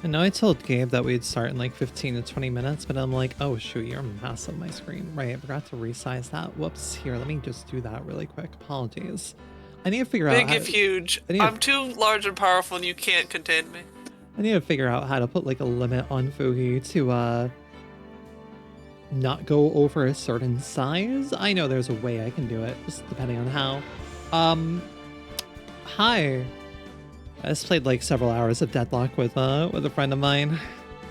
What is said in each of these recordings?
I know I told Gabe that we'd start in like 15 to 20 minutes, but I'm like, oh shoot, you're massive on my screen. Right, I forgot to resize that. Whoops, here, let me just do that really quick. Apologies. I need to figure out Big if huge. I'm too large and powerful and you can't contain me. I need to figure out how to put like a limit on Fugi to not go over a certain size. I know there's a way I can do it, just depending on how. Hi. I just played like several hours of Deadlock with a friend of mine.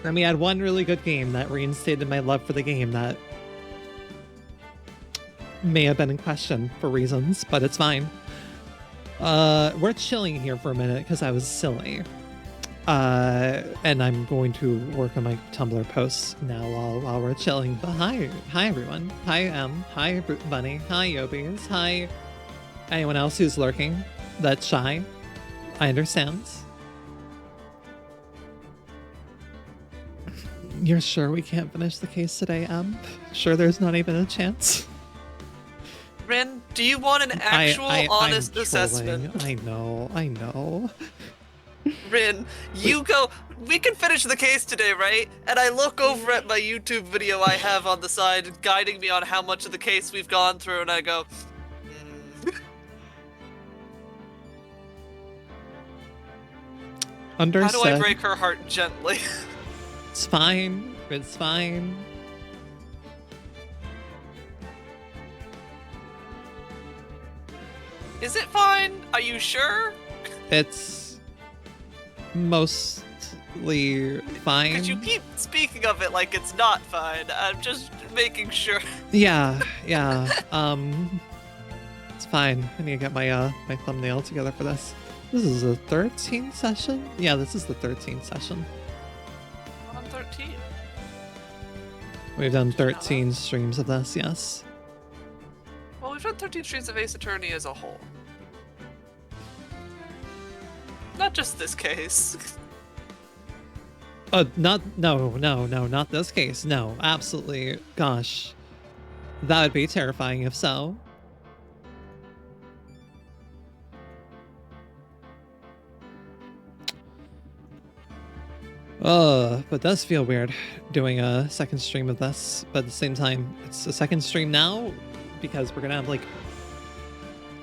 And we had one really good game that reinstated my love for the game that may have been in question for reasons, but it's fine. We're chilling here for a minute because I was silly. And I'm going to work on my Tumblr posts now while we're chilling. But hi everyone. Hi Em. Hi Bunny. Hi Yobies. Hi anyone else who's lurking that's shy. I understand. You're sure we can't finish the case today, Em? Sure there's not even a chance? Rin, do you want an actual honest assessment? I know. Rin, you go. We can finish the case today, right? And I look over at my YouTube video I have on the side guiding me on how much of the case we've gone through, and I go, Understood. How do I break her heart gently? It's fine. It's fine. Is it fine? Are you sure? It's mostly fine. Because you keep speaking of it like it's not fine. I'm just making sure. Yeah. It's fine. I need to get my my thumbnail together for this. This is the 13th session? Yeah, this is the 13th session. I'm on 13. We've done 13 streams of this, yes. Well, we've done 13 streams of Ace Attorney as a whole. Not just this case. No, not this case. No, absolutely. Gosh. That would be terrifying if so. But it does feel weird doing a second stream of this, but at the same time, it's a second stream now because we're gonna have like,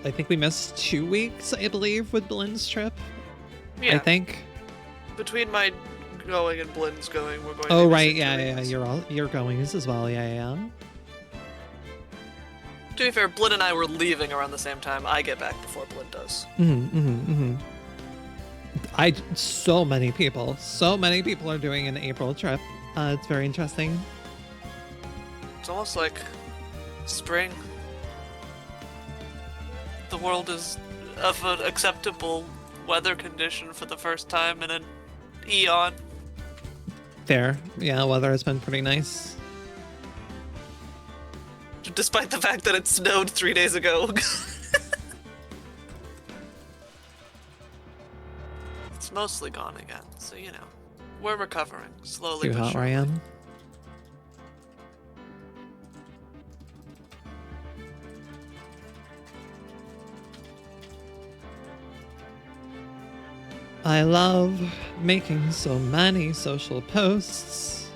I think we missed 2 weeks, I believe, with Belinda's trip. Yeah. I think. Between my going and Blynn's going, we're going. Oh right, yeah. You're going as well, yeah. To be fair, Blynn and I were leaving around the same time. I get back before Blynn does. So many people are doing an April trip. It's very interesting. It's almost like spring. The world is of an acceptable weather condition for the first time in an eon. Fair. Yeah, weather has been pretty nice. Despite the fact that it snowed 3 days ago. It's mostly gone again, so you know. We're recovering, slowly but surely. Too hot where I am. I love making so many social posts.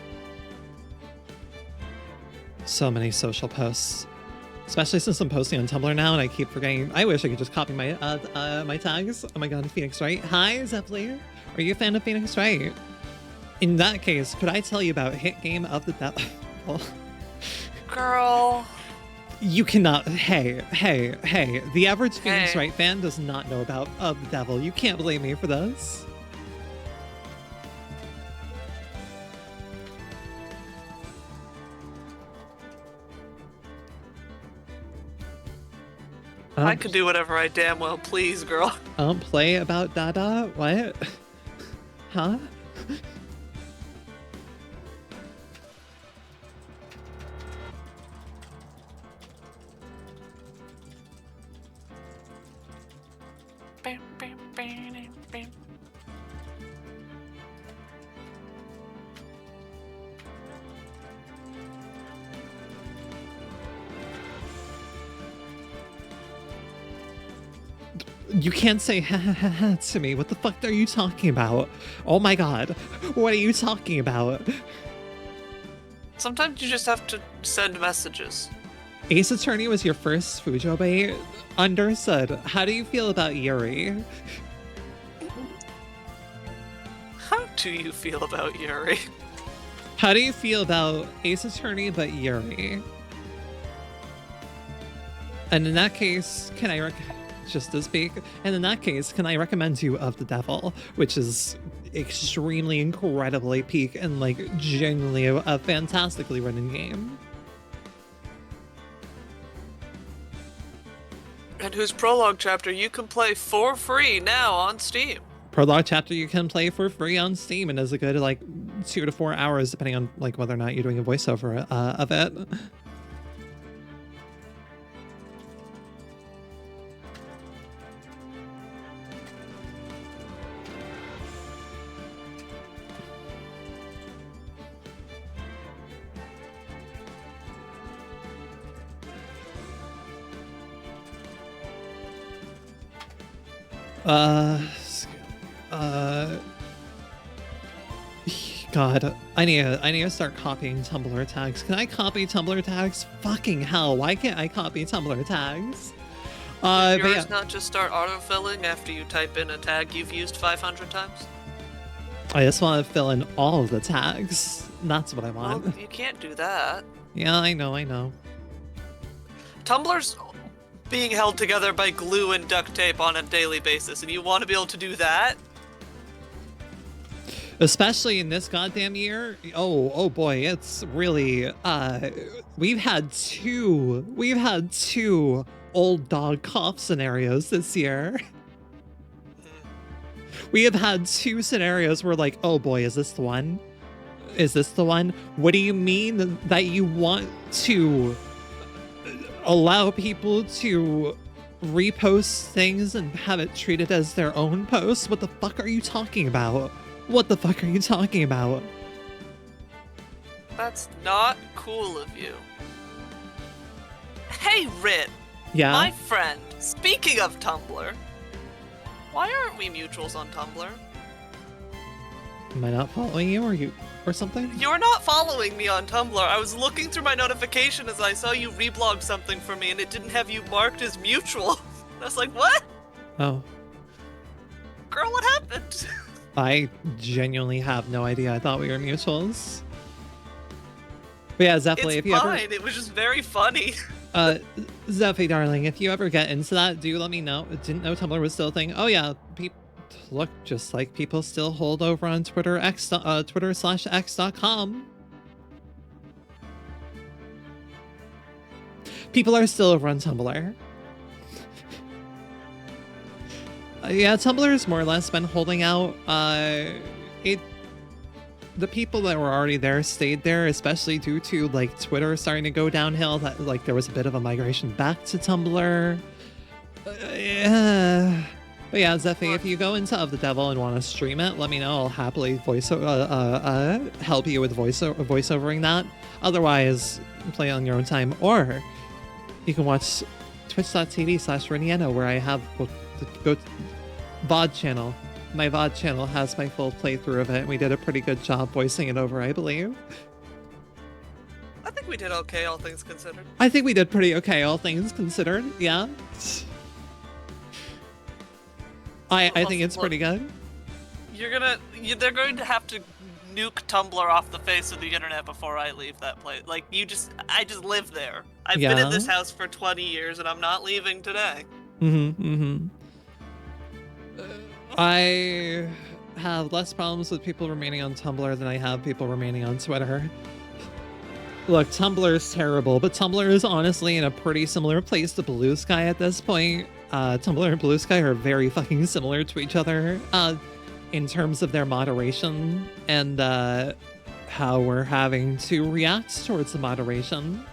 So many social posts. Especially since I'm posting on Tumblr now and I keep forgetting. I wish I could just copy my my tags. Oh my god, Phoenix Wright. Hi, Zeppler. Are you a fan of Phoenix Wright? In that case, could I tell you about Hit Game of the Devil? Girl. You cannot. Hey. The average Phoenix Wright fan does not know about Of the Devil. You can't blame me for this. I could do whatever I damn well please, girl. Play about Dada? What? Huh? You can't say ha ha ha ha to me. What the fuck are you talking about? Oh my god. What are you talking about? Sometimes you just have to send messages. Ace Attorney was your first Fujo bait? Understood. How do you feel about Yuri? How do you feel about Yuri? How do you feel about Ace Attorney but Yuri? And in that case, can I just to speak? And in that case, can I recommend you Of the Devil, which is extremely incredibly peak and like genuinely a fantastically written game. And whose prologue chapter you can play for free now on Steam. Prologue chapter you can play for free on Steam and is a good like 2 to 4 hours depending on like whether or not you're doing a voiceover of it. God, I need to start copying Tumblr tags. Can I copy Tumblr tags? Fucking hell, why can't I copy Tumblr tags? Did yours not just start autofilling after you type in a tag you've used 500 times? I just want to fill in all of the tags. That's what I want. Well, you can't do that. Yeah, I know. Tumblr's being held together by glue and duct tape on a daily basis, and you want to be able to do that? Especially in this goddamn year. Oh boy, it's really we've had two old dog cough scenarios this year. We have had 2 scenarios where like, oh boy, is this the one? Is this the one? What do you mean that you want to allow people to repost things and have it treated as their own posts? What the fuck are you talking about? What the fuck are you talking about? That's not cool of you. Hey, Rin. Yeah? My friend, speaking of Tumblr, why aren't we mutuals on Tumblr? Am I not following you or something? You're not following me on Tumblr. I was looking through my notification as I saw you reblogged something for me and it didn't have you marked as mutual. I was like, what? Oh. Girl, what happened? I genuinely have no idea. I thought we were mutuals. But yeah, Zephyr, if you fine. ever... It was just very funny. Zephyr, darling, if you ever get into that, do let me know. Didn't know Tumblr was still a thing. Oh yeah, look, just like people still hold over on Twitter, Twitter/X.com. People are still over on Tumblr. Yeah, Tumblr has more or less been holding out. The people that were already there stayed there, especially due to like Twitter starting to go downhill. That like there was a bit of a migration back to Tumblr. Yeah. But yeah, Zephy, if you go into Of the Devil and want to stream it, let me know. I'll happily help you with voiceovering that. Otherwise, play on your own time, or you can watch twitch.tv/Rinienna, where I have go VOD channel. My VOD channel has my full playthrough of it, and we did a pretty good job voicing it over, I believe. I think we did okay, all things considered. I think we did pretty okay, all things considered, yeah. I think it's pretty good. They're going to have to nuke Tumblr off the face of the internet before I leave that place. Like, I just live there. I've been in this house for 20 years, and I'm not leaving today. I have less problems with people remaining on Tumblr than I have people remaining on Twitter. Look, Tumblr is terrible, but Tumblr is honestly in a pretty similar place to Blue Sky at this point. Tumblr and Blue Sky are very fucking similar to each other in terms of their moderation and how we're having to react towards the moderation.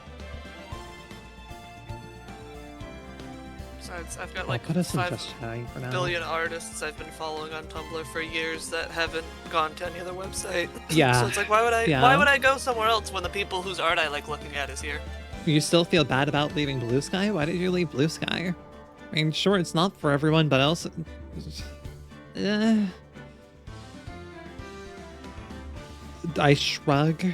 I've got like 5 billion artists I've been following on Tumblr for years that haven't gone to any other website. Yeah. So it's like, why would I go somewhere else when the people whose art I like looking at is here? You still feel bad about leaving Blue Sky? Why did you leave Blue Sky? I mean, sure, it's not for everyone, but also... I shrug.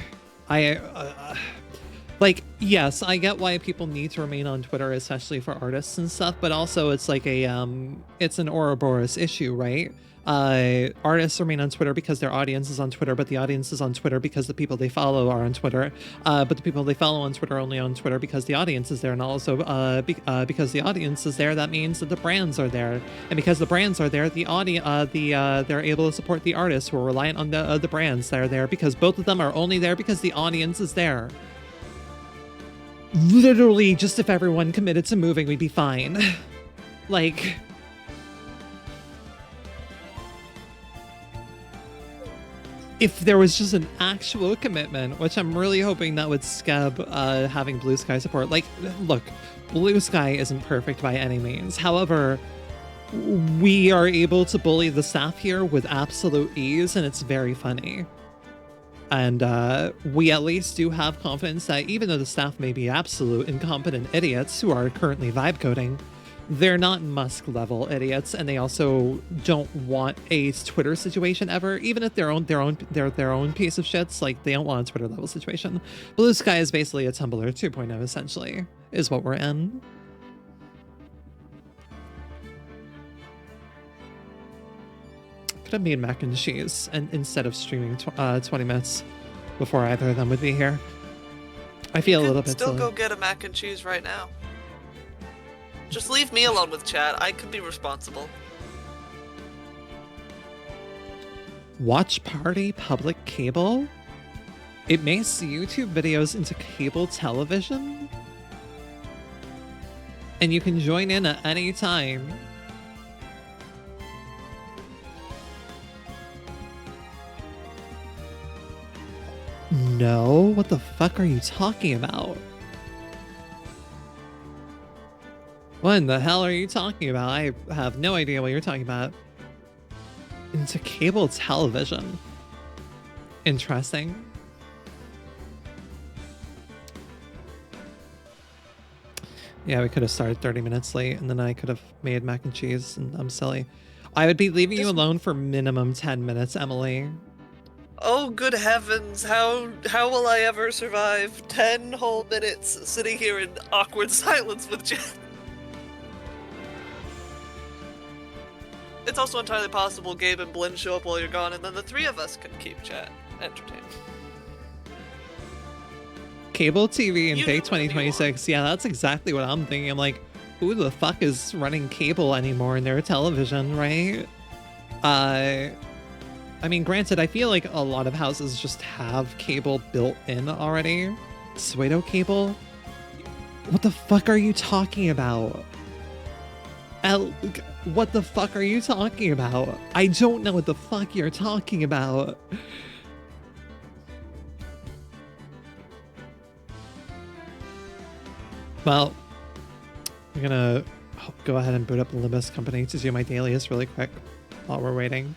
Like, yes, I get why people need to remain on Twitter, especially for artists and stuff, but also it's like it's an Ouroboros issue, right? Artists remain on Twitter because their audience is on Twitter, but the audience is on Twitter because the people they follow are on Twitter. But the people they follow on Twitter are only on Twitter because the audience is there, and also because the audience is there, that means that the brands are there, and because the brands are there, the they're able to support the artists who are reliant on the brands that are there, because both of them are only there because the audience is there. Literally, just if everyone committed to moving, we'd be fine. Like... if there was just an actual commitment, which I'm really hoping that would scab having Blue Sky support. Like, look, Blue Sky isn't perfect by any means. However, we are able to bully the staff here with absolute ease, and it's very funny. And we at least do have confidence that even though the staff may be absolute incompetent idiots who are currently vibe coding, they're not Musk level idiots, and they also don't want a Twitter situation ever, even if they're their own piece of shits. Like, they don't want a Twitter level situation. Blue Sky is basically a Tumblr 2.0 essentially, is what we're in. Could have made mac and cheese and instead of streaming 20 minutes before either of them would be here. I feel a little bit still go get a mac and cheese right now. Just leave me alone with chat. I could be responsible. Watch Party Public Cable? It makes YouTube videos into cable television? And you can join in at any time. No? What the fuck are you talking about? What in the hell are you talking about? I have no idea what you're talking about. Into cable television. Interesting. Yeah, we could have started 30 minutes late, and then I could have made mac and cheese, and I'm silly. I would be leaving you alone for minimum 10 minutes, Emily. Oh, good heavens. How will I ever survive 10 whole minutes sitting here in awkward silence with Jen? It's also entirely possible Gabe and Blinn show up while you're gone, and then the three of us can keep chat entertained. Cable TV in Fake 2026. Yeah, that's exactly what I'm thinking. I'm like, who the fuck is running cable anymore in their television, right? I mean, granted, I feel like a lot of houses just have cable built in already. Pseudo cable? What the fuck are you talking about? What the fuck are you talking about? I don't know what the fuck you're talking about. Well, I'm gonna go ahead and boot up the Limbus company to do my dailies really quick while we're waiting.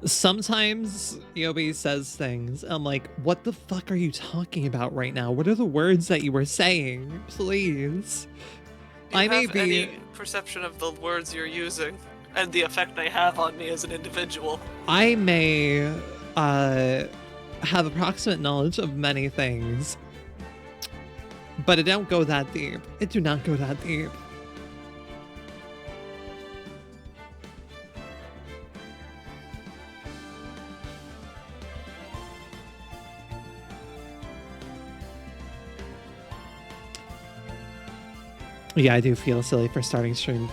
Sometimes Yobi says things, I'm like, what the fuck are you talking about right now? What are the words that you were saying? Please. I may be any perception of the words you're using and the effect they have on me as an individual. I may have approximate knowledge of many things, but it don't go that deep. It do not go that deep. Yeah, I do feel silly for starting stream.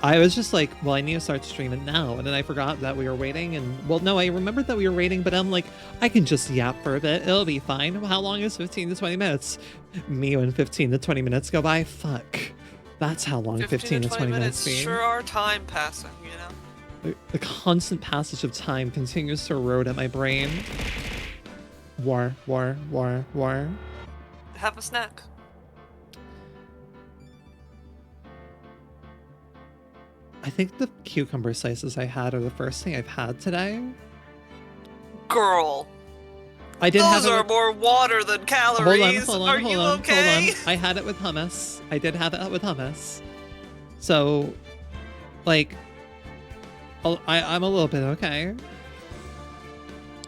I was just like, well, I need to start streaming now. And then I forgot that we were waiting. And, well, no, I remembered that we were waiting, but I'm like, I can just yap for a bit. It'll be fine. How long is 15 to 20 minutes? Me when 15 to 20 minutes go by? Fuck. That's how long 15 to 20 minutes be. Sure are time passing, you know? The constant passage of time continues to erode at my brain. War. Have a snack. I think the cucumber slices I had are the first thing I've had today. Girl, I did have Those are more water than calories. Hold on, are you okay? hold on. I had it with hummus. I did have it with hummus. So, like, I'm a little bit okay.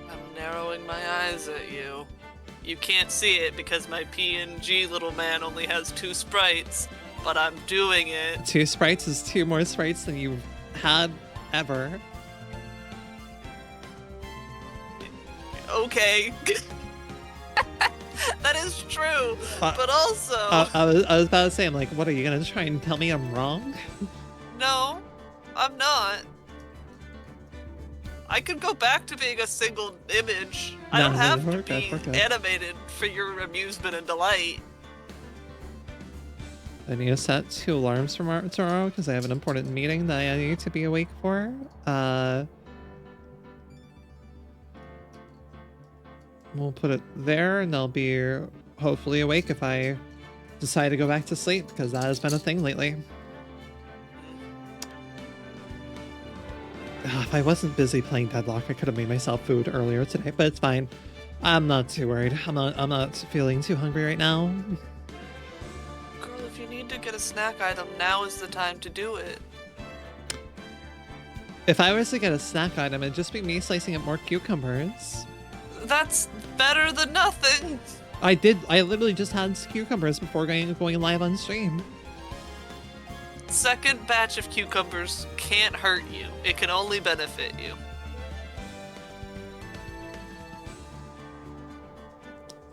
I'm narrowing my eyes at you. You can't see it because my PNG little man only has 2 sprites, but I'm doing it. 2 sprites is 2 more sprites than you've had ever. Okay. That is true, but also... I was about to say, I'm like, what, are you going to try and tell me I'm wrong? No, I'm not. I could go back to being a single image. I don't have to be animated for your amusement and delight. I need to set 2 alarms for tomorrow because I have an important meeting that I need to be awake for. We'll put it there, and I'll be hopefully awake if I decide to go back to sleep, because that has been a thing lately. If I wasn't busy playing Deadlock, I could have made myself food earlier today, but it's fine. I'm not too worried. I'm not feeling too hungry right now. Girl, if you need to get a snack item, now is the time to do it. If I was to get a snack item, it'd just be me slicing up more cucumbers. That's better than nothing. I literally just had cucumbers before going live on stream. Second batch of cucumbers can't hurt you. It can only benefit you.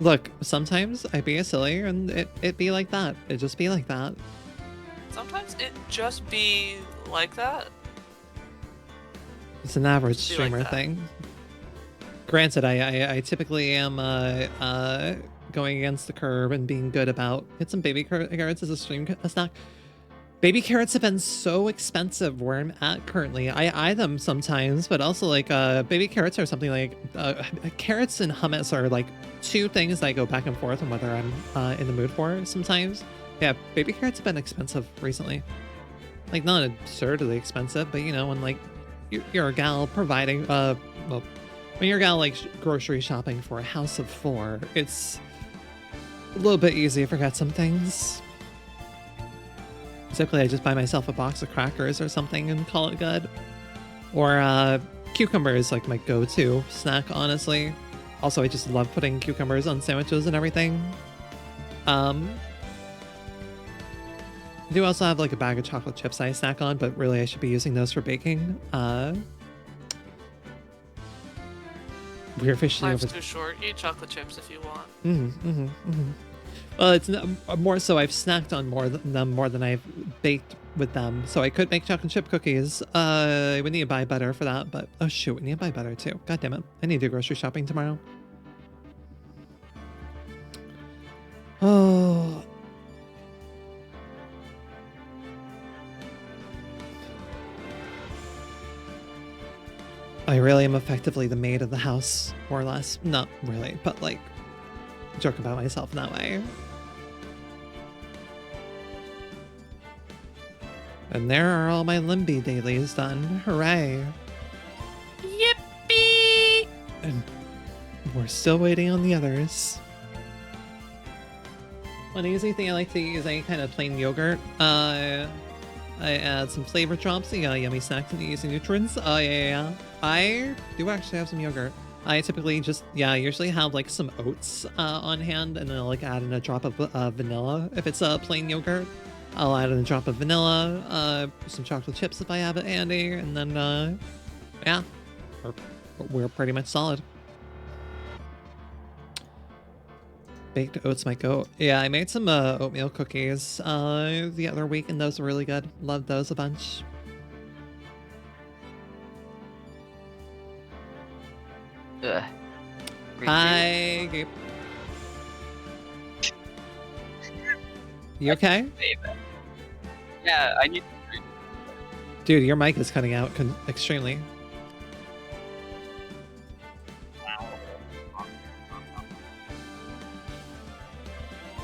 Look, sometimes I be a silly and it be like that. It just be like that. Sometimes it just be like that. It's an average streamer thing. Granted, I typically am going against the curve and being good about get some baby carrots as a snack. Baby carrots have been so expensive where I'm at currently. I eye them sometimes, but also like baby carrots are something like carrots and hummus are like 2 things that I go back and forth on whether I'm in the mood for sometimes. Yeah, baby carrots have been expensive recently. Like not absurdly expensive, but you know, when like you're a gal providing well, when you're a gal like grocery shopping for a house of 4, it's a little bit easy to forget some things. Typically, I just buy myself a box of crackers or something and call it good. Or cucumber is like my go-to snack, honestly. Also, I just love putting cucumbers on sandwiches and everything. I do also have like a bag of chocolate chips I snack on, but really I should be using those for baking. We're officially Life's too short. Eat chocolate chips if you want. Well, it's more so I've snacked on them more than I've baked with them. So I could make chocolate chip cookies. We need to buy butter for that, but oh shoot, we need to buy butter too. God damn it. I need to do grocery shopping tomorrow. Oh. I really am effectively the maid of the house, more or less. Not really, but like, joke about myself in that way. And there are all my Limby dailies done. Hooray. Yippee! And we're still waiting on the others. One easy thing I like to use any kind of plain yogurt. I add some flavor drops, yummy snacks and easy nutrients. Yeah. I do actually have some yogurt. I typically just, usually have like some oats on hand, and then I'll like add in a drop of vanilla. If it's a plain yogurt, I'll add in a drop of vanilla, some chocolate chips if I have it handy, and then, yeah, we're pretty much solid. Baked oats might go. Yeah, I made some oatmeal cookies the other week, and those were really good. Loved those a bunch. Hi, Gabe. You okay? Yeah, I need to drink. Dude, your mic is cutting out extremely.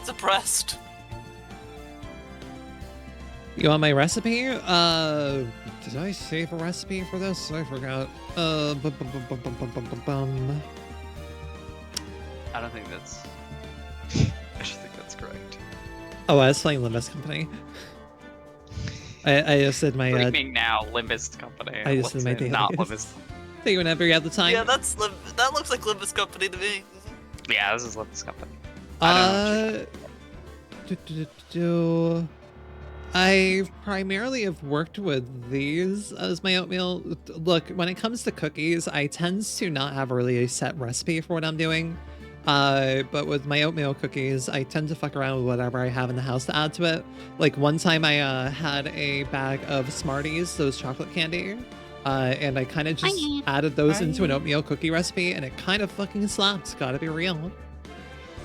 Suppressed. You want my recipe? Did I save a recipe for this? I forgot. I don't think that's. I just think that's correct. Oh, I was playing Limbus Company. I just did my. Streaming now, Limbus Company. I just did my daily. Not Limbus. Think whenever you have the time. Yeah, that looks like Limbus Company to me. Yeah, this is Limbus Company. I primarily have worked with these as my oatmeal. Look, when it comes to cookies, I tend to not have really a set recipe for what I'm doing. But with my oatmeal cookies, I tend to fuck around with whatever I have in the house to add to it. Like one time I had a bag of Smarties, those chocolate candy, and I kind of just added those into an oatmeal cookie recipe, and it kind of fucking slaps, gotta be real.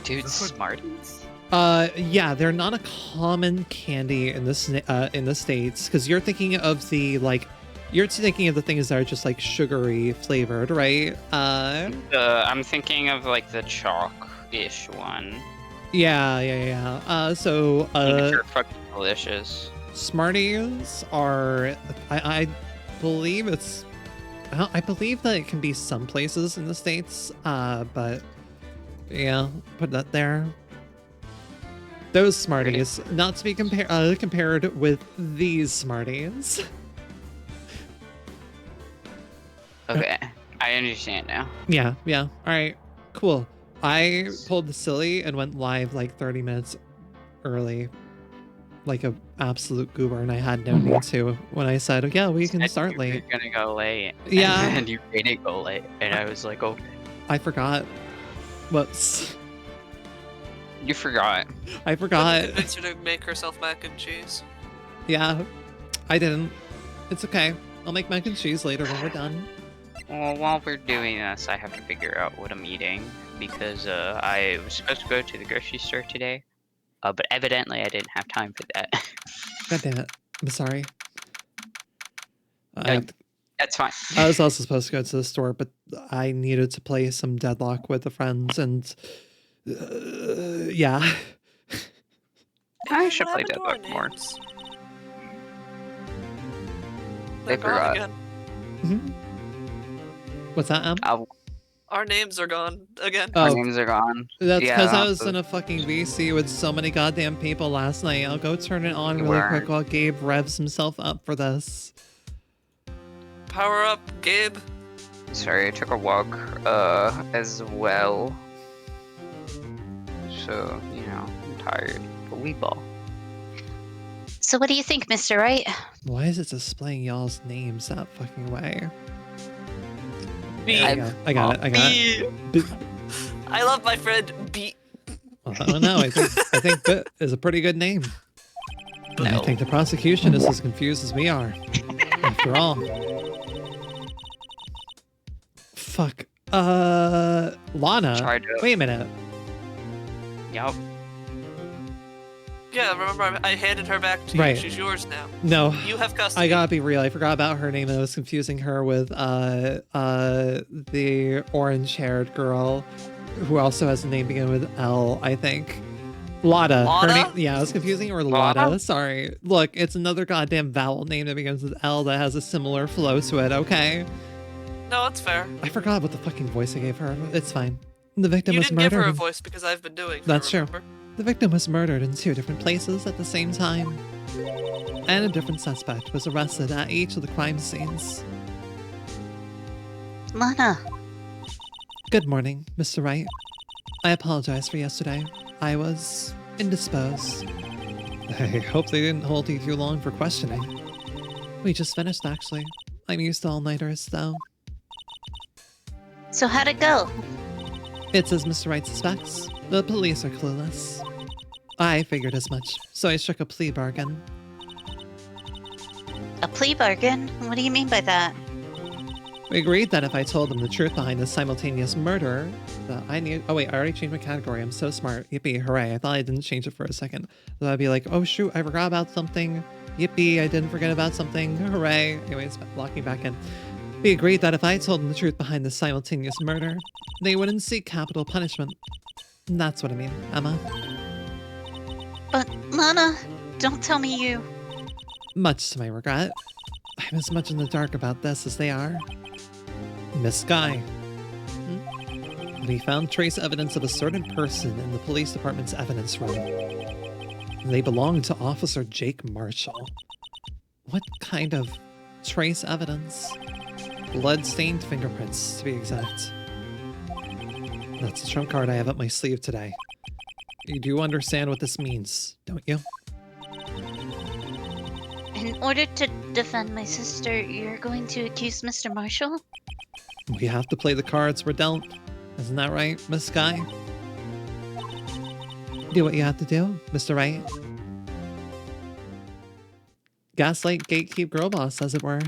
Dude, Smarties? Yeah, they're not a common candy in the States, because you're thinking of the, you're thinking of the things that are just, like, sugary flavored, right? I'm thinking of, like, the chalk-ish one. Yeah. They're fucking delicious. Smarties are, I believe it's, I believe that it can be some places in the States, but, yeah, put that there. Those Smarties, not to be compared with these Smarties. Okay, I understand now. Yeah. All right, cool. I pulled the silly and went live like 30 minutes early, like an absolute goober, and I had no need to when I said, "Oh, yeah, we can start late." You're gonna go late. Yeah. And you didn't go late, and I was like, okay. I forgot. Whoops. You forgot. I forgot. Convince her to make herself mac and cheese. Yeah, I didn't. It's okay. I'll make mac and cheese later when we're done. Well, while we're doing this, I have to figure out what I'm eating, because I was supposed to go to the grocery store today, but evidently I didn't have time for that. God damn it. I'm sorry. That's fine. I was also supposed to go to the store, but I needed to play some Deadlock with the friends, and yeah. I should play Deadlock more. They're gone again. Mm-hmm. What's that, Our names are gone again. Our names are gone. That's because I was in a fucking VC with so many goddamn people last night. I'll go turn it on really quick while Gabe revs himself up for this. Power up, Gabe. Sorry, I took a walk as well. So, you know, I'm tired. But we ball. So what do you think, Mr. Wright? Why is it displaying y'all's names that fucking way? I got it. I love my friend B. Well, I don't know. I think B is a pretty good name. And I think the prosecution is as confused as we are. After all. Fuck. Lana. Wait a minute. Yup. Yeah, remember I handed her back to you. Right. She's yours now. No. You have custody. I gotta be real. I forgot about her name. I was confusing her with the orange-haired girl who also has a name beginning with L, I think. Lotta. Her name, yeah, I was confusing her with Lotta. Sorry. Look, it's another goddamn vowel name that begins with L that has a similar flow to it, okay? No, it's fair. I forgot what the fucking voice I gave her. It's fine. The victim was murdered. You didn't give her a voice because I've been doing. That's true. The victim was murdered in 2 different places at the same time. And a different suspect was arrested at each of the crime scenes. Lana. Good morning, Mr. Wright. I apologize for yesterday. I was indisposed. I hope they didn't hold you too long for questioning. We just finished, actually. I'm used to all-nighters, though. So how'd it go? It's as Mr. Wright suspects. The police are clueless. I figured as much, so I struck a plea bargain. A plea bargain? What do you mean by that? We agreed that if I told them the truth behind the simultaneous murder, that I knew— oh wait, I already changed my category. I'm so smart. Yippee, hooray. I thought I didn't change it for a second. So I'd be like, oh shoot, I forgot about something. Yippee, I didn't forget about something. Hooray. Anyways, locking back in. We agreed that if I told them the truth behind the simultaneous murder, they wouldn't seek capital punishment. That's what I mean, Emma. But, Lana, don't tell me you... Much to my regret, I'm as much in the dark about this as they are. Miss Guy. We found trace evidence of a certain person in the police department's evidence room. They belong to Officer Jake Marshall. What kind of trace evidence? Blood-stained fingerprints, to be exact. That's the trump card I have up my sleeve today. You do understand what this means, don't you? In order to defend my sister, you're going to accuse Mr. Marshall? We have to play the cards we're dealt. Isn't that right, Miss Sky? Do what you have to do, Mr. Wright. Gaslight, gatekeep, girl boss, as it were.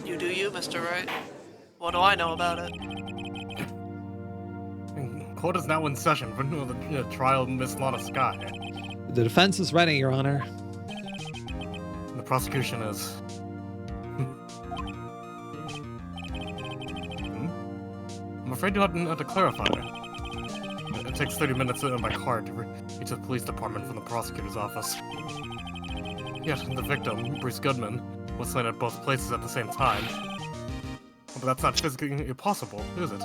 You do you, Mr. Wright. What do I know about it? Court is now in session for the trial of Miss Lana Sky. The defense is ready, Your Honor. The prosecution is... I'm afraid you'll have to clarify. It takes 30 minutes by car to reach the police department from the prosecutor's office. Yet, the victim, Bruce Goodman, was slain at both places at the same time. But that's not physically possible, is it?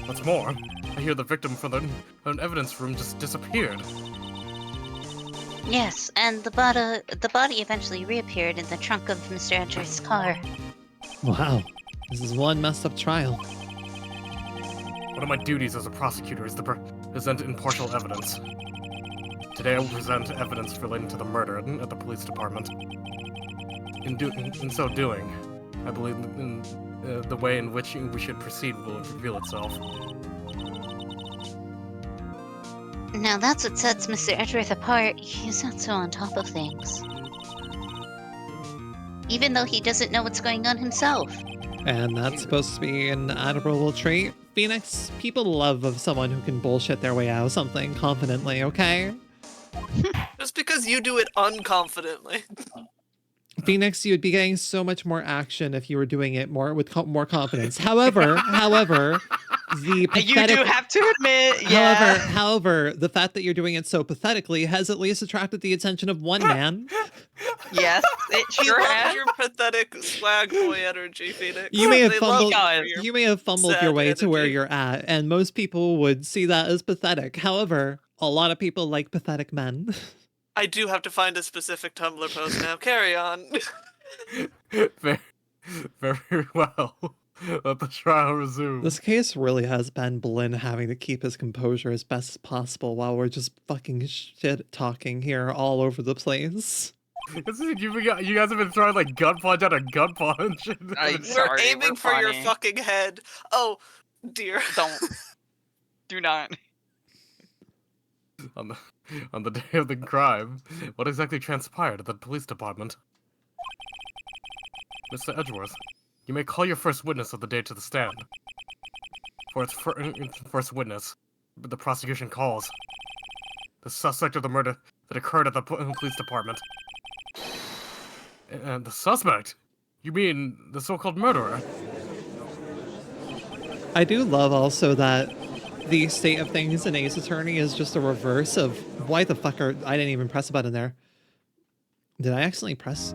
What's more, I hear the victim from the evidence room just disappeared. Yes, and the body eventually reappeared in the trunk of Mr. Edgeworth's car. Wow, this is one messed up trial. One of my duties as a prosecutor is to present impartial evidence. Today I will present evidence relating to the murder at the police department. In so doing, I believe the way in which we should proceed will reveal itself. Now that's what sets Mr. Edgeworth apart. He's not so on top of things. Even though he doesn't know what's going on himself. And that's supposed to be an admirable trait. Phoenix, people love of someone who can bullshit their way out of something confidently, okay? Just because you do it unconfidently. Phoenix, you'd be getting so much more action if you were doing it more with more confidence. However, the pathetic... You do have to admit, yeah. However, the fact that you're doing it so pathetically has at least attracted the attention of one man. Yes, it We sure love has. your pathetic swag boy energy, Phoenix. You may have They love fumbled. your You may have fumbled your sad way to where energy. you're at, and most people would see that as pathetic. However, a lot of people like pathetic men. I do have to find a specific Tumblr post now. Carry on. Very, very well. Let the trial resume. This case really has been Blinn having to keep his composure as best as possible while we're just fucking shit talking here all over the place. You guys have been throwing like gut punch out of gut punch. I'm We're sorry, aiming we're for your funny. fucking head. Oh, dear. Don't. Do not. On the day of the crime, what exactly transpired at the police department? Mr. Edgeworth, you may call your first witness of the day to the stand. For its first witness, the prosecution calls the suspect of the murder that occurred at the police department. And the suspect? You mean the so-called murderer? I do love also that the state of things in Ace Attorney is just a reverse of why the fuck are... I didn't even press a button there. Did I accidentally press?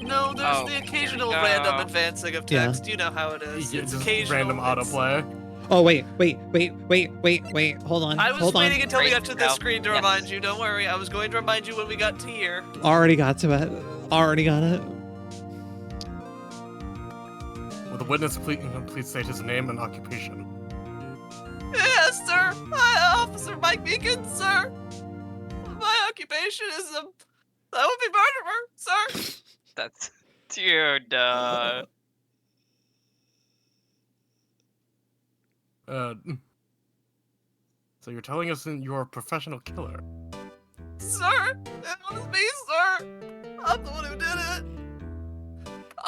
No, there's Oh, the occasional no. random advancing of Yeah. text. You know how it is. Yeah, It's just occasional. random autoplay. Oh, wait. Hold on. I was Hold waiting on. until we Great. got to this Oh, screen to yes. remind you. Don't worry. I was going to remind you when we got to here. Already got to it. Already got it. Will the witness please state his name and occupation? Yes, sir. Hi, Officer Mike Meekins, sir. My occupation is I will be murderer, sir. That's... Dude, So you're telling us that you're a professional killer? Sir, it was me, sir. I'm the one who did it.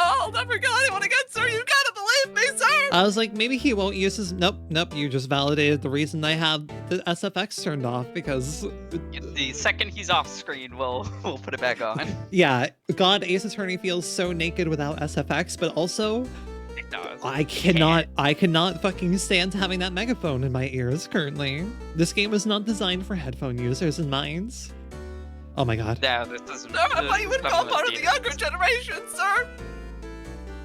Oh, I'll never kill anyone again, sir. You gotta believe me, sir. I was like, maybe he won't use his... Nope. You just validated the reason I have the SFX turned off because... the second he's off screen, we'll put it back on. Yeah, God, Ace Attorney feels so naked without SFX, but also... It does. I cannot fucking stand having that megaphone in my ears currently. This game was not designed for headphone users in minds. Oh my god. No, this is... Sir, I thought you would call part of the younger generation, sir.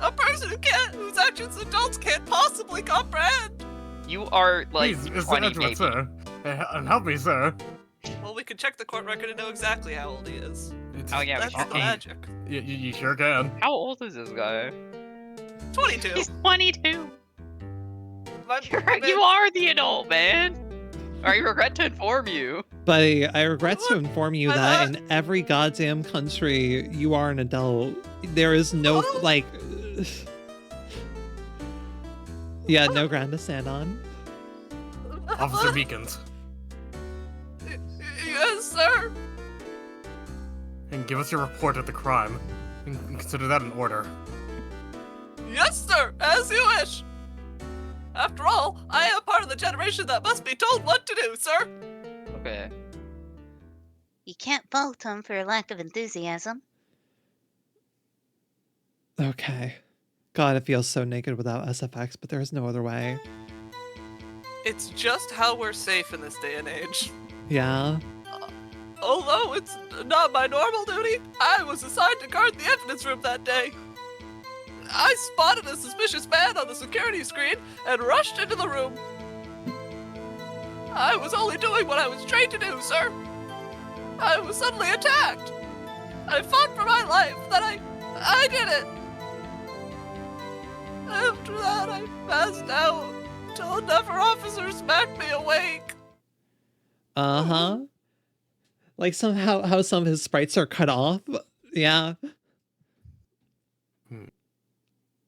A person whose actions adults can't possibly comprehend. You are like Please, Mr. 20, Edgeworth, baby. sir. And help me, sir. Well, we can check the court record and know exactly how old he is. Oh yeah, we That's sure the can. magic. You sure can. How old is this guy? 22. He's 22. My- You are the adult, man. I regret to inform you. Buddy, I regret to Look, inform you why that not? in every goddamn country, you are an adult. There is no, Oh. like... Yeah, no ground to stand on. Officer Meekins. Yes, sir. And give us your report of the crime. And consider that an order. Yes, sir. As you wish. After all, I am part of the generation that must be told what to do, sir. Okay. You can't fault him for lack of enthusiasm. Okay. God, it feels so naked without SFX, but there's no other way. It's just how we're safe in this day and age. Yeah? Although it's not my normal duty, I was assigned to guard the evidence room that day. I spotted a suspicious man on the security screen and rushed into the room. I was only doing what I was trained to do, sir. I was suddenly attacked. I fought for my life, then I did it. After that, I passed out till another officer smacked me awake. Uh-huh. Like somehow how some of his sprites are cut off. Yeah.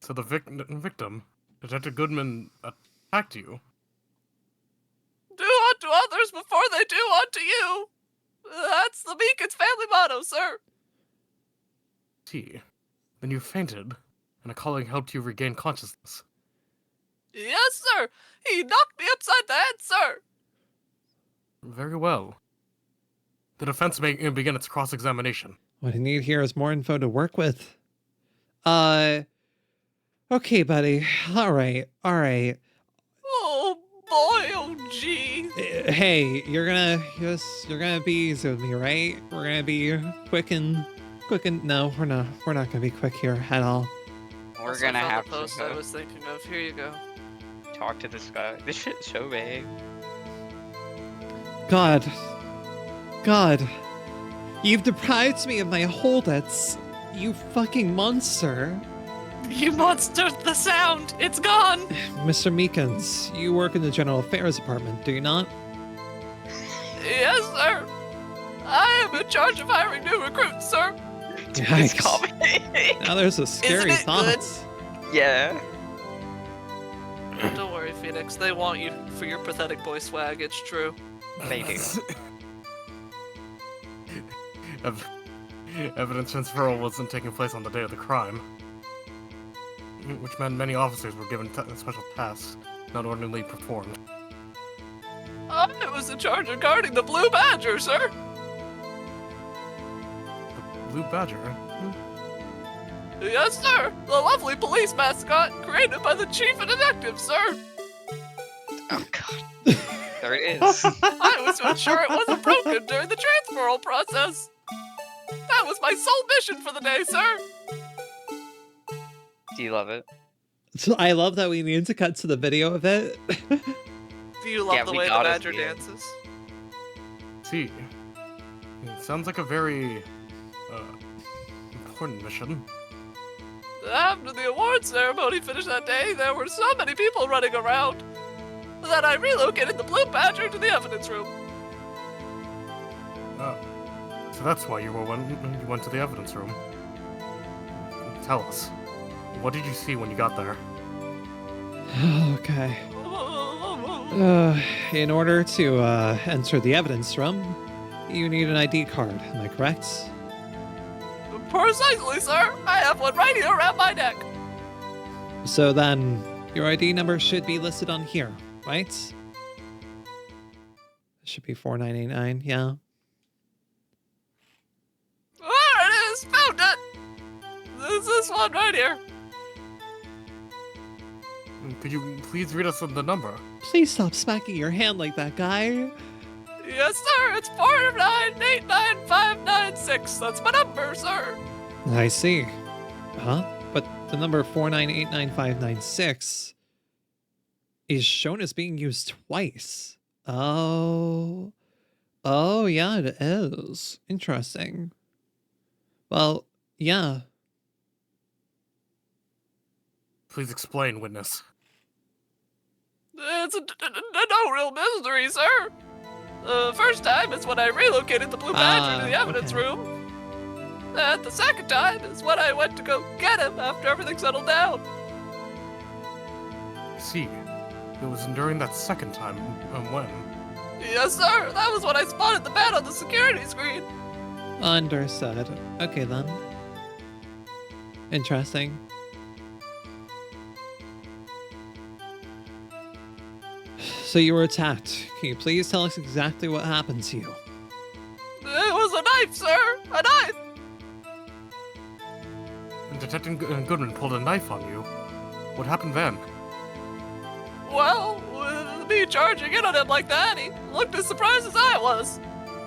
So the victim, Detective Goodman, attacked you. Do unto others before they do unto you. That's the Meekins family motto, sir. See, then you fainted, and a colleague helped you regain consciousness. Yes, sir. He knocked me upside the head, sir. Very well. The defense may begin its cross-examination. What I need here is more info to work with. Okay, buddy. All right. Oh boy, oh gee. Hey, you're gonna be easy with me, right? We're gonna be quick and no, we're not gonna be quick here at all. We're Also gonna found have the post I to was thinking of. Here you go. talk to this guy. This shit's so vague. God. You've deprived me of my holdouts. You fucking monster. You monster, the sound. It's gone. Mr. Meekins, you work in the General Affairs Department, do you not? Yes, sir. I am in charge of hiring new recruits, sir. It's Yikes. comedy. Now there's a scary it good? thought. Yeah. Don't worry, Phoenix. They want you for your pathetic boy swag. It's true. They do. Evidence transferal wasn't taking place on the day of the crime, which meant many officers were given special tasks not ordinarily performed. I was in charge of guarding the Blue Badger, sir. The Blue Badger? Yes, sir. The lovely police mascot created by the chief of detectives, sir. Oh god. There it is. I was to ensure it wasn't broken during the transferal process. That was my sole mission for the day, sir. Do you love it? So I love that we need to cut to the video of it. Do you love Yeah, the we way the gotta badger see it. dances? See, it sounds like a very important mission. After the award ceremony finished that day, there were so many people running around that I relocated the Blue Badger to the evidence room. Oh, so that's why you went to the evidence room. Tell us, what did you see when you got there? Okay. In order to enter the evidence room, you need an ID card, am I correct? Precisely, sir. I have one right here around my neck. So then, your ID number should be listed on here, right? It should be 4989, yeah. There it is. Found it. This one right here. Could you please read us the number? Please stop smacking your hand like that, guy. Yes, sir. It's 4989596. That's my number, sir. I see. Huh? but the number 4989596 is shown as being used twice. Oh. Oh, yeah, it is. Interesting. Well, yeah. Please explain, witness. It's no real mystery, sir. The first time is when I relocated the Blue Badger to the evidence room. And the second time is when I went to go get him after everything settled down. See, it was during that second time, when? Yes, sir. That was when I spotted the man on the security screen. Understood. Okay, then. Interesting. So you were attacked. Can you please tell us exactly what happened to you? It was a knife, sir. A knife. And Detective Goodman pulled a knife on you. What happened then? Well, with me charging in on him like that, he looked as surprised as I was.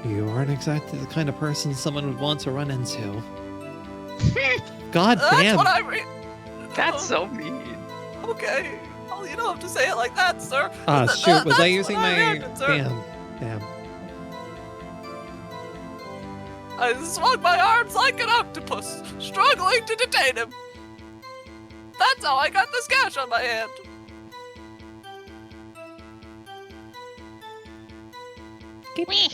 You aren't exactly the kind of person someone would want to run into. God damn. That's what I That's so mean. Okay. Well, you don't have to say it like that, sir. Shoot, was I That's using what my... reacted, sir. Damn. I swung my arms like an octopus, struggling to detain him. That's how I got this gash on my hand. Wee.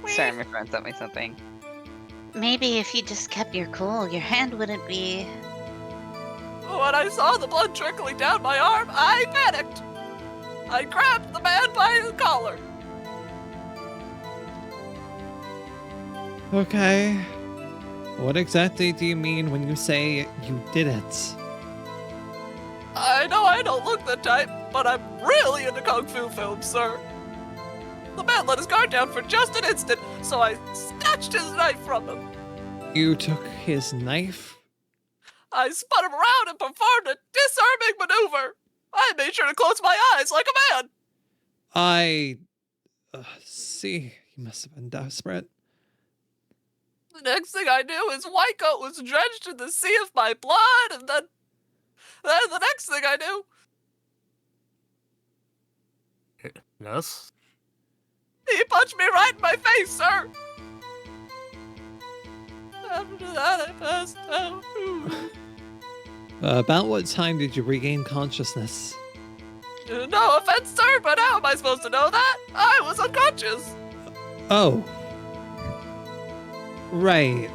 Sorry, my friend sent me something. Maybe if you just kept your cool, your hand wouldn't be... When I saw the blood trickling down my arm, I panicked. I grabbed the man by the collar. Okay. What exactly do you mean when you say you did it? I know I don't look the type, but I'm really into Kung Fu films, sir. The man let his guard down for just an instant, so I snatched his knife from him. You took his knife? I spun him around and performed a disarming maneuver. I made sure to close my eyes like a man. I... see. You must have been desperate. The next thing I knew, his white coat was drenched in the sea of my blood, and then the next thing I knew... Yes? He punched me right in my face, sir! After that, I passed out. About what time did you regain consciousness? No offense, sir, but how am I supposed to know that? I was unconscious. Oh. Right.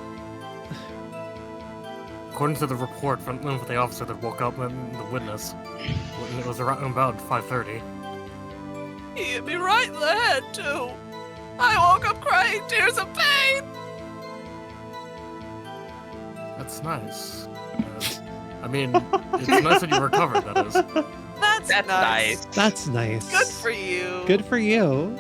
According to the report from the officer that woke up and the witness, it was around about 5:30. He hit me right in the head, too. I woke up crying tears of pain. That's nice. I mean, it's nice that you recovered, that is. That's nice. That's nice. Good for you. Good for you.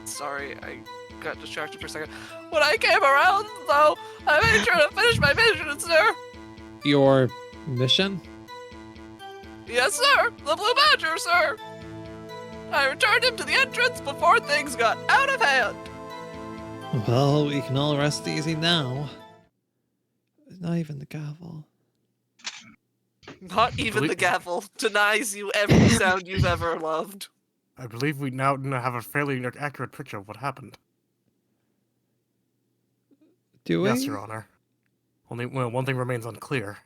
Sorry, I got distracted for a second. When I came around, though, I made sure to finish my mission, sir. Your mission? Yes, sir. The Blue Badger, sir. I returned him to the entrance before things got out of hand. Well, we can all rest easy now. Not even the gavel. Not even the gavel denies you every sound you've ever loved. I believe we now have a fairly accurate picture of what happened. Do we? Yes, Your Honor. Only one thing remains unclear.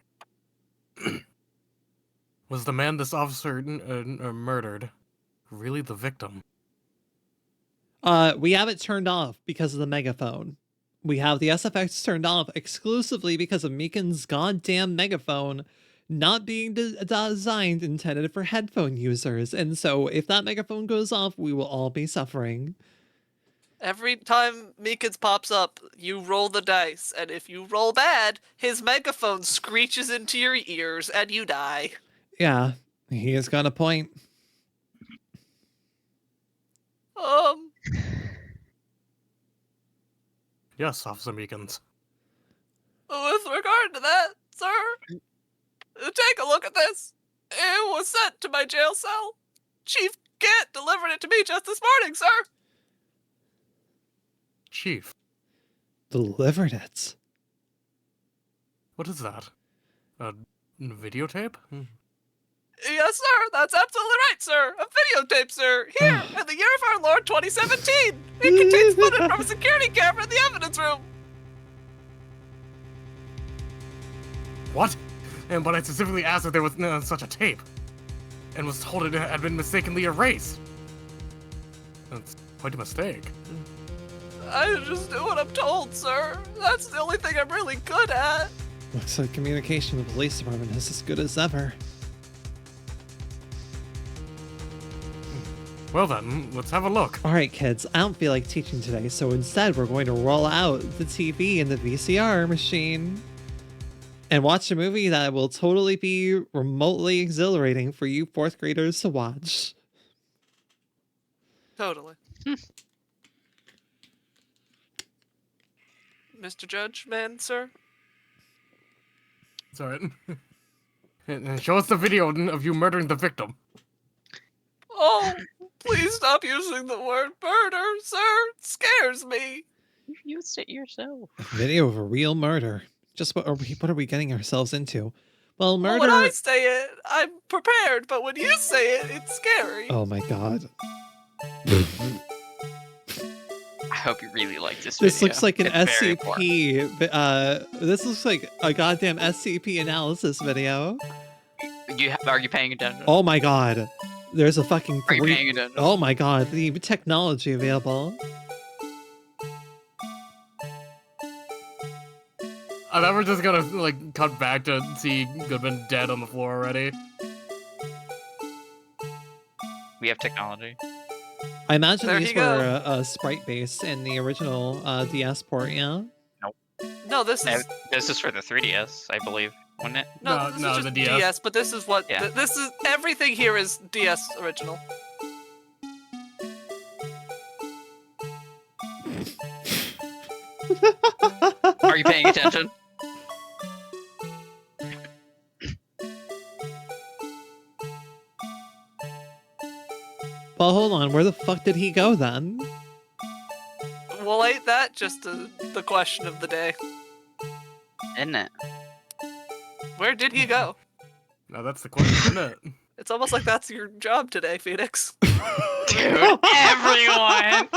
Was the man this officer murdered really the victim? We have it turned off because of the megaphone. We have the SFX turned off exclusively because of Meekins' goddamn megaphone not being designed intended for headphone users. And so if that megaphone goes off, we will all be suffering. Every time Meekins pops up, you roll the dice, and if you roll bad, his megaphone screeches into your ears and you die. Yeah, he has got a point. Yes, Officer Meekins. With regard to that, sir, take a look at this. It was sent to my jail cell. Chief Gant delivered it to me just this morning, sir. Chief. Delivered it. What is that? A videotape? Yes, sir. That's absolutely right, sir. A videotape, sir. Here, in the year of our Lord 2017. It contains footage from a security camera in the evidence room. What? But I specifically asked if there was such a tape, and was told it had been mistakenly erased. That's quite a mistake. I just do what I'm told, sir. That's the only thing I'm really good at. Looks like communication with the police department is as good as ever. Well then, let's have a look. All right, kids, I don't feel like teaching today, so instead we're going to roll out the TV and the VCR machine and watch a movie that will totally be remotely exhilarating for you fourth graders to watch. Totally. Mr. Judge, man, sir? It's alright. And show us the video of you murdering the victim. Oh, please stop using the word murder, sir. It scares me. You used it yourself. A video of a real murder. Just what are we getting ourselves into? Well, Well, murder... when I say it, I'm prepared, but when you say it, it's scary. Oh my god. I hope you really like this video. This looks like an It's very important. SCP. This looks like a goddamn SCP analysis video. Are you paying attention? Oh my god. There's a fucking Are you paying attention? Oh my god, the technology available. I thought we're just gonna like cut back to see Goodman dead on the floor already. We have technology. I imagine There these you go. were sprite based in the original DS port, yeah? No, this is This is for the 3DS, I believe, wasn't it? no, this no, is just the DS. DS. But this is what Yeah. this is. Everything here is DS original. Are you paying attention? Well, hold on, where the fuck did he go then? Well, ain't that just the question of the day? Isn't it? Where did he go? No, that's the question, isn't it? It's almost like that's your job today, Phoenix. Dude, everyone!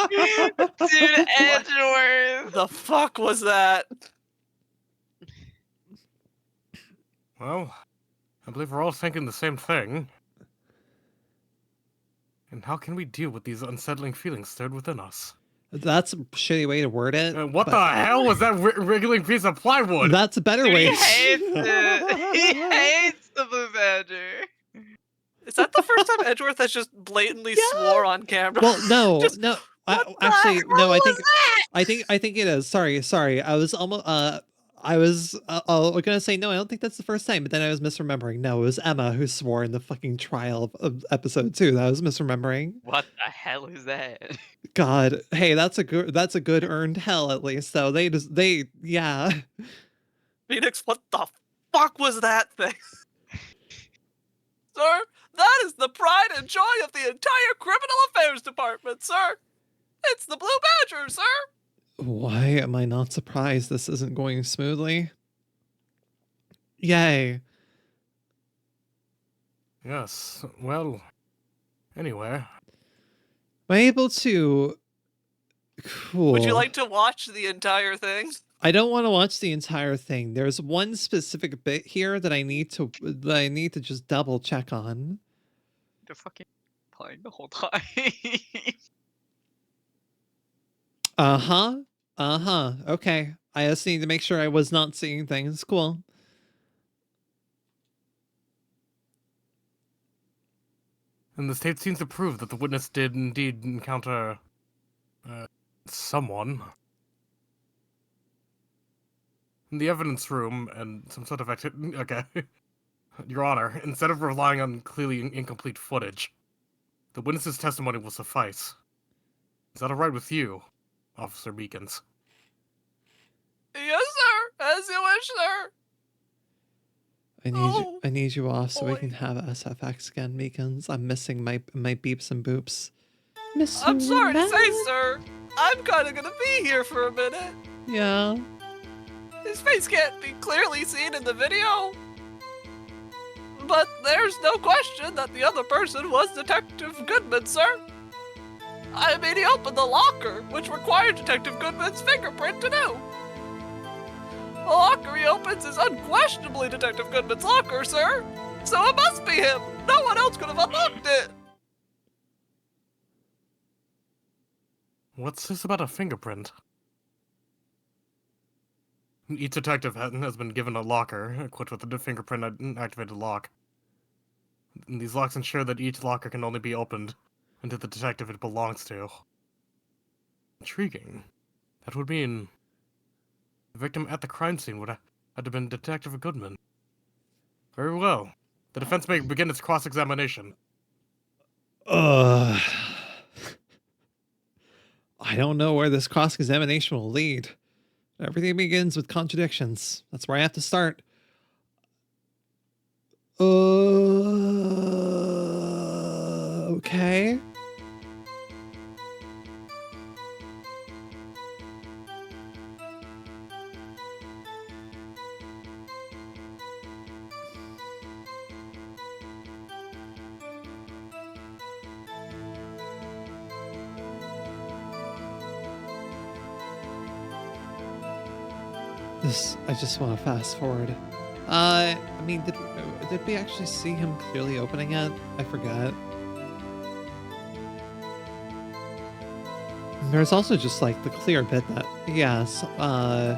Dude, Edgeworth! The fuck was that? Well, I believe we're all thinking the same thing. And how can we deal with these unsettling feelings stirred within us? That's a shitty way to word it. What but the hell was that wriggling piece of plywood? That's a better Dude, way. he hates it! He hates the Blue Badger! Is that the first time Edgeworth has just blatantly swore on camera? Well, no, Just- no. what the Actually, no. hell I think it is. Sorry. I was almost. I was gonna say no. I don't think that's the first time, but then I was misremembering. No, it was Emma who swore in the fucking trial of episode 2. That I was misremembering. What the hell is that? God, hey, that's a good earned hell at least. So yeah. Phoenix, what the fuck was that thing? Sir, that is the pride and joy of the entire Criminal Affairs Department, sir! It's the Blue Badger, sir! Why am I not surprised this isn't going smoothly? Yay. Yes, well, anyway. Am I able to... Cool. Would you like to watch the entire thing? I don't want to watch the entire thing. There's one specific bit here that I need to just double check on. The fucking playing the whole time. Okay. I just need to make sure I was not seeing things. Cool. And the state seems to prove that the witness did indeed encounter someone in the evidence room and some sort of activity. Okay. Your Honor, instead of relying on clearly incomplete footage, the witness's testimony will suffice. Is that alright with you, Officer Meekins? Yes, sir! As you wish, sir! I need you off so we boy. can have SFX again, Meekins. I'm missing my beeps and boops. I'm sorry to say, sir, I'm kinda gonna be here for a minute. Yeah. His face can't be clearly seen in the video. But there's no question that the other person was Detective Goodman, sir. I mean, he opened the locker, which required Detective Goodman's fingerprint to do. The locker he opens is unquestionably Detective Goodman's locker, sir. So it must be him. No one else could have unlocked it. What's this about a fingerprint? Each detective has been given a locker, equipped with a fingerprint-activated lock. And these locks ensure that each locker can only be opened into the detective it belongs to. Intriguing. That would mean the victim at the crime scene would have been Detective Goodman. Very well. The defense may begin its cross-examination. I don't know where this cross-examination will lead. Everything begins with contradictions. That's where I have to start. Okay. I just want to fast forward. I mean, did we actually see him clearly opening it? I forgot. There's also just like the clear bit that, yes, huh.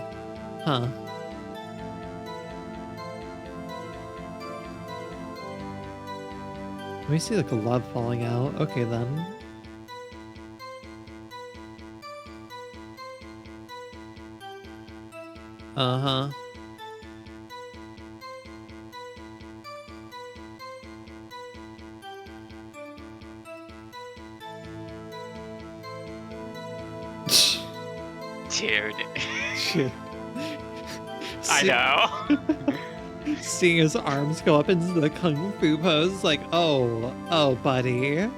Let me see the glove falling out. Okay then. Uh-huh. Dude. Shit. I know. Seeing his arms go up into the kung fu pose, like, oh, buddy.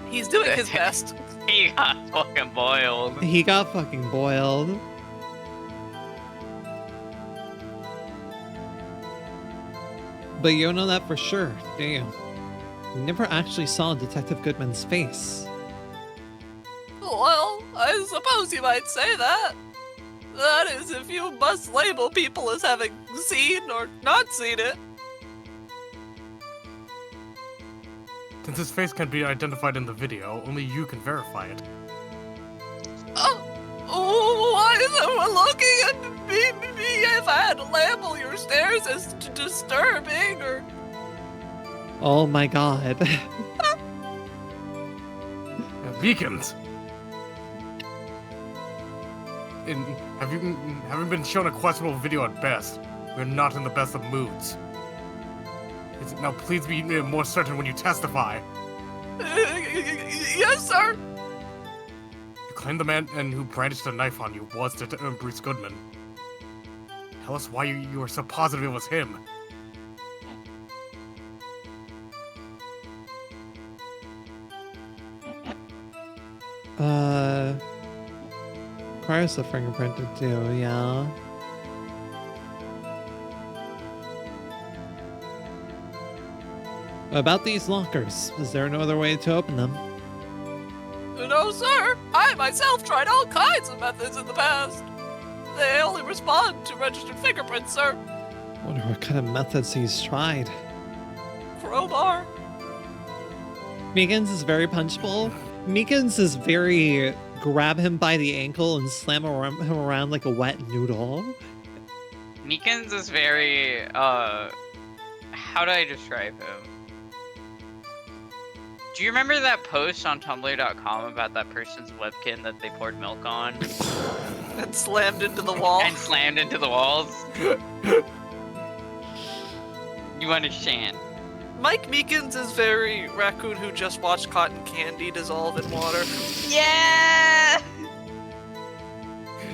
He's doing his best. He got fucking boiled. He got fucking boiled. But you don't know that for sure, do you? You never actually saw Detective Goodman's face. Well, I suppose you might say that. That is, if you must label people as having seen or not seen it. Since his face can't be identified in the video, only you can verify it. Why is everyone looking at me if I had to label your stares as disturbing or... Oh my god. Meekins! Having been shown a questionable video at best, we're not in the best of moods. Now please be more certain when you testify. Yes, sir. You claim the man who brandished a knife on you was Bruce Goodman. Tell us why you were so positive it was him. Requires a fingerprint to do, yeah. About these lockers, is there no other way to open them? No, sir. I myself tried all kinds of methods in the past. They only respond to registered fingerprints, sir. I wonder what kind of methods he's tried. Crowbar. Meekins is very punchable. Meekins is very grab him by the ankle and slam him around like a wet noodle. Meekins is very, how do I describe him? Do you remember that post on Tumblr.com about that person's webkin that they poured milk on? And slammed into the wall. And slammed into the walls? You understand. Mike Meekins is very raccoon who just watched cotton candy dissolve in water. Yeah!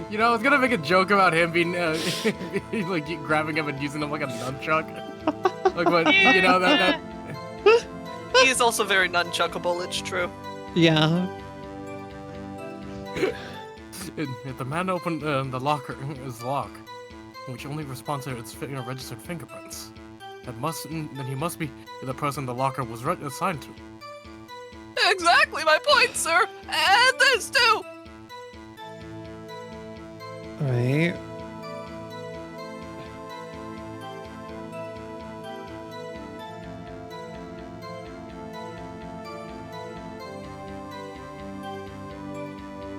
You know, I was gonna make a joke about him being, like, grabbing him and using him like a nunchuck. Like, but, you know, that... He is also very nunchuckable, it's true. Yeah. If the man opened the locker is lock, which only responds to its registered fingerprints, then he must be the person the locker was assigned to. Exactly my point, sir! And this too! Right.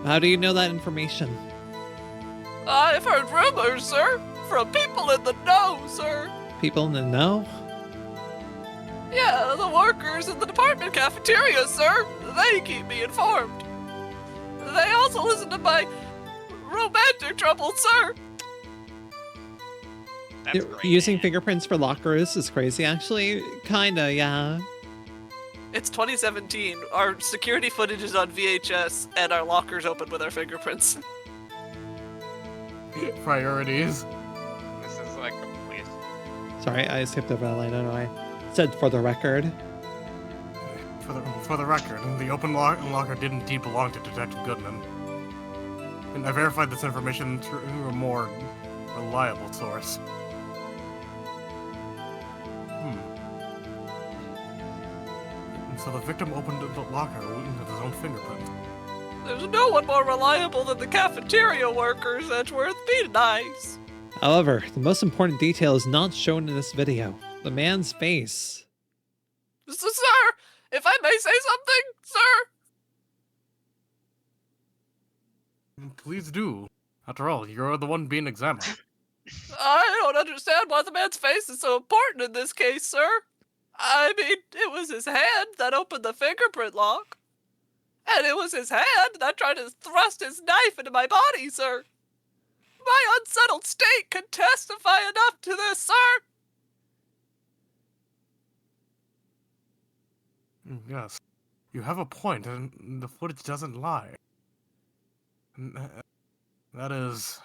How do you know that information? I've heard rumors, sir, from people in the know, sir. People in the know? Yeah, the workers in the department cafeteria, sir. They keep me informed. They also listen to my romantic troubles, sir. That's great. Using fingerprints for lockers is crazy, actually. Kinda, yeah. It's 2017. Our security footage is on VHS, and our lockers open with our fingerprints. Priorities. This is like a place. Sorry, I skipped over that line. I don't know. I said for the record. For the record, the open locker did indeed belong to Detective Goodman. And I verified this information through a more reliable source. So the victim opened the locker with his own fingerprint. There's no one more reliable than the cafeteria workers, Edgeworth. Be nice. However, the most important detail is not shown in this video. The man's face. So, sir, if I may say something, sir? Please do. After all, you're the one being examined. I don't understand why the man's face is so important in this case, sir. I mean, it was his hand that opened the fingerprint lock. And it was his hand that tried to thrust his knife into my body, sir. My unsettled state can testify enough to this, sir. Yes, you have a point, and the footage doesn't lie. That is...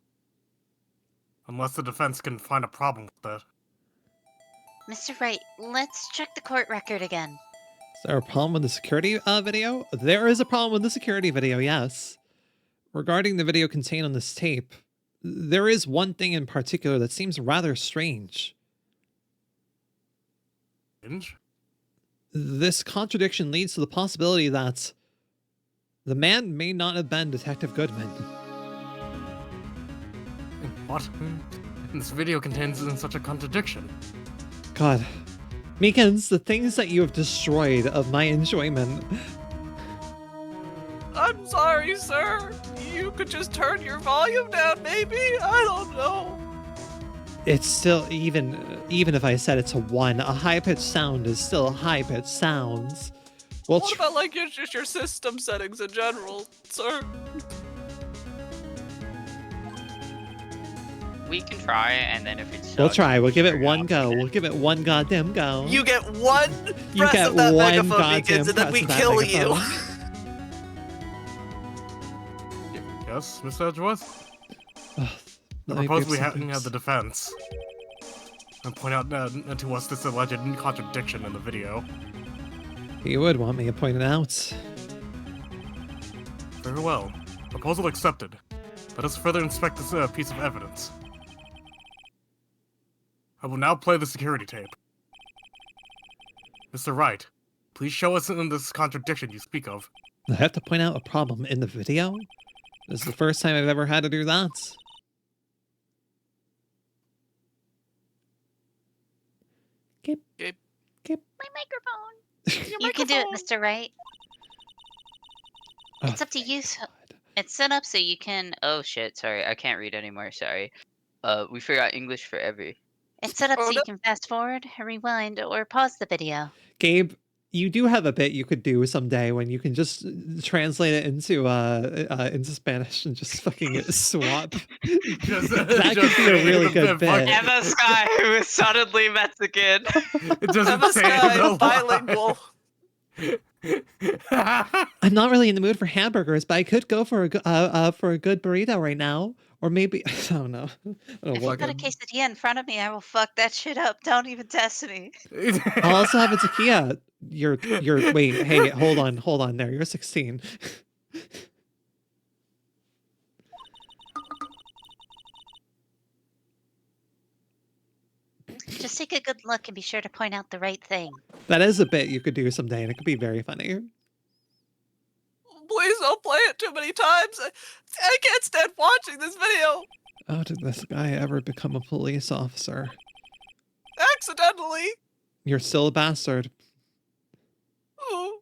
unless the defense can find a problem with that. Mr. Wright, let's check the court record again. Is there a problem with the security video? There is a problem with the security video, yes. Regarding the video contained on this tape, there is one thing in particular that seems rather strange. Strange? This contradiction leads to the possibility that the man may not have been Detective Goodman. What? This video contains such a contradiction. God. Meekins, the things that you have destroyed of my enjoyment. I'm sorry, sir. You could just turn your volume down, maybe? I don't know. It's still, even if I said it's a 1, a high-pitched sound is still a high-pitched sound. Well, What about, like, just your system settings in general, sir? We can try, and then if it's we'll try. We'll give it one go. We'll give it one goddamn go. You get one You press get of that one megaphone, goddamn Meekins, and then we press of that kill you. megaphone. Yes, Mr. Edgeworth? Ugh, I let me propose beep we some have the defense. And point out to us this alleged contradiction in the video. You would want me to point it out. Very well. Proposal accepted. Let us further inspect this piece of evidence. I will now play the security tape. Mr. Wright, please show us in this contradiction you speak of. I have to point out a problem in the video? This is the first time I've ever had to do that. Keep. My microphone. You can do it, Mr. Wright. It's up to you. It's set up so you can. Oh shit! Sorry, I can't read anymore. Sorry. We forgot English forever. It's set up so you can fast forward, rewind, or pause the video. Gabe, you do have a bit you could do someday when you can just translate it into Spanish and just fucking swap. That could be a really good bit. Emma Sky, who is suddenly Mexican. It doesn't Emma say Sky, no bilingual. I'm not really in the mood for hamburgers, but I could go for a good burrito right now, or maybe I don't know. If you've got a quesadilla in front of me, I will fuck that shit up. Don't even test me. I'll also have a tequila. You're wait, hey, hold on there. You're 16. Just take a good look and be sure to point out the right thing. That is a bit you could do someday, and it could be very funny. Please don't play it too many times. I can't stand watching this video. How did this guy ever become a police officer? Accidentally. You're still a bastard. Ooh.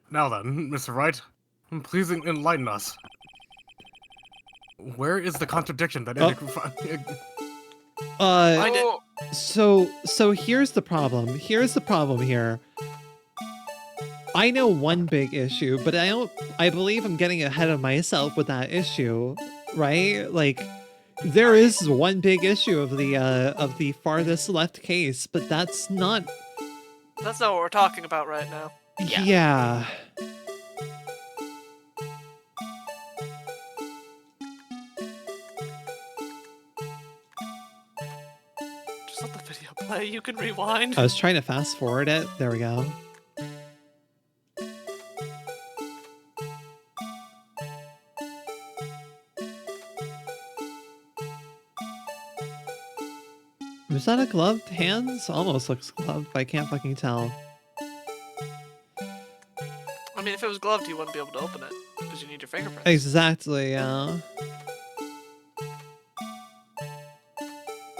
Now then, Mr. Wright, please enlighten us. Where is the contradiction that So here's the problem. Here's the problem here. I know one big issue, but I believe I'm getting ahead of myself with that issue, right? Like, there is one big issue of the farthest left case, but that's not what we're talking about right now. Yeah. Just let the video play. You can rewind. I was trying to fast forward it. There we go. Was that a gloved hands? Almost looks gloved, but I can't fucking tell. I mean, if it was gloved, you wouldn't be able to open it because you need your fingerprints. Exactly, yeah.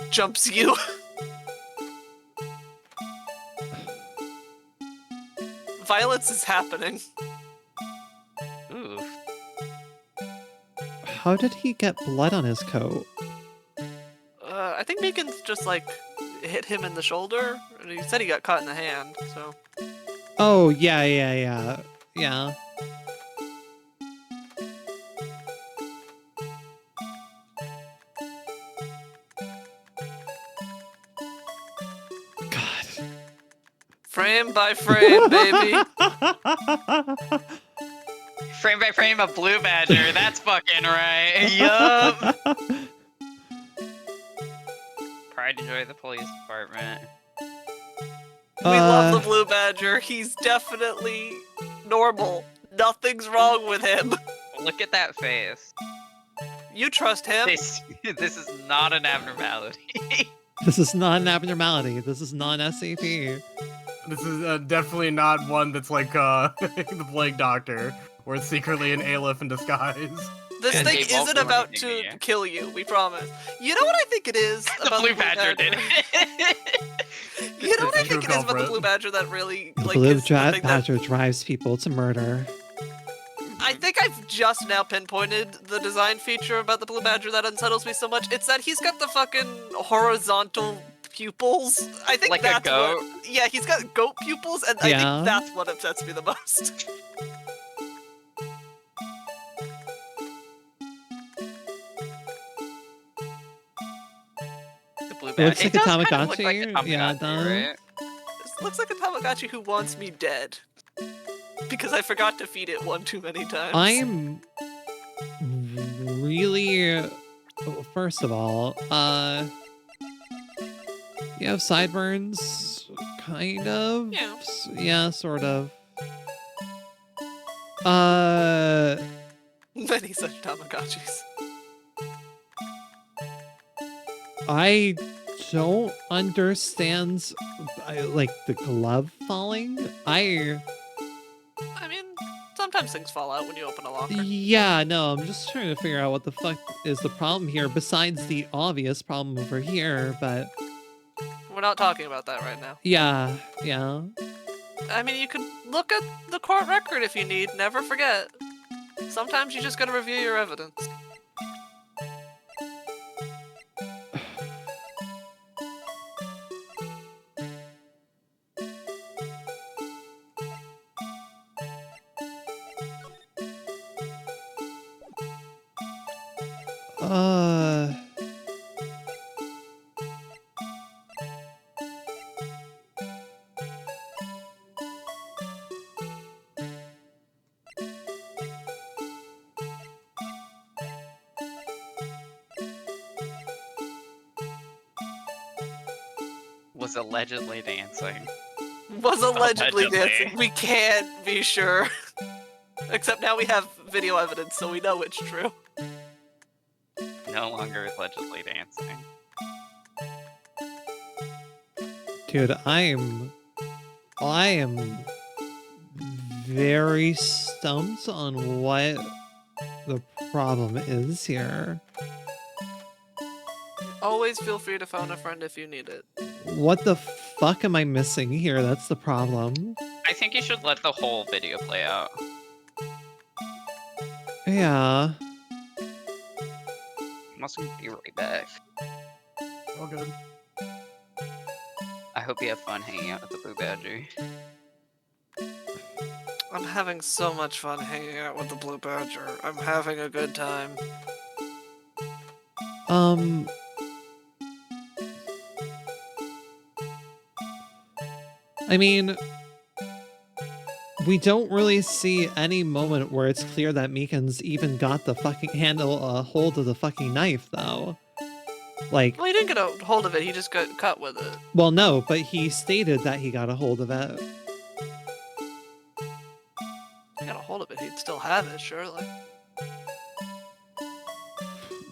Jumps you. Violence is happening. Ooh. How did he get blood on his coat? I think Meekins just like hit him in the shoulder, and he said he got caught in the hand. So. Oh yeah. God. Frame by frame, baby. Frame by frame of Blue Badger. That's fucking right. Yup. Pride to join the police department. We love the Blue Badger. He's definitely normal. Nothing's wrong with him. Look at that face. You trust him? This is not an abnormality. This is not an abnormality. This is not an SCP. This is definitely not one that's like the Plague Doctor, or it's secretly an Aleph in disguise. This And thing they won't isn't do about anything to to you. kill you, we promise. You know what I think it is The about Blue Badger did it. You know what I It's a think it true is about the culprit. Blue Badger that really, The like, Blue is the thing that... Badger drives people to murder. I think I've just now pinpointed the design feature about the Blue Badger that unsettles me so much. It's that he's got the fucking horizontal pupils. I think Like a that's goat? what... Yeah, he's got goat pupils, and I Yeah. think that's what upsets me the most. The Blue It looks Badger. like a does kind of look Tamagotchi. like a Yeah, it Tamagotchi, does. right? This looks like a Tamagotchi who wants me dead. Because I forgot to feed it one too many times. I'm really... First of all, you have sideburns, kind of. Yeah. Yeah, sort of. Many such Tamagotchis. I don't understand, like, the glove falling. I mean, sometimes things fall out when you open a locker. Yeah, no, I'm just trying to figure out what the fuck is the problem here, besides the obvious problem over here, but... We're not talking about that right now. Yeah. I mean, you could look at the court record if you need. Never forget. Sometimes you just gotta review your evidence. Was allegedly dancing. Was allegedly Allegedly. dancing. We can't be sure. Except now we have video evidence, so we know it's true. no longer allegedly dancing. Dude, I am very stumped on what the problem is here. Always feel free to phone a friend if you need it. What the fuck am I missing here? That's the problem. I think you should let the whole video play out. Yeah. I'm also gonna be right back. All good. I hope you have fun hanging out with the Blue Badger. I'm having so much fun hanging out with the Blue Badger. I'm having a good time. I mean, we don't really see any moment where it's clear that Meekins even got the fucking hold of the fucking knife, though. Like, Well, he didn't get a hold of it, he just got cut with it. well, no, but he stated that he got a hold of it. He got a hold of it, he'd still have it, surely.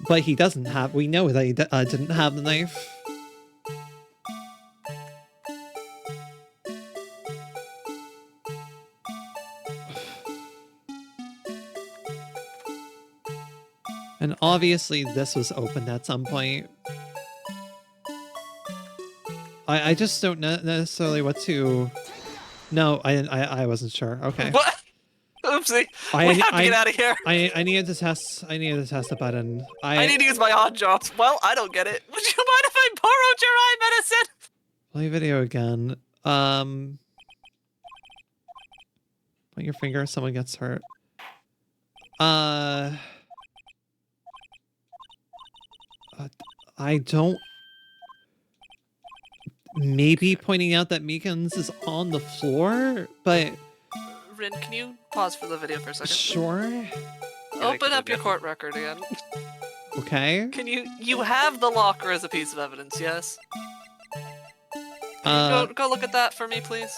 But he doesn't have, we know that he didn't have the knife. And obviously this was opened at some point. I just don't know necessarily what to... No, I wasn't sure. Okay. What? Oopsie. We have to get out of here. I needed to test the button. I need to use my odd jobs. Well, I don't get it. Would you mind if I borrowed your eye medicine? Play video again. Point your finger, someone gets hurt. I don't... Maybe pointing out that Meekins is on the floor, but... Rin, can you pause for the video for a second? Sure. Open up your court record again. Okay. Can you have the locker as a piece of evidence, yes? Go look at that for me, please.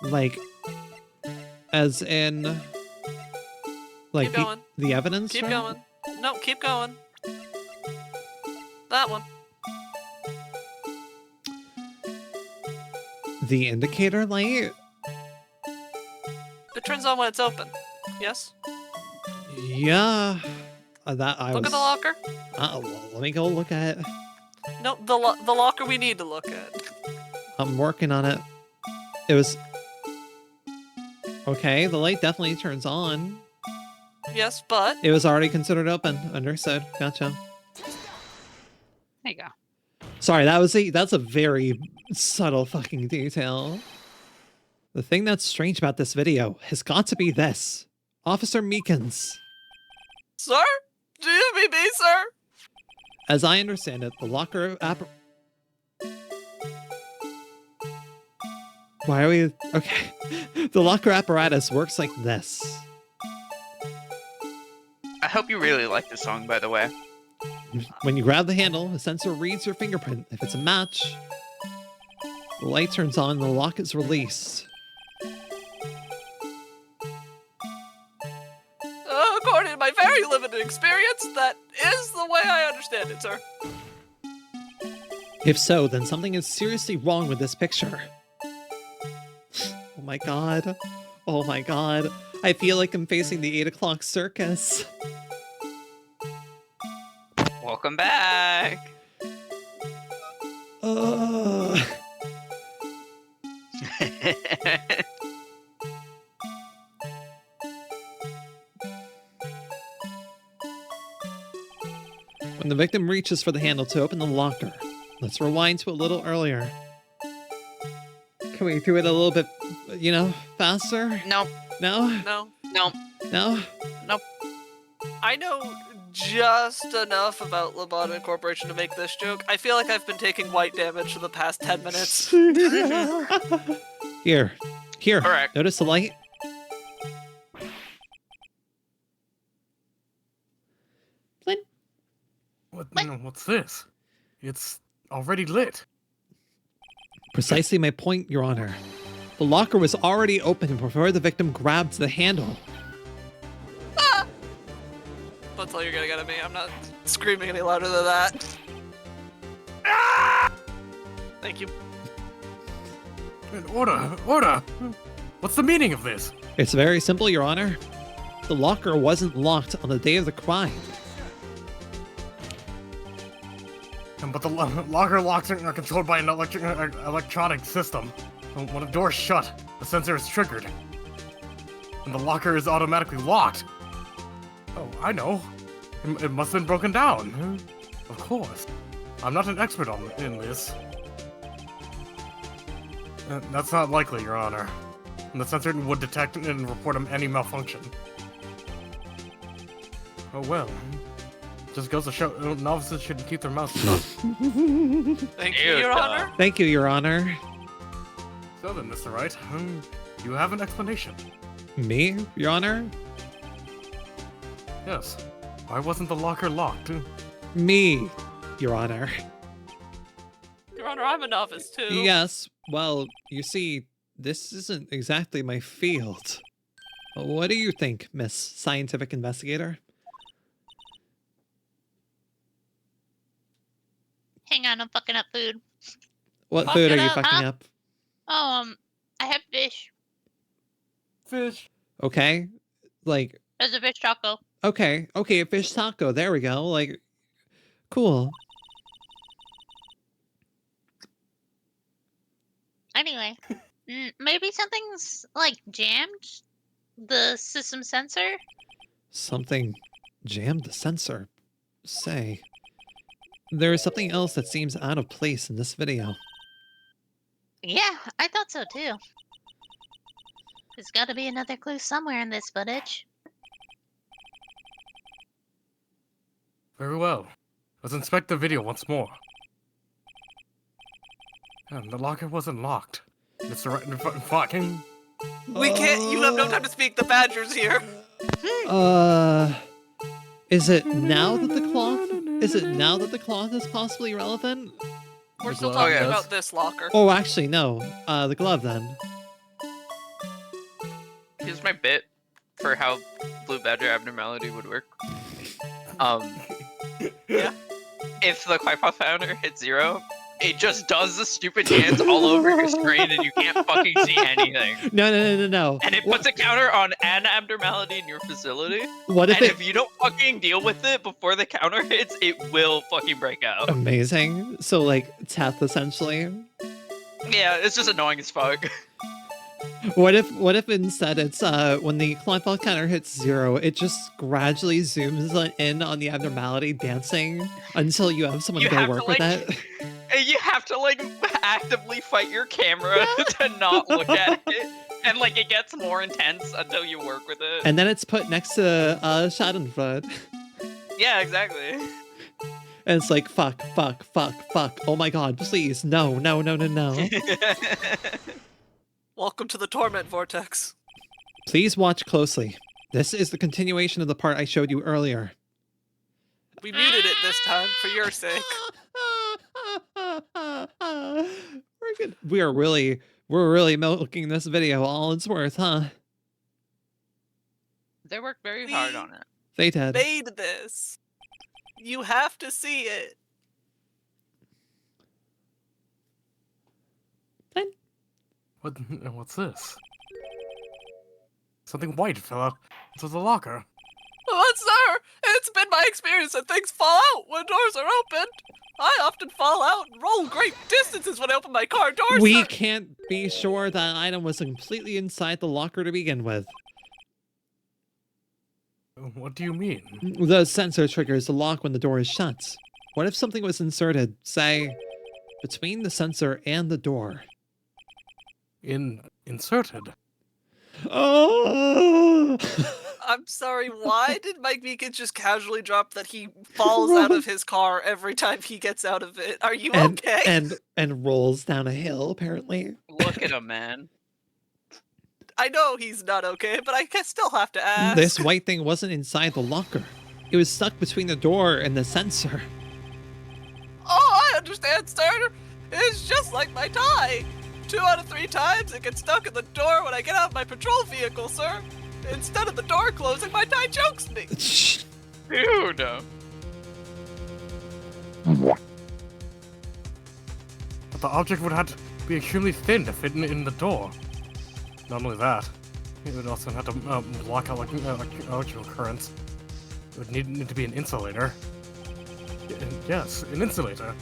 Like, as in... Like, Keep going. the evidence? Keep room? going. No, keep going. That one. The indicator light? It turns on when it's open. Yes? Yeah. That I Look was... at the locker. Well, let me go look at it. No, the locker we need to look at. I'm working on it. It was... Okay, the light definitely turns on. Yes, but... It was already considered open. Understood. Gotcha. There you go. Sorry, that's a very subtle fucking detail. The thing that's strange about this video has got to be this. Officer Meekins. Sir? Do you mean me, sir? As I understand it, the locker Why are we... Okay. The locker apparatus works like this. I hope you really like this song, by the way. When you grab the handle, the sensor reads your fingerprint. If it's a match, the light turns on and the lock is released. According to my very limited experience, that is the way I understand it, sir. If so, then something is seriously wrong with this picture. Oh my god. Oh my god. I feel like I'm facing the 8 o'clock circus. Welcome back! When the victim reaches for the handle to open the locker, let's rewind to a little earlier. Can we do it a little bit, faster? Nope. No? No. Nope. No? Nope. I know just enough about Lobotomy Corporation to make this joke. I feel like I've been taking white damage for the past 10 minutes. Here. Correct. Notice the light? Flynn? What's this? It's already lit. Precisely my point, Your Honor. The locker was already open before the victim grabbed the handle. But That's all you're gonna get at me. I'm not screaming any louder than that. Thank you. Order! Order! What's the meaning of this? It's very simple, Your Honor. The locker wasn't locked on the day of the crime. But the locker locks are controlled by an electronic system. When a door is shut, the sensor is triggered. And the locker is automatically locked. Oh, I know. It must have been broken down. Of course. I'm not an expert in this. That's not likely, Your Honor. And the sensor would detect and report any malfunction. Oh well. Just goes to show novices should keep their mouths shut. Thank you, Your Honor. Thank you, Your Honor. So then, Mr. Wright, you have an explanation. Me, Your Honor? Yes. Why wasn't the locker locked? Me, Your Honor. Your Honor, I'm a novice too. Yes, well, you see, this isn't exactly my field. What do you think, Miss Scientific Investigator? Hang on, I'm fucking up food. What Fuck food it are you up, fucking huh? up? Oh, I have fish. Fish. Okay, like, There's a fish taco. okay, a fish taco, there we go, like, cool. Anyway, maybe something's, like, jammed? The system sensor? Something jammed the sensor. Say, there is something else that seems out of place in this video. Yeah, I thought so too. There's gotta be another clue somewhere in this footage. Very well. Let's inspect the video once more. And the locker wasn't locked. Mr. Wright, fucking. We can't. You have no time to speak. The Badger's here. Is it now that the cloth? Is it now that the cloth is possibly relevant? We're still glove, talking yes. about this locker. Oh, actually, no. The glove then. Here's my bit for how Blue Badger abnormality would work. Yeah. If the Quipop counter hits 0, it just does the stupid dance all over your screen and you can't fucking see anything. No. And it puts a counter on an abnormality in your facility. What if And it? if you don't fucking deal with it before the counter hits, it will fucking break out. Amazing. So like Teth essentially. Yeah, it's just annoying as fuck. What if instead it's when the cloth counter hits 0, it just gradually zooms in on the abnormality dancing until you have someone You go have work to, with like, it. And you have to like actively fight your camera to not look at it. And like it gets more intense until you work with it. And then it's put next to Schadenfreude. Yeah, exactly. And it's like fuck. Oh my god, please, no. Welcome to the torment vortex. Please watch closely. This is the continuation of the part I showed you earlier. We muted it this time for your sake. We're good. We're really milking this video all it's worth, huh? They worked very hard on it. They did. Made this. You have to see it. What's this? Something white fell out into the locker. But sir, it's been my experience that things fall out when doors are opened. I often fall out and roll great distances when I open my car doors. We sir. can't be sure that item was completely inside the locker to begin with. What do you mean? The sensor triggers the lock when the door is shut. What if something was inserted, say, between the sensor and the door? Inserted? Oh! I'm sorry, why did Mike Meekins just casually drop that he falls out of his car every time he gets out of it? Are you okay? And rolls down a hill, apparently. Look at him, man. I know he's not okay, but I still have to ask. This white thing wasn't inside the locker. It was stuck between the door and the sensor. Oh, I understand, sir. It's just like my tie. 2 out of 3 times it gets stuck in the door when I get out of my patrol vehicle, sir. Instead of the door closing, my tie chokes me. Dude. But the object would have to be extremely thin to fit in the door. Not only that, it would also have to block out electrical currents. It would need to be an insulator. Yes, an insulator.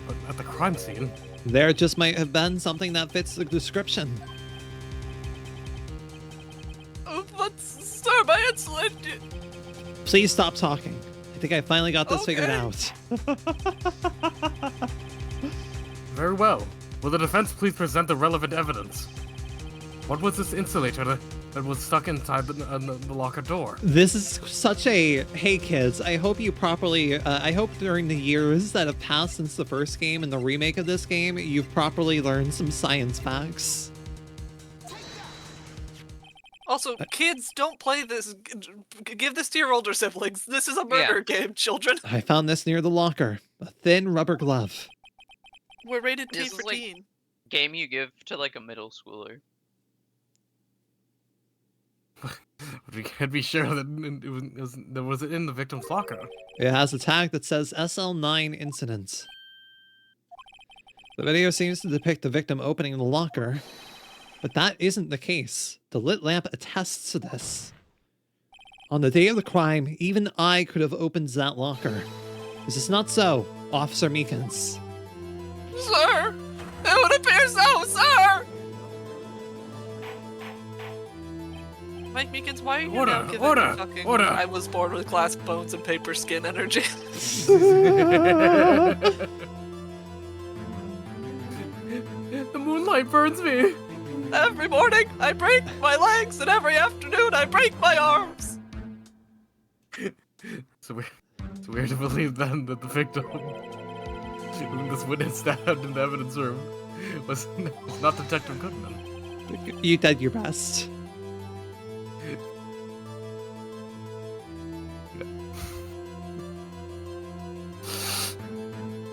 But at the crime scene. There just might have been something that fits the description. But, sir, my insulator... Please stop talking. I think I finally got this figured out. Very well. Will the defense please present the relevant evidence? What was this insulator that was stuck inside the locker door? This is such a, hey kids, I hope you properly, I hope during the years that have passed since the first game and the remake of this game, you've properly learned some science facts. Also, kids, don't play this. Give this to your older siblings. This is a murder game, children. I found this near the locker. A thin rubber glove. We're rated T This for is like teen. game you give to like a middle schooler. We can't be sure that was in the victim's locker. It has a tag that says SL9 incident. The video seems to depict the victim opening the locker, but that isn't the case. The lit lamp attests to this. On the day of the crime, even I could have opened that locker. Is this not so, Officer Meekins? Sir! It would appear so, sir! Mike Meekins, why are you now giving me fucking I was born with glass bones and paper skin energy? The moonlight burns me! Every morning, I break my legs, and every afternoon, I break my arms! So we're to believe then that the victim, whom this witness stabbed in the evidence room, was not Detective Goodman. You did your best.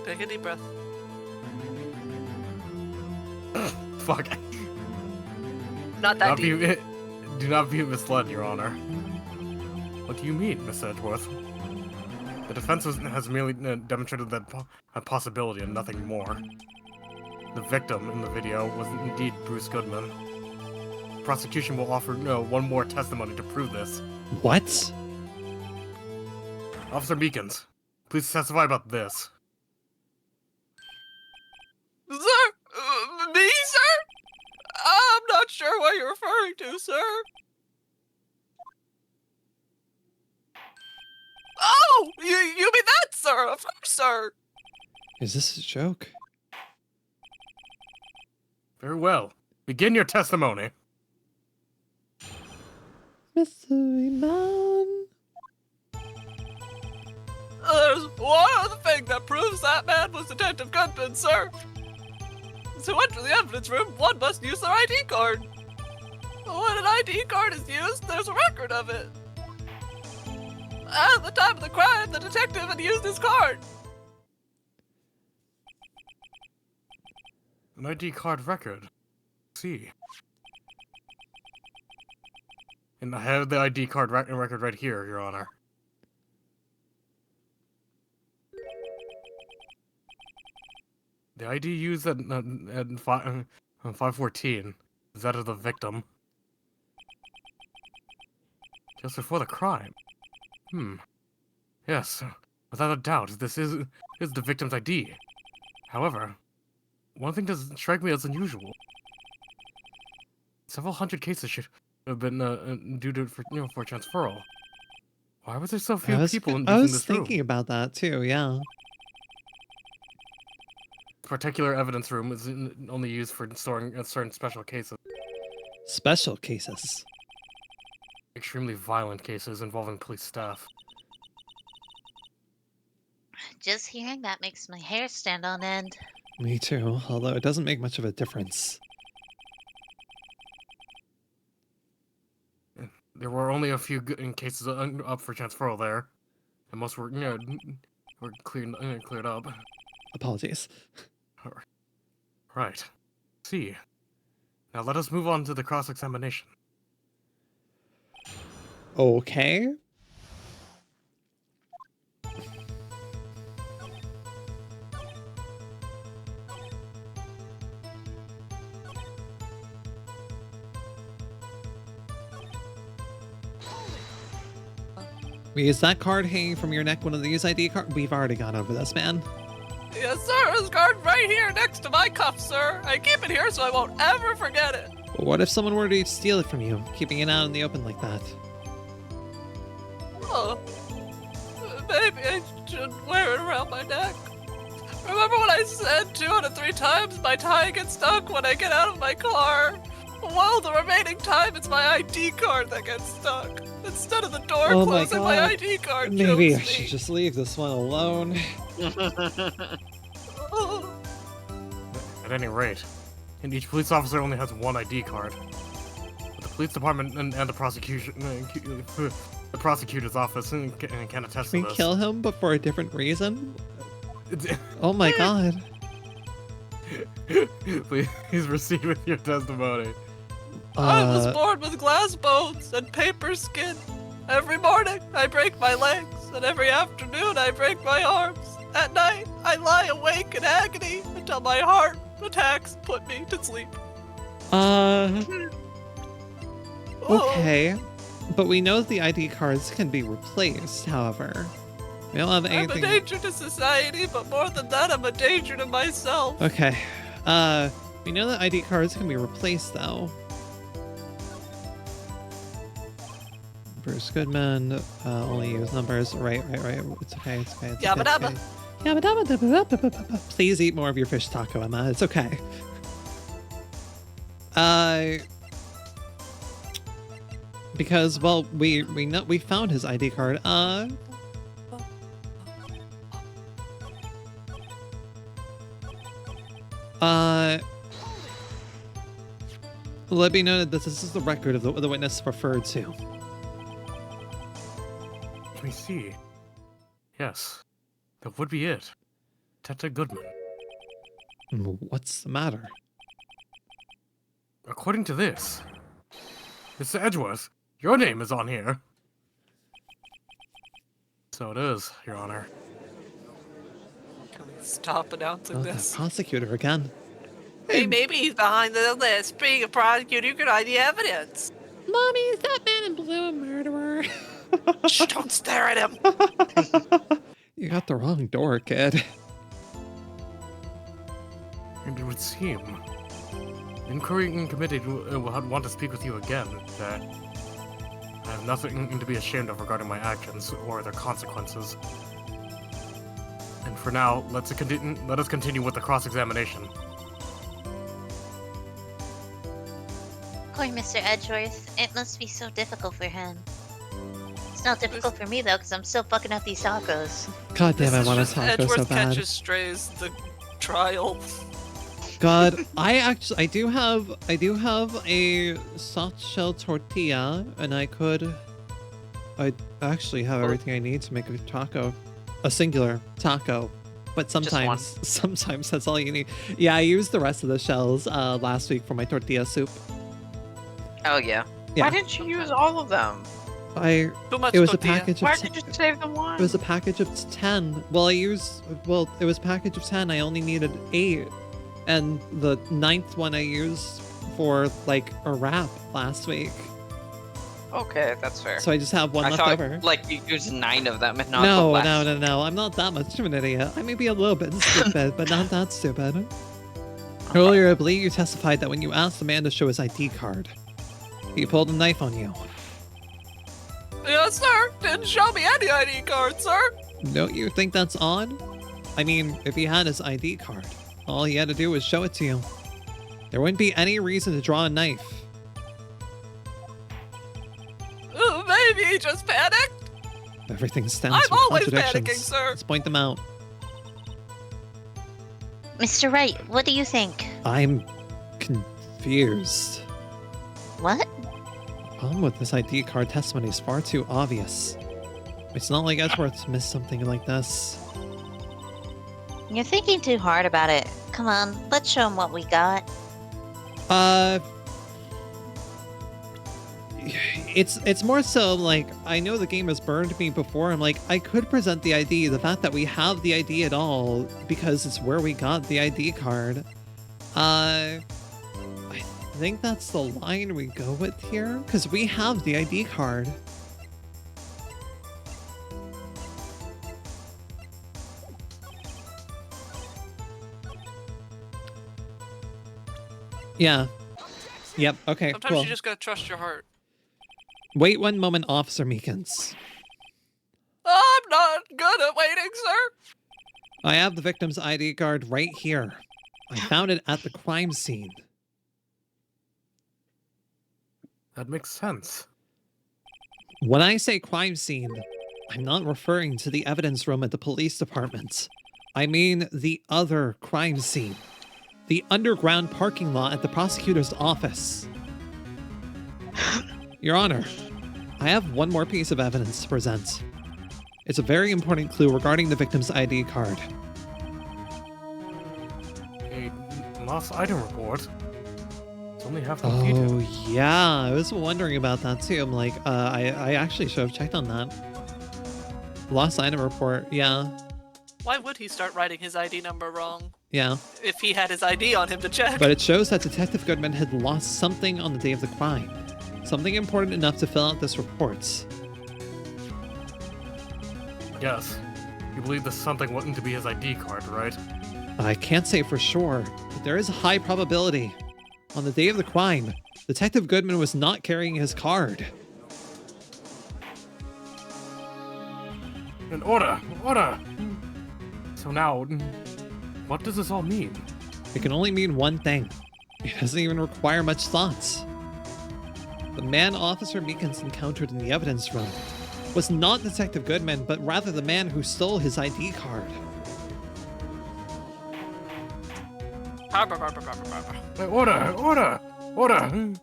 Take a deep breath. Fuck. Not that deep. Do not be misled, Your Honor. What do you mean, Miss Edgeworth? The defense has merely demonstrated that possibility and nothing more. The victim in the video was indeed Bruce Goodman. The prosecution will offer one more testimony to prove this. What? Officer Meekins, please testify about this. Sir? Me, sir? I'm not sure what you're referring to, sir. Oh! You mean that, sir? Of course, sir. Is this a joke? Very well. Begin your testimony. Mystery Man. There's one other thing that proves that man was Detective Goodman, sir. To enter the evidence room, one must use their ID card. When an ID card is used, there's a record of it. At the time of the crime, the detective had used his card. An ID card record. See. And I have the ID card record right here, Your Honor. The ID used at 514 is that of the victim. Just before the crime. Yes, without a doubt, this is the victim's ID. However, one thing does strike me as unusual. Several hundred cases should have been due to for transferal. Why was there so few people in this room? I was thinking about that too. Yeah. Particular evidence room is only used for storing certain special cases. Special cases. Extremely violent cases involving police staff. Just hearing that makes my hair stand on end. Me too, although it doesn't make much of a difference. There were only a few cases up for transferal there, and most were were cleared up. Apologies. Right. See. Now let us move on to the cross-examination. Okay. Is that card hanging from your neck one of these ID cards? We've already gone over this, man. Yes, sir. This card right here next to my cuff, sir. I keep it here so I won't ever forget it. What if someone were to steal it from you, keeping it out in the open like that? Oh, maybe I should wear it around my neck. Remember when I said 2 out of 3 times my tie gets stuck when I get out of my car? Well, the remaining time it's my ID card that gets stuck. Instead of the door closing, my ID card Maybe I chokes should me. just leave this one alone. Oh. At any rate, and each police officer only has one ID card. But the police department and the prosecution, the prosecutor's office can attest Can to we this. kill him, but for a different reason? Oh my god. Please proceed with your testimony. I was born with glass bones and paper skin. Every morning I break my legs, and every afternoon I break my arms. At night I lie awake in agony until my heart attacks put me to sleep. Okay. But we know the ID cards can be replaced, however. We don't have anything. I'm a danger to society, but more than that, I'm a danger to myself. Okay. We know that ID cards can be replaced, though. Bruce Goodman, only use numbers. Right. It's okay. Yabba dabba. Yabba dabba dabba dabba dabba. Please eat more of your fish taco, Emma. It's okay. Because, well, we know we found his ID card. Let me know that this is the record of the witness referred to. Let me see. Yes, that would be it. Teta Goodman. What's the matter? According to this, Mr. Edgeworth, your name is on here. So it is, Your Honor. Can we stop announcing Oh, the this? prosecutor again. Hey, maybe he's behind the list. Being a prosecutor, you could hide the evidence. Mommy, is that man in blue a murderer? Shh, don't stare at him. You got the wrong door, kid. And it would seem inquiry committee will want to speak with you again. That I have nothing to be ashamed of regarding my actions or their consequences. And for now, let us continue with the cross-examination. Poor Mr. Edgeworth. It must be so difficult for him. It's not difficult for me though, because I'm still fucking up these tacos. God damn, I want This to is taco Edgeworth so bad. Catches Strays, the trial. God, I do have a soft shell tortilla, and I actually have everything I need to make a taco, a singular taco. But sometimes that's all you need. Yeah, I used the rest of the shells last week for my tortilla soup. Oh yeah. Yeah. Why didn't you use all of them? Too much It was tortilla. a package of Why did you save the one? It was a package of 10. It was a package of 10. I only needed 8. And the 9th one I used for like a wrap last week. Okay, that's fair. So I just have one I left thought over. like you used 9 of them and not No, the last. no. I'm not that much of an idiot. I may be a little bit stupid, but not that stupid. Earlier, I believe you testified that when you asked the man to show his ID card, he pulled a knife on you. Yes, sir. Didn't show me any ID card, sir. Don't you think that's odd? I mean, if he had his ID card, all he had to do was show it to you. There wouldn't be any reason to draw a knife. Maybe he just panicked. Everything stems I'm from always contradictions. panicking, sir. Let's point them out. Mr. Wright, what do you think? I'm confused. What? The problem with this ID card testimony is far too obvious. It's not like Edgeworth's missed something like this. You're thinking too hard about it. Come on, let's show him what we got. It's more so like, I know the game has burned me before. I'm like, I could present the ID. The fact that we have the ID at all, because it's where we got the ID card. I think that's the line we go with here, because we have the ID card. Yeah. Yep, okay, Sometimes cool. you just gotta trust your heart. Wait one moment, Officer Meekins. I'm not good at waiting, sir. I have the victim's ID card right here. I found it at the crime scene. That makes sense. When I say crime scene, I'm not referring to the evidence room at the police department. I mean the other crime scene. The underground parking lot at the prosecutor's office. Your Honor, I have one more piece of evidence to present. It's a very important clue regarding the victim's ID card. A lost item report. It's only half completed. Oh, yeah. I was wondering about that too. I'm like, I actually should have checked on that. Lost item report. Yeah. Why would he start writing his ID number wrong? Yeah. If he had his ID on him to check. But it shows that Detective Goodman had lost something on the day of the crime. Something important enough to fill out this report. Yes. You believe this something wasn't to be his ID card, right? I can't say for sure, but there is a high probability. On the day of the crime, Detective Goodman was not carrying his card. An order! Order! So now, what does this all mean? It can only mean one thing. It doesn't even require much thought. The man Officer Meekins encountered in the evidence room was not Detective Goodman, but rather the man who stole his ID card. Order! Order! Order!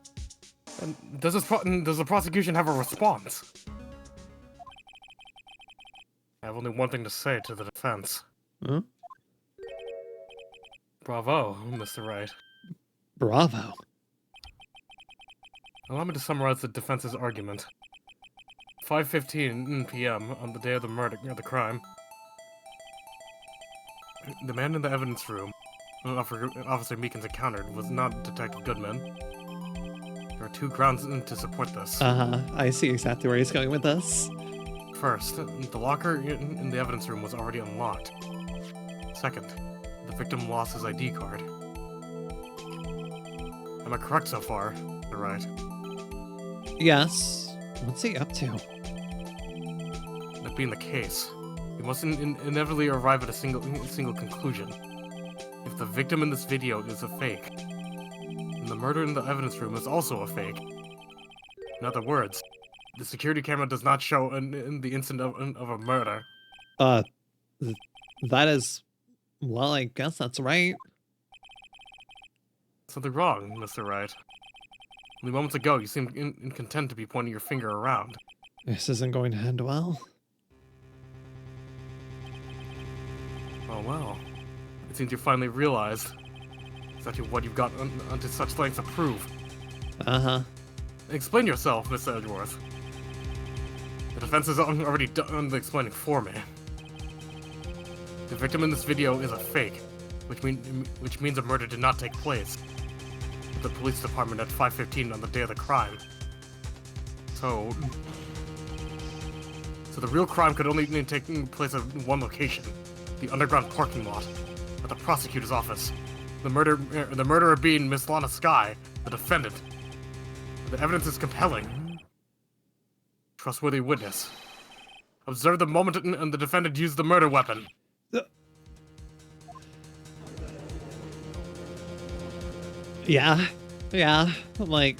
And does the prosecution have a response? I have only one thing to say to the defense. Huh? Bravo, Mr. Wright. Bravo. Allow me to summarize the defense's argument. 5:15 p.m. on the day of the murder, the crime. The man in the evidence room, Officer Meekins encountered, was not Detective Goodman. There are two grounds to support this. I see exactly where he's going with this. First, the locker in the evidence room was already unlocked. Second, the victim lost his ID card. Am I correct so far? Mr. Wright. Yes. What's he up to? That being the case, we must inevitably arrive at a single conclusion. If the victim in this video is a fake, then the murder in the evidence room is also a fake. In other words, the security camera does not show in the incident of a murder. That is... Well, I guess that's right. Something wrong, Mr. Wright. Only moments ago, you seemed content to be pointing your finger around. This isn't going to end well. Oh well. It seems you finally realized exactly what you've got onto such lengths to prove. Explain yourself, Mr. Edgeworth. The defense has already done the explaining for me. The victim in this video is a fake, which means a murder did not take place at the police department at 5:15 on the day of the crime. So the real crime could only take place at one location, the underground parking lot at the prosecutor's office. The murderer being Miss Lana Skye, the defendant. The evidence is compelling. Trustworthy witness. Observe the moment and the defendant used the murder weapon. Yeah. I'm like...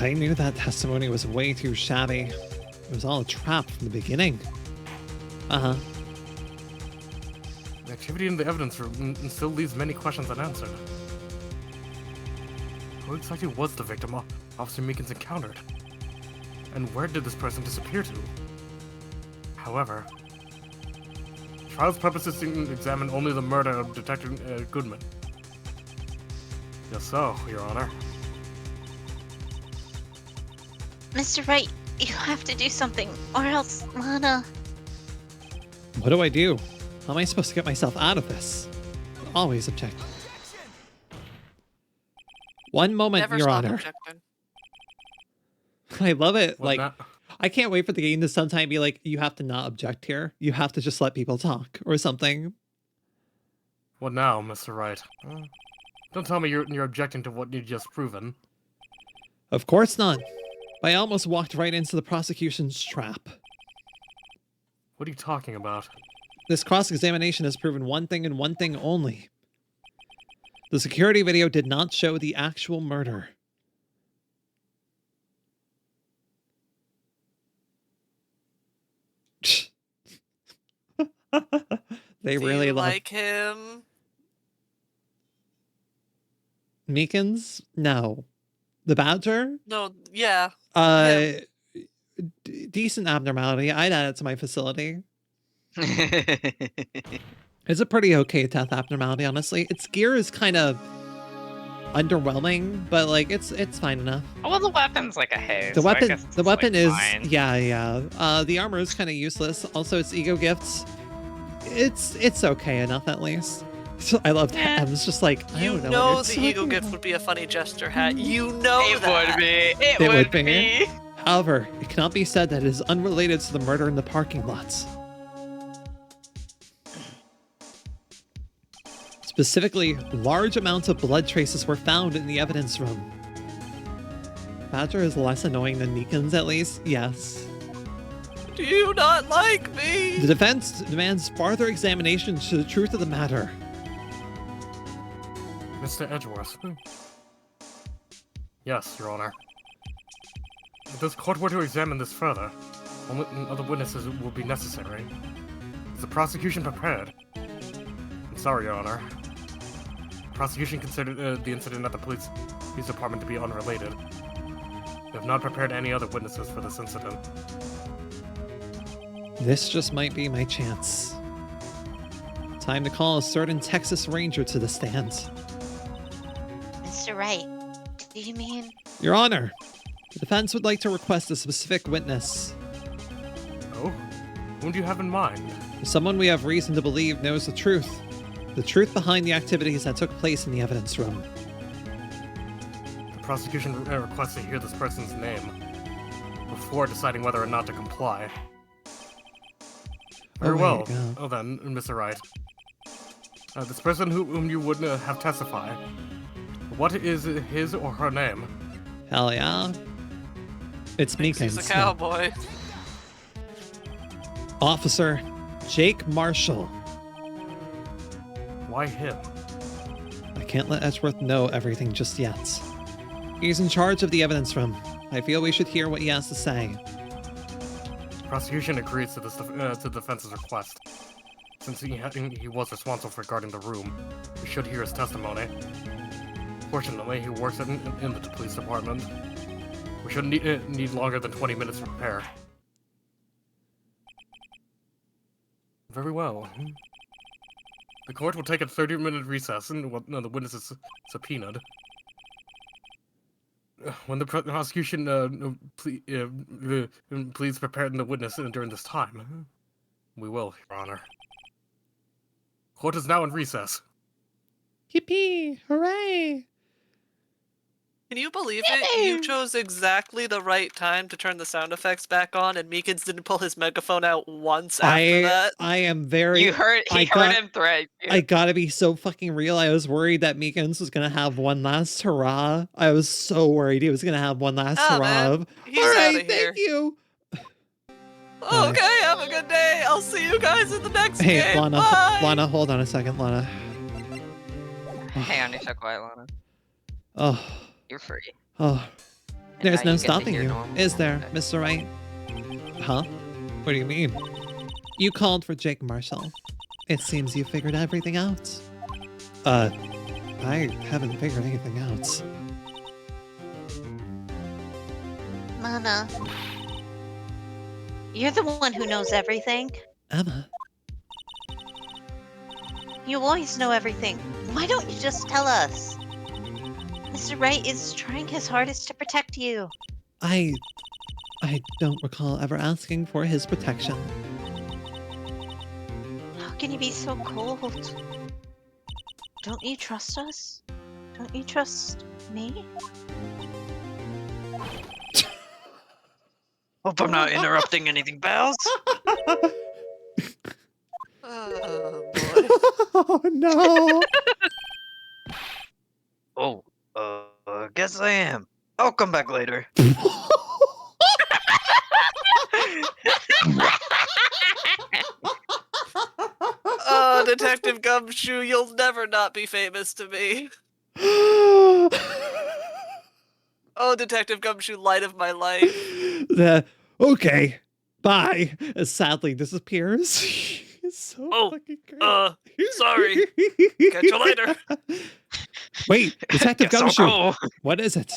I knew that testimony was way too shabby. It was all a trap from the beginning. The activity in the evidence room still leaves many questions unanswered. Who exactly was the victim Officer Meekins encountered? And where did this person disappear to? However, trial's purposes examine only the murder of Detective Goodman. Yes, so, Your Honor. Mr. Wright, you have to do something, or else Lana... What do I do? How am I supposed to get myself out of this? Always object. One moment, Never Your stop Honor. objecting. I love it. What now? I can't wait for the game to sometime be like, you have to not object here. You have to just let people talk or something. What now, Mr. Wright? Don't tell me you're objecting to what you just proven. Of course not. I almost walked right into the prosecution's trap. What are you talking about? This cross-examination has proven one thing and one thing only. The security video did not show the actual murder. They Do really you love like him? Meekins? No. The Badger? No, yeah. Decent abnormality. I'd add it to my facility. It's a pretty okay death abnormality, honestly. Its gear is kind of underwhelming, but like it's fine enough. Well, the weapon's like a haze. The so I weapon, guess the it's, weapon like, is fine. yeah. The armor is kind of useless. Also, it's ego gifts. It's okay enough at least. So I love that. I was just like, I You don't know. know what the you're ego talking gift about. would be a funny gesture hat. You know It that. would be. It It would would be. be. However, it cannot be said that it is unrelated to the murder in the parking lots. Specifically, large amounts of blood traces were found in the evidence room. Badger is less annoying than Meekins, at least. Yes. Do you not like me? The defense demands farther examination to the truth of the matter. Mr. Edgeworth. Yes, Your Honor. If this court were to examine this further, only other witnesses will be necessary. Is the prosecution prepared? I'm sorry, Your Honor. The prosecution considered the incident at the police department to be unrelated. They have not prepared any other witnesses for this incident. This just might be my chance. Time to call a certain Texas Ranger to the stand. Mr. Wright, do you mean? Your Honor, the defense would like to request a specific witness. Oh? Whom do you have in mind? Someone we have reason to believe knows the truth. The truth behind the activities that took place in the evidence room. The prosecution requests to hear this person's name before deciding whether or not to comply. Very Oh, well. here you go. Oh then, Mr. Wright. This person whom you would have testify, what is his or her name? Hell yeah. It's Thinks Meekins. he's a cowboy. Officer Jake Marshall. Why him? I can't let Edgeworth know everything just yet. He's in charge of the evidence room. I feel we should hear what he has to say. Prosecution agrees to this to the defense's request. Since he was responsible for guarding the room, we should hear his testimony. Fortunately, he works in the police department. We shouldn't need longer than 20 minutes to prepare. Very well. The court will take a 30-minute recess and the witness is subpoenaed. When the prosecution please prepare the witness during this time. We will, Your Honor. Court is now in recess. Yippee! Hooray! Can you believe it? You chose exactly the right time to turn the sound effects back on, and Meekins didn't pull his megaphone out once after that. I am very... You heard. He heard him threat you. I gotta be so fucking real. I was worried that Meekins was gonna have one last hurrah. I was so worried he was gonna have one last Oh, hurrah. man. Of, He's all right, outta here." thank you. Okay, have a good day. I'll see you guys in the next Hey, game. Lana, Bye. Lana, hold on a second, Lana. Hang on, you're so quiet, Lana. Oh, You're free. oh. And There's now no you get to stopping hear you, normal. is there, Okay. Mr. Wright? Huh? What do you mean? You called for Jake Marshall. It seems you figured everything out. I haven't figured anything out. Lana, you're the one who knows everything. Emma, You always know everything. Why don't you just tell us? Mr. Wright is trying his hardest to protect you. I don't recall ever asking for his protection. How can you be so cold? Don't you trust us? Don't you trust me? Hope I'm not interrupting anything, pals. Oh, boy. Oh no! Yes, I am. I'll come back later. Oh, Detective Gumshoe, you'll never not be famous to me. Oh, Detective Gumshoe, light of my life. Okay, bye. As sadly disappears. It's so fucking great. Sorry. Catch you later. Wait, Detective Guess I'll Gumshoe. go. What is it?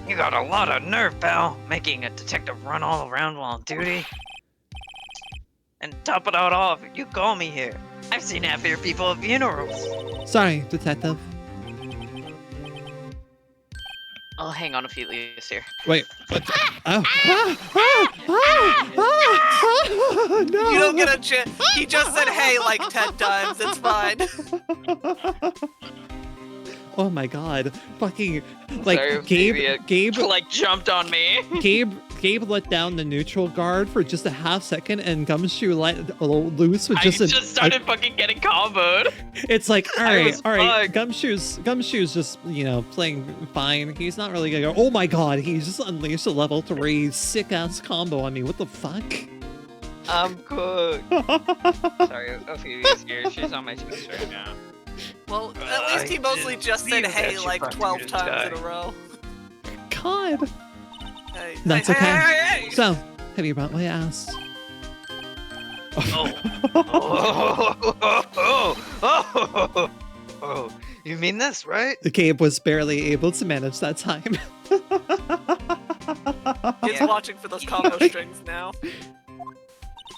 You got a lot of nerve, pal, making a detective run all around while on duty. And top it all off, you call me here. I've seen happier people at funerals. Sorry, Detective. I'll hang on a few leaves here. Wait, what? Oh. No. You don't get a chance. He just said hey like 10 times. It's fine. Oh my god. Fucking, like, Sorry, Gabe, like jumped on me. Gabe let down the neutral guard for just a half second, and Gumshoe let loose with just I just started fucking getting comboed. It's like, all right, bugged. Gumshoe's just, you know, playing fine. He's not really gonna go, oh my god, he just unleashed a level 3 sick-ass combo on me. What the fuck? I'm cooked. Sorry, Ophelia's here. She's on my Twitch right now. Well, at least he mostly just said hey like 12 times in a row. God. Hey, That's hey, okay. hey. So, have you brought what I asked? Oh, you mean this, right? Gabe was barely able to manage that time. He's watching for those combo strings now.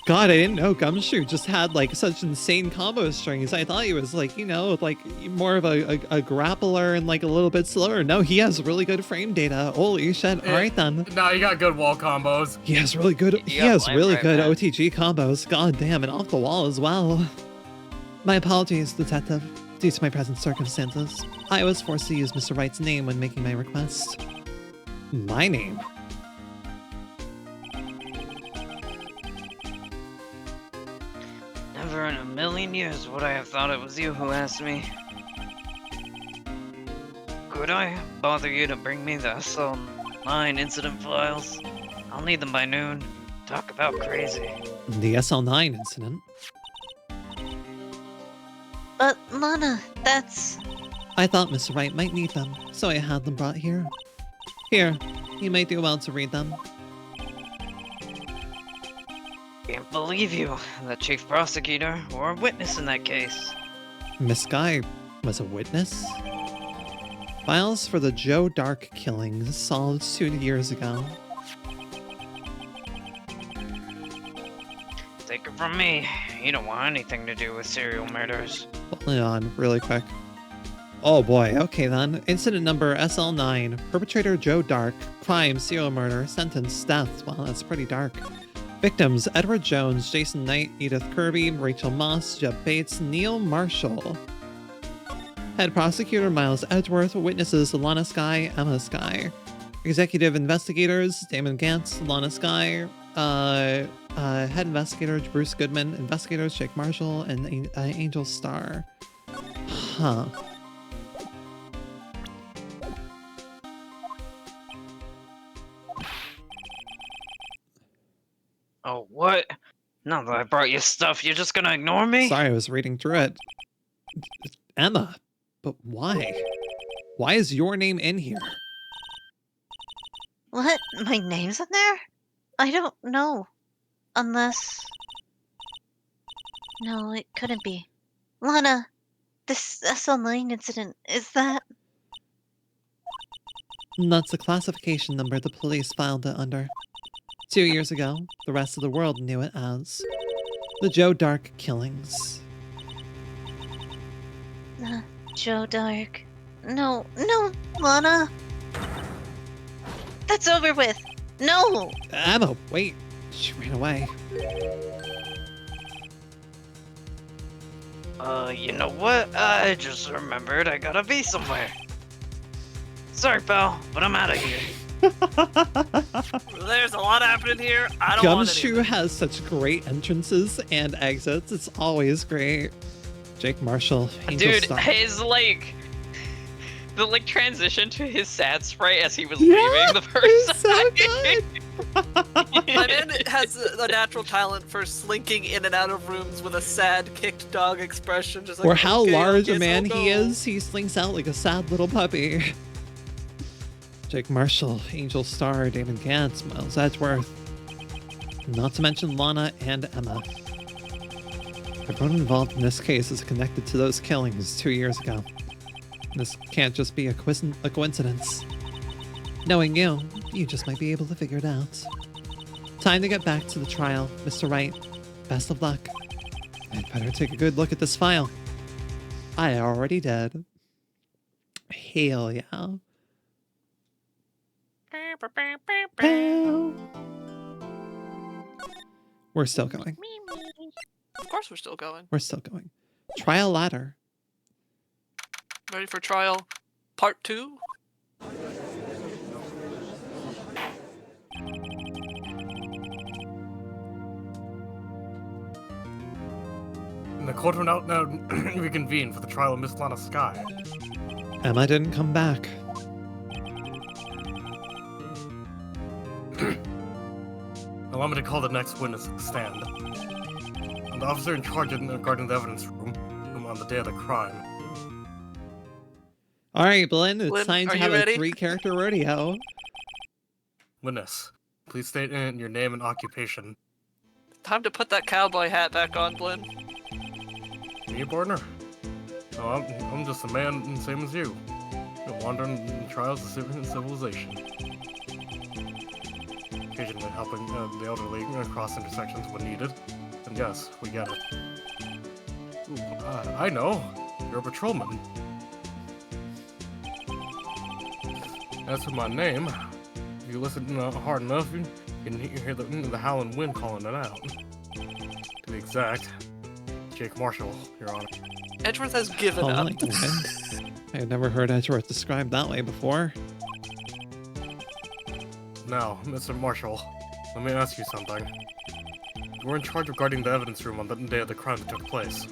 God, I didn't know Gumshoe just had like such insane combo strings. I thought he was like, you know, like more of a grappler and like a little bit slower. No, he has really good frame data. Holy shit. All right then. No, you got good wall combos. He has really good OTG combos. God damn, and off the wall as well. My apologies, Detective. Due to my present circumstances, I was forced to use Mr. Wright's name when making my request. My name? Never in a million years would I have thought it was you who asked me. Could I bother you to bring me the SL9 incident files? I'll need them by noon. Talk about crazy. The SL9 incident? But, Lana, that's... I thought Mr. Wright might need them, so I had them brought here. Here, you might do well to read them. Can't believe you, the chief prosecutor, or a witness in that case. Miss Guy was a witness? Files for the Joe Dark killings solved 2 years ago. Take it from me, you don't want anything to do with serial murders. Hold on, really quick. Oh boy, okay then. Incident number SL9. Perpetrator Joe Dark. Crime, serial murder, sentence, death. Wow, that's pretty dark. Victims, Edward Jones, Jason Knight, Edith Kirby, Rachel Moss, Jeb Bates, Neil Marshall. Head Prosecutor Miles Edgeworth. Witnesses Lana Skye, Emma Skye. Executive Investigators Damon Gantz, Lana Skye. Head Investigator Bruce Goodman. Investigators Jake Marshall and Angel Starr. Huh. Oh, what? Now that I brought you stuff, you're just gonna ignore me? Sorry, I was reading through it. Emma, but why? Why is your name in here? What? My name's in there? I don't know. Unless... No, it couldn't be. Lana, this SL9 incident, is that... That's the classification number the police filed it under. 2 years ago, the rest of the world knew it as the Joe Dark killings. Joe Dark. No, Lana! That's over with! No! Emma, wait. She ran away. You know what? I just remembered I gotta be somewhere. Sorry, pal, but I'm out of here. There's a lot happening here. I don't want Gumshoe has such great entrances and exits. It's always great. Jake Marshall, Angel Dude, Star. his the transition to his sad sprite as he was Yeah, leaving the first it's so time. good. My man has a natural talent for slinking in and out of rooms with a sad, kicked dog expression. Just like, Or how "Okay, large I a guess man I'll he go." is, he slinks out like a sad little puppy. Jake Marshall, Angel Star, Damon Gantz, Miles Edgeworth. Not to mention Lana and Emma. Everyone involved in this case is connected to those killings 2 years ago. This can't just be a coincidence. Knowing you, you just might be able to figure it out. Time to get back to the trial, Mr. Wright. Best of luck. I'd better take a good look at this file. I already did. Hell yeah. Pow. We're still going. Of course we're still going. We're still going. Trial ladder. Ready for trial part 2? The court will now reconvene for the trial of Miss Lana Sky. Emma didn't come back. Allow me to call the next witness to the stand. I'm the officer in charge of guarding the evidence room on the day of the crime. All right, Blinn, it's Blinn, time to are have you a ready? 3-character rodeo. Witness, please state in your name and occupation. Time to put that cowboy hat back on, Blinn. Me, partner? Oh, I'm just a man same as you. Wandering in the trials of civilization. Occasionally helping the elderly cross intersections when needed. And yes, we get it. Ooh, I know. You're a patrolman. As for my name, if you listen hard enough, you can hear the howling wind calling it out. To be exact, Jake Marshall, Your Honor. Edgeworth has given Oh up. my god. I've never heard Edgeworth described that way before. Now, Mr. Marshall, let me ask you something. You were in charge of guarding the evidence room on the day of the crime that took place.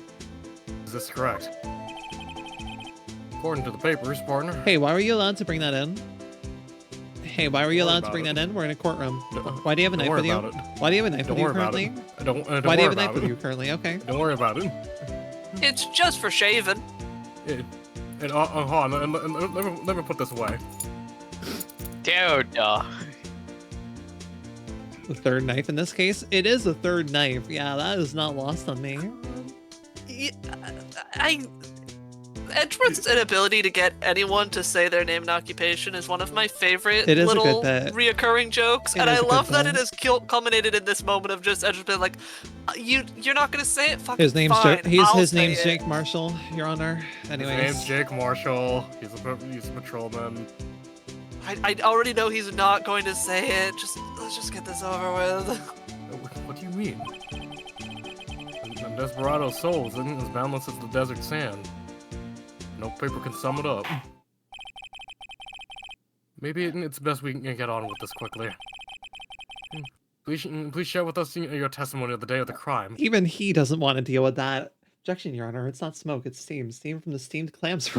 Is this correct? According to the papers, partner. Hey, why were you allowed to bring that in? Hey, why were you Don't worry allowed to bring about that in? We're in a courtroom. Don't- Why do you have a don't knife worry with you? about it. Why do you have a knife Don't with you worry about currently? it. Don't Why do worry you have a about knife with it. you currently? Okay. Don't worry about it. It's just for shaving. And hold on, let me put this away. Dude, The third knife in this case? It is a third knife. Yeah, that is not lost on me. Edgeworth's inability to get anyone to say their name and occupation is one of my favorite It is a good little bit. reoccurring jokes, It and is I a good love that bit. it has culminated in this moment of just Edgeworth being like, "You're not gonna say it, fucking His name's fine. I'll his say name's it." Jake Marshall, Your Honor. His Anyways. name's Jake Marshall. He's a patrolman. I already know he's not going to say it. Let's just get this over with. What do you mean? Desperado souls isn't as boundless as the desert sand. No paper can sum it up. Maybe it's best we can get on with this quickly. Please share with us your testimony of the day of the crime. Even he doesn't want to deal with that. Objection, Your Honor. It's not smoke, it's steam. Steam from the steamed clams.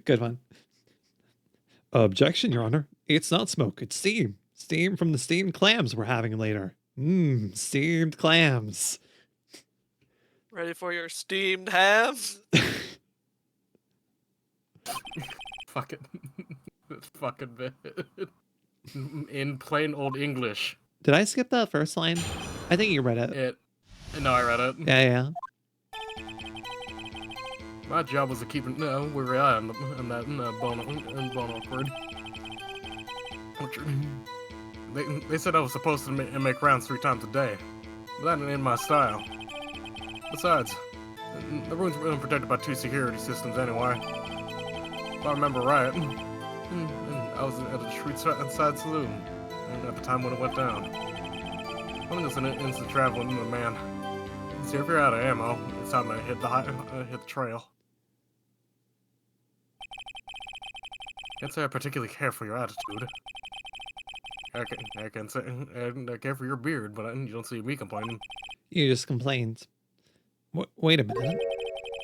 Good one. Objection, Your Honor. It's not smoke, it's steam. Steam from the steamed clams we're having later. Mmm, steamed clams. Ready for your steamed ham? Fucking bit. In plain old English. Did I skip that first line? I think you read it. No, I read it. Yeah. My job was to keep an weary eye on that bone awkward. They said I was supposed to make rounds 3 times a day. But that ain't my style. Besides, the room's been protected by 2 security systems anyway. If I remember right, I was at a street side saloon at the time when it went down. I'm just an instant traveling man. See, if you're out of ammo, it's time to hit the trail. Can't say I particularly care for your attitude. I can say I care for your beard, but you don't see me complaining. You just complained. Wait a minute.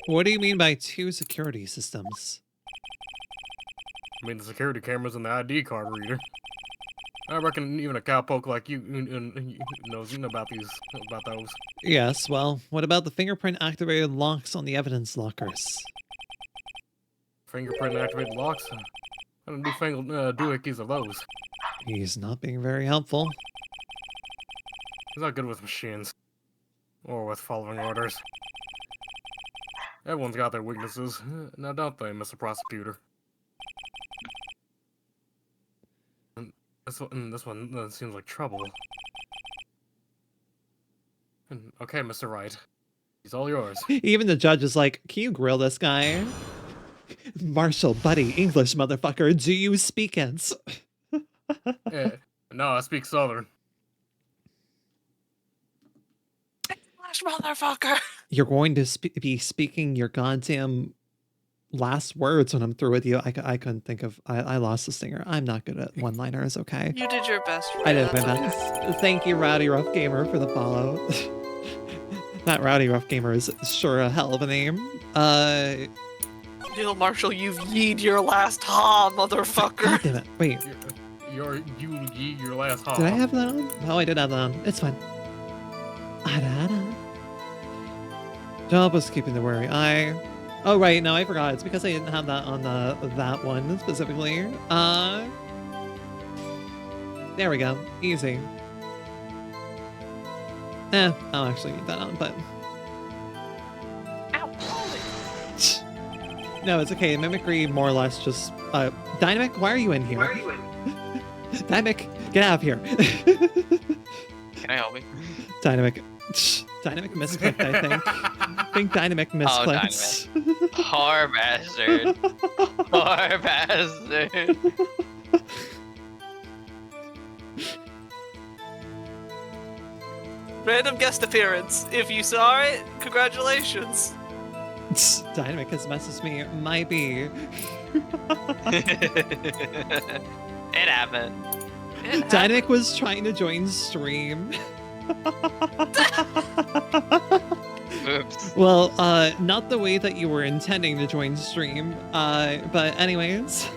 What do you mean by 2 security systems? I mean, the security cameras and the ID card reader. I reckon even a cowpoke like you knows about those. Yes, well, what about the fingerprint-activated locks on the evidence lockers? Fingerprint-activated locks? I don't do doohickeys of those. He's not being very helpful. He's not good with machines. Or with following orders. Everyone's got their weaknesses. Now don't they, Mr. Prosecutor? This one seems like trouble. Okay, Mr. Wright. He's all yours. Even the judge is like, can you grill this guy? Marshall, buddy, English motherfucker, do you speak it? No, I speak Southern. English motherfucker! You're going to be speaking your goddamn last words when I'm through with you. I couldn't think of... I lost the stinger. I'm not good at one-liners, okay? You did your best, Ray. I did my best. Thank you, Rowdy Rough Gamer, for the follow. That Rowdy Rough Gamer is sure a hell of a name. Neil Marshall, you've yeed your last ha, motherfucker. God damn it. Wait. You yeed your last ha. Did I have that on? No, I did have that on. It's fine. Job was keeping the wary eye. Oh, right. No, I forgot. It's because I didn't have that on that one specifically. There we go. Easy. I'll actually need that on, but... No, it's okay. Mimicry more or less just... Dynamic, why are you in here? Dynamic, get out of here. Can I help you? Dynamic misclicked, I think. I think Dynamic misclicked. Dynamic. Poor bastard. Poor bastard. Random guest appearance. If you saw it, congratulations. Dynamic has messaged me. Might be. It happened. Dynamic was trying to join stream. Oops. Well, not the way that you were intending to join stream. But anyways.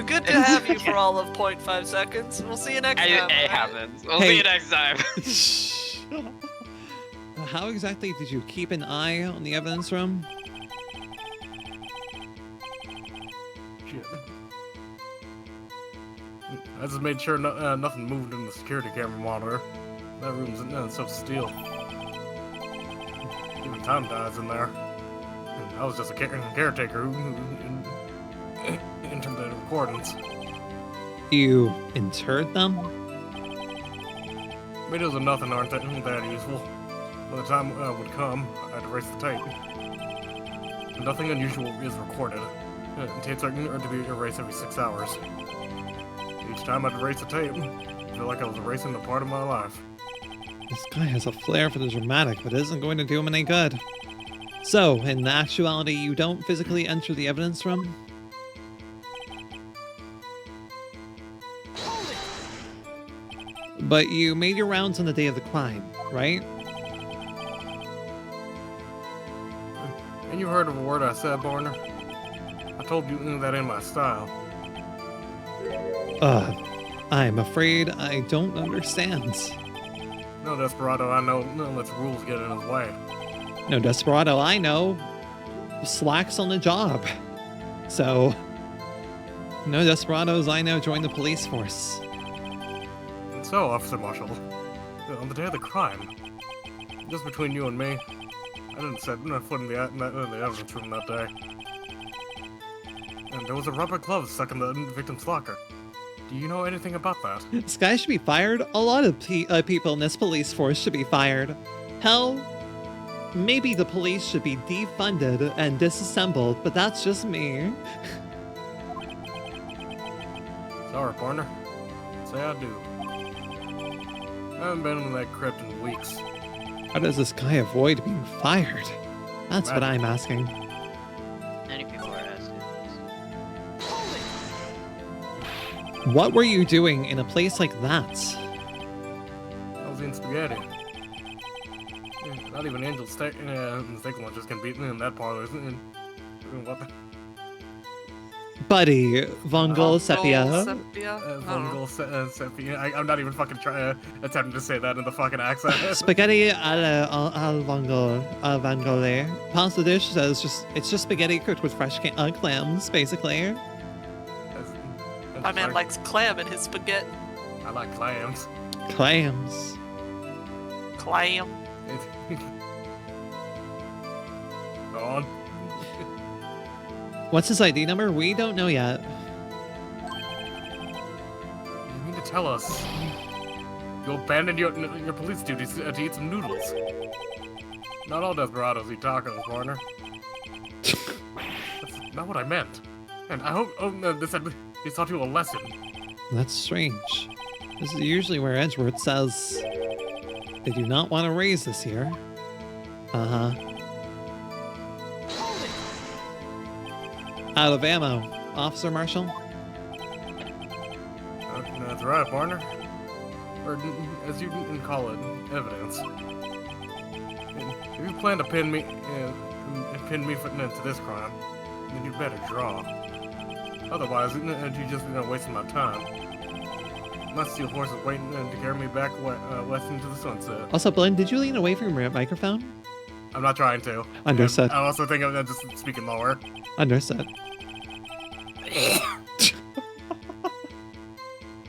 Good to have you for all of 0.5 seconds. We'll see you next time. It happens. We'll see you next time. How exactly did you keep an eye on the evidence room? Shit. I just made sure nothing moved in the security camera monitor. That room's so still. Even time dies in there. And I was just a caretaker who entered the recordings. You interred them? Videos of nothing aren't that useful. By the time would come, I'd erase the tape. Nothing unusual is recorded. Tapes are to be erased every 6 hours. Each time I'd erase a tape, I feel like I was erasing a part of my life. This guy has a flair for the dramatic, but it isn't going to do him any good. So, in actuality, you don't physically enter the evidence room? But you made your rounds on the day of the crime, right? And you heard of a word I said, Barner? I told you that ain't my style. I'm afraid I don't understand. No desperado I know lets rules get in his way. No desperado I know slacks on the job. So, no desperados I know join the police force. And so, Officer Marshall, on the day of the crime, just between you and me, I didn't set foot in the evidence room that day. And there was a rubber glove stuck in the victim's locker. Do you know anything about that? This guy should be fired. A lot of people in this police force should be fired. Hell, maybe the police should be defunded and disassembled, but that's just me. Sorry, partner. Say I do. I haven't been in that crypt in weeks. How does this guy avoid being fired? That's what I'm asking. Many people are asking. What were you doing in a place like that? I was eating spaghetti. Not even Angel Steaklench can beat in that parlor. What the? Buddy, Vongol Sepia. Vongol Sepia. I'm not even fucking attempting to say that in the fucking accent. Spaghetti al vongole. Pasta dish says it's just spaghetti cooked with fresh clams, basically. My man likes clam in his spaghetti. I like clams. Clams. Clam. Go on. What's his ID number? We don't know yet. You mean to tell us you abandoned your police duties to eat some noodles? Not all desperados eat tacos, partner. That's not what I meant. And I hope this taught you a lesson. That's strange. This is usually where Edgeworth says they do not want to raise this here. Uh-huh. Out of ammo, Officer Marshall. That's right, partner. Or, as you can call it, evidence. If you plan to pin me into this crime, then you better draw. Otherwise, you're just wasting my time. My steel horse is waiting to carry me back west into the sunset. Also, Blaine, did you lean away from your microphone? I'm not trying to. Understood. I also think I'm just speaking lower. Understood.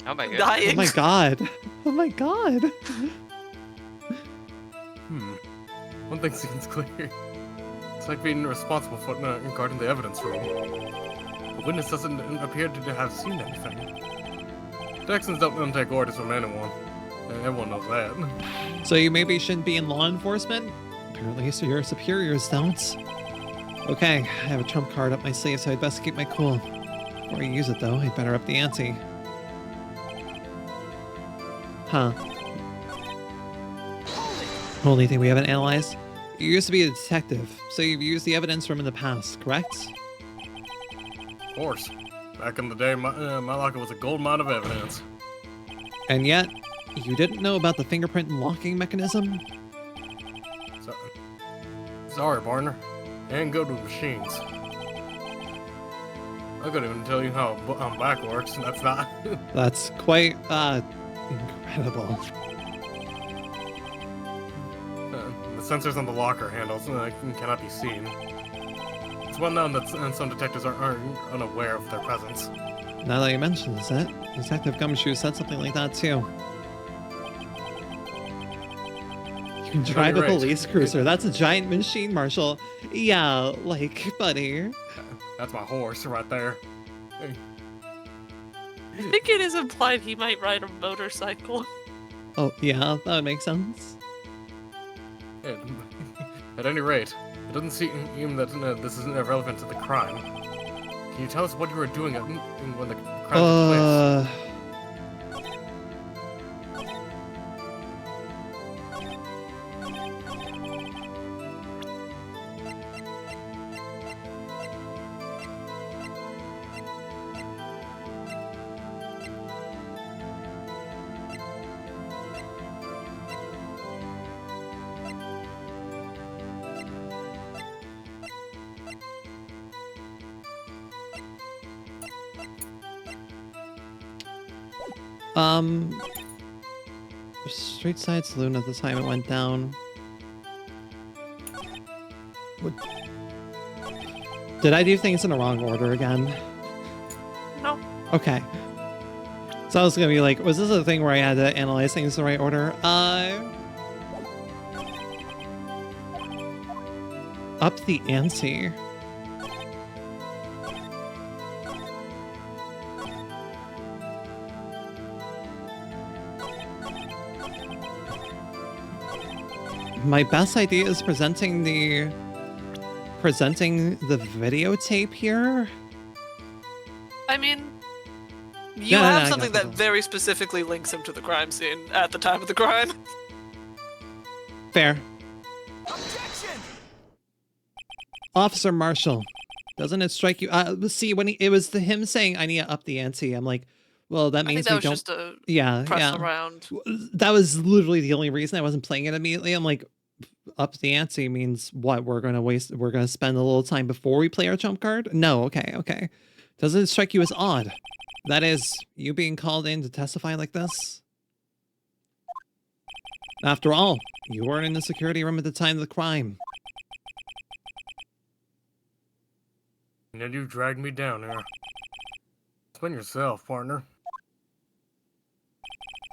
Oh my god. Dying. Oh my god. Oh my god. One thing seems clear. It's like being responsible for guarding the evidence room. The witness doesn't appear to have seen anything. Texans don't take orders from anyone. And everyone knows that. So you maybe shouldn't be in law enforcement? Apparently, so your superiors don't. Okay, I have a trump card up my sleeve, so I'd best keep my cool. Before I use it, though, I'd better up the ante. Huh. Only thing we haven't analyzed. You used to be a detective, so you've used the evidence from in the past, correct? Of course. Back in the day, my locker was a gold mine of evidence. And yet, you didn't know about the fingerprint locking mechanism? Sorry, partner. I ain't good with machines. I couldn't even tell you how back works, and that's not... That's quite, incredible. The sensors on the locker handles cannot be seen. It's well known that some detectives are unaware of their presence. Now that you mention it, Detective Gumshoe said something like that too. You can drive a police cruiser. That's a giant machine, Marshall. Yeah, like, buddy. That's my horse right there. Hey. I think it is implied he might ride a motorcycle. Oh, yeah, that would make sense. Yeah, at any rate, it doesn't seem that this isn't relevant to the crime. Can you tell us what you were doing when the crime took place? Street side saloon at the time it went down. What? Did I do things in the wrong order again? No. Okay. So I was gonna be like, was this a thing where I had to analyze things in the right order? Up the ante. My best idea is presenting the videotape here. I mean, you have something that very specifically links him to the crime scene at the time of the crime. Fair. Objection! Officer Marshall, doesn't it strike you? See, when it was him saying I need to up the ante, I'm like, well, that means we don't. Just a press around. That was literally the only reason I wasn't playing it immediately. I'm like, up the ante means what? We're gonna spend a little time before we play our trump card? No, okay. Doesn't it strike you as odd? That is, you being called in to testify like this? After all, you weren't in the security room at the time of the crime. And then you dragged me down here. Explain yourself, partner.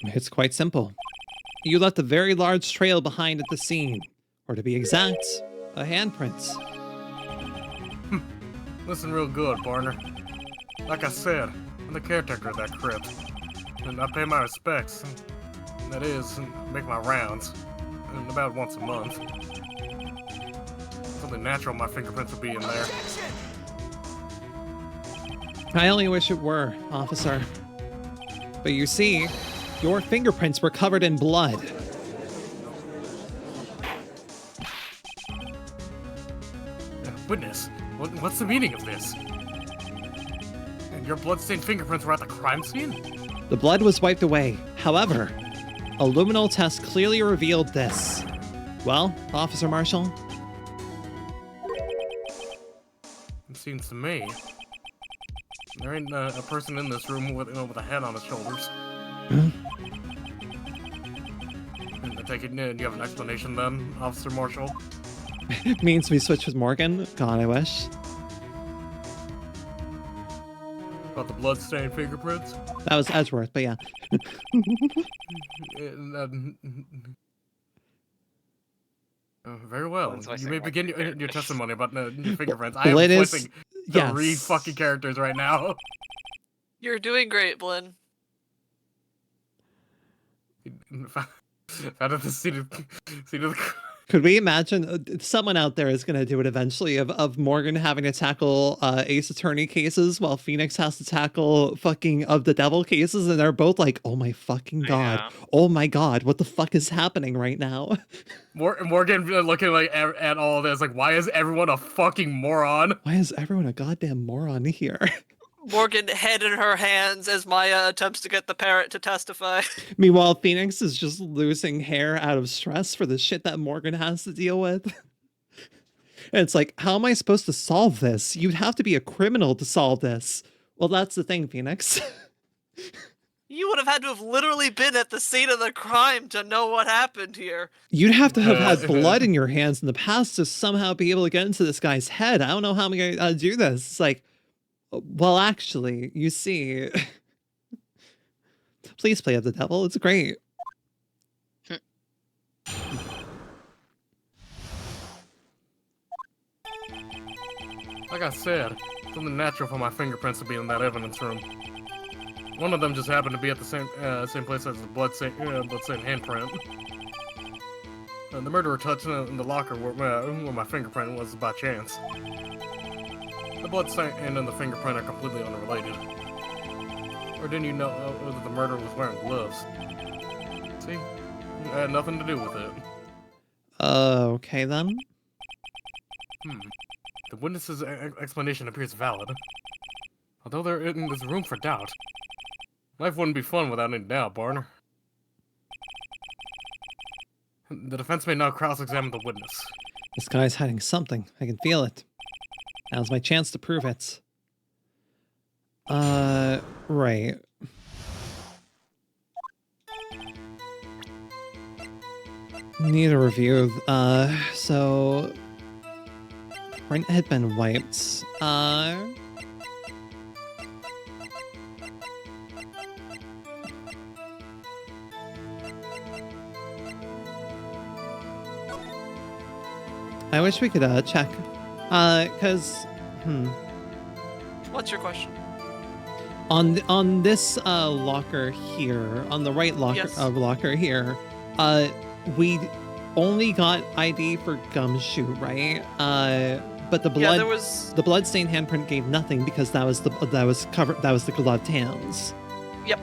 It's quite simple. You left a very large trail behind at the scene. Or to be exact, a handprint. Listen real good, partner. Like I said, I'm the caretaker of that crypt. And I pay my respects. That is, make my rounds. About once a month. Something natural my fingerprints would be in there. I only wish it were, officer. But you see, your fingerprints were covered in blood. Witness, what's the meaning of this? And your bloodstained fingerprints were at the crime scene? The blood was wiped away. However, a luminol test clearly revealed this. Well, Officer Marshall? It seems to me there ain't a person in this room with a head on his shoulders. I take it, do you have an explanation then, Officer Marshall? Means we switch with Morgan? God, I wish. About the blood-stained fingerprints? That was Edgeworth, but yeah. Very well. You may begin your testimony about your fingerprints. I Blinn am is... voicing Yes. 3 fucking characters right now. You're doing great, Blinn. Out of the seat of the... Could we imagine someone out there is going to do it eventually of Morgan having to tackle Ace Attorney cases while Phoenix has to tackle fucking of the Devil cases, and they're both like, oh my fucking god, oh my god, what the fuck is happening right now? Morgan looking like at all this, like, why is everyone a fucking moron? Why is everyone a goddamn moron here? Morgan, head in her hands as Maya attempts to get the parrot to testify. Meanwhile, Phoenix is just losing hair out of stress for the shit that Morgan has to deal with. And it's like, how am I supposed to solve this? You'd have to be a criminal to solve this. Well, that's the thing, Phoenix. You would have had to have literally been at the scene of the crime to know what happened here. You'd have to have had blood in your hands in the past to somehow be able to get into this guy's head. I don't know how I'm going to do this. It's like, well, actually, you see, please play up the devil. It's great. Like I said, something natural for my fingerprints to be in that evidence room. One of them just happened to be at the same place as the bloodstained handprint. The murderer touched in the locker where my fingerprint was by chance. The bloodstain and the fingerprint are completely unrelated. Or didn't you know that the murderer was wearing gloves? See? It had nothing to do with it. Okay then. The witness's explanation appears valid. Although there is room for doubt. Life wouldn't be fun without any doubt, Barner. The defense may now cross-examine the witness. This guy's hiding something. I can feel it. Now's my chance to prove it. Right. Need a review. So... print had been wiped. I wish we could, check. Cause... What's your question? On this locker here, on the right locker, Yes. Locker here, we only got ID for Gumshoe, right? But the blood, the bloodstained handprint gave nothing because that was the gloved hands. Yep,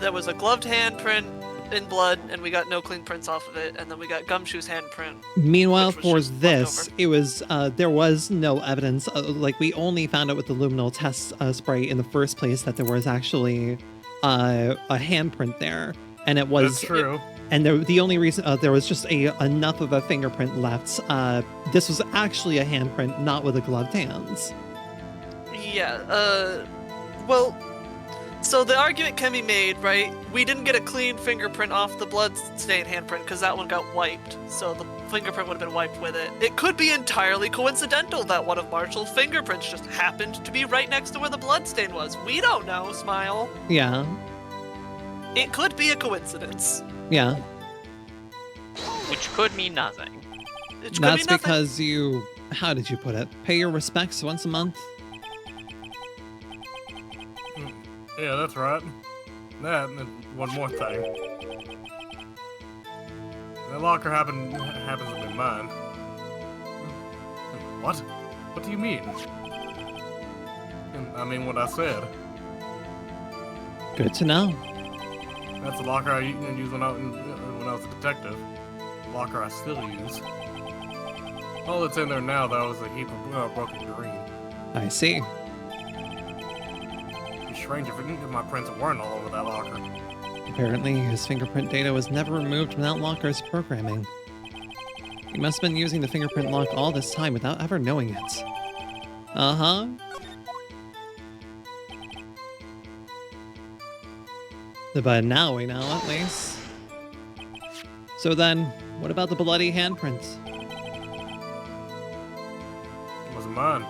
there was a gloved handprint in blood, and we got no clean prints off of it, and then we got Gumshoe's handprint. Meanwhile, for this, it was there was no evidence. Like, we only found out with the luminol test spray in the first place that there was actually a handprint there, and it was That's true. And the only reason there was just enough of a fingerprint left. This was actually a handprint, not with the gloved hands. Yeah, well, so the argument can be made, right? We didn't get a clean fingerprint off the blood-stained handprint because that one got wiped, so the fingerprint would have been wiped with it. It could be entirely coincidental that one of Marshall's fingerprints just happened to be right next to where the bloodstain was. We don't know, Smile. Yeah. It could be a coincidence. Yeah. Which could mean nothing. That's because you, how did you put it? Pay your respects once a month? Yeah, that's right. That, and one more thing. The locker happens to be mine. What? What do you mean? I mean what I said. Good to know. That's the locker I used when I was a detective. The locker I still use. All that's in there now, though, is a heap of broken green. I see. It'd be strange if my prints weren't all over that locker. Apparently, his fingerprint data was never removed without Locker's programming. He must have been using the fingerprint lock all this time without ever knowing it. Uh-huh. But now we know, at least. So then, what about the bloody handprint? It wasn't mine.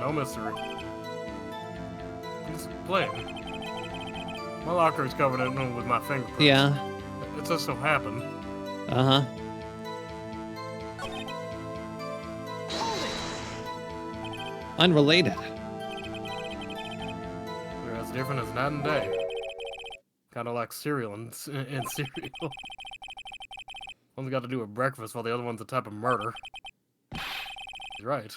No mystery. Just plain. My locker is covered in with my fingerprints. Yeah. It just so happened. Uh-huh. Unrelated. They're as different as night and day. Kind of like cereal and cereal. One's got to do with breakfast while the other one's a type of murder. He's right.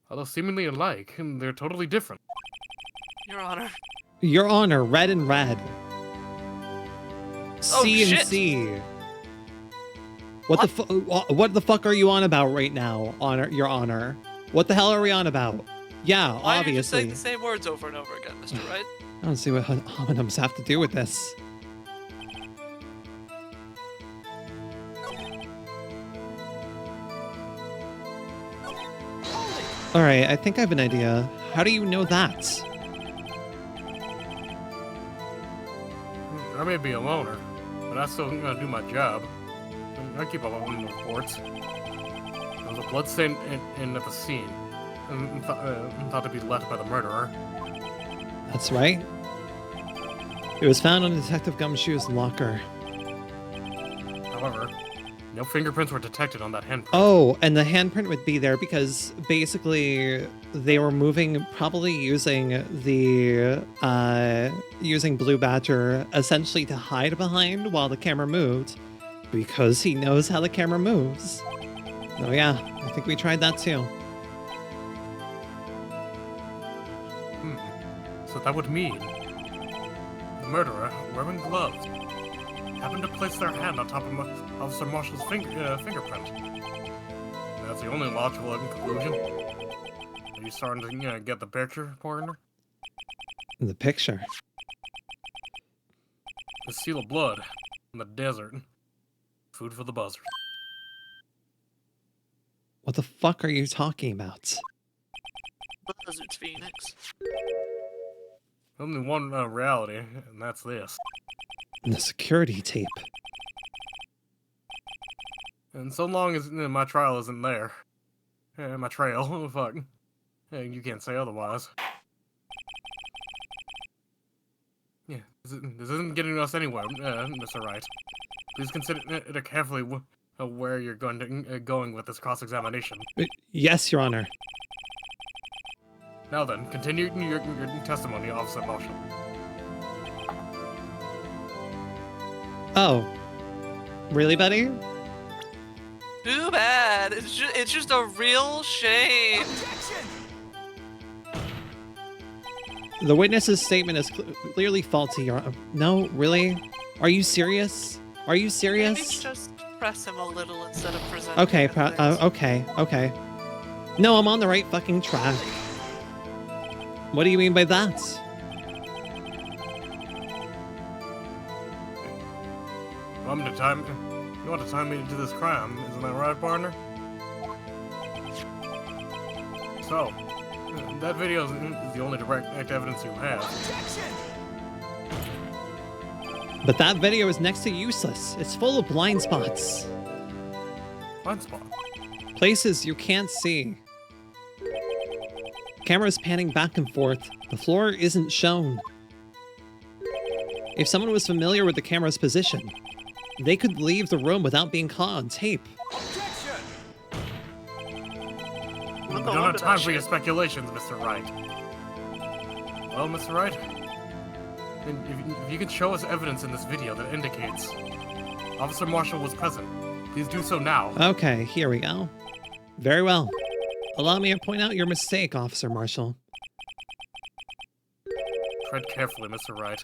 Although seemingly alike, they're totally different. Your Honor. Your Honor, red and red. C and shit. C. What the fuck are you on about right now, Your Honor? What the hell are we on about? Yeah, Why obviously. are you just saying the same words over and over again, Mr. Wright? I don't see what homonyms have to do with this. Alright, I think I have an idea. How do you know that? I may be a loner, but I still gotta do my job. I keep up on the reports. There was a bloodstain in at the scene, and thought to be left by the murderer. That's right. It was found on Detective Gumshoe's locker. However, no fingerprints were detected on that handprint. Oh, and the handprint would be there because basically they were moving, probably using the using Blue Badger essentially to hide behind while the camera moved, because he knows how the camera moves. Oh yeah, I think we tried that too. So that would mean the murderer, wearing gloves, happened to place their hand on top of Officer Marshall's fingerprint. That's the only logical conclusion. Are you starting to get the picture, partner? The picture. The seal of blood in the desert. Food for the buzzard. What the fuck are you talking about? Buzzards, Phoenix. Only one reality, and that's this. The security tape. And so long as my trial isn't there, my trail, fuck, you can't say otherwise. Yeah, this isn't getting us anywhere, Mr. Wright. Please consider it carefully where you're going with this cross-examination. Yes, Your Honor. Now then, continue your testimony, Officer Marshall. Oh. Really, buddy? Too bad. It's just a real shame. The witness's statement is clearly faulty, Your Honor. No, really? Are you serious? Are you serious? Maybe just press him a little instead of presenting. Okay, evidence. okay. No, I'm on the right fucking track. What do you mean by that? You want to tie me into this crime, isn't that right, partner? So, that video is the only direct evidence you have. But that video is next to useless. It's full of blind spots. Blind spot? Places you can't see. Camera's panning back and forth. The floor isn't shown. If someone was familiar with the camera's position, they could leave the room without being caught on tape. We don't have time for your speculations, Mr. Wright. Well, Mr. Wright, if you can show us evidence in this video that indicates Officer Marshall was present, please do so now. Okay, here we go. Very well. Allow me to point out your mistake, Officer Marshall. Tread carefully, Mr. Wright.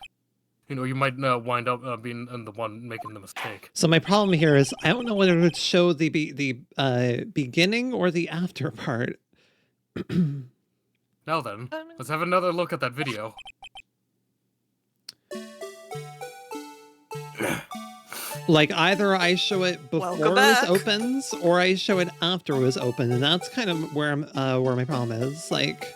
You know, you might wind up being the one making the mistake. So my problem here is I don't know whether to show the beginning or the after part. Now then, let's have another look at that video. Like either I show it before it was opens or I show it after it was open, and that's kind of where my problem is. Like,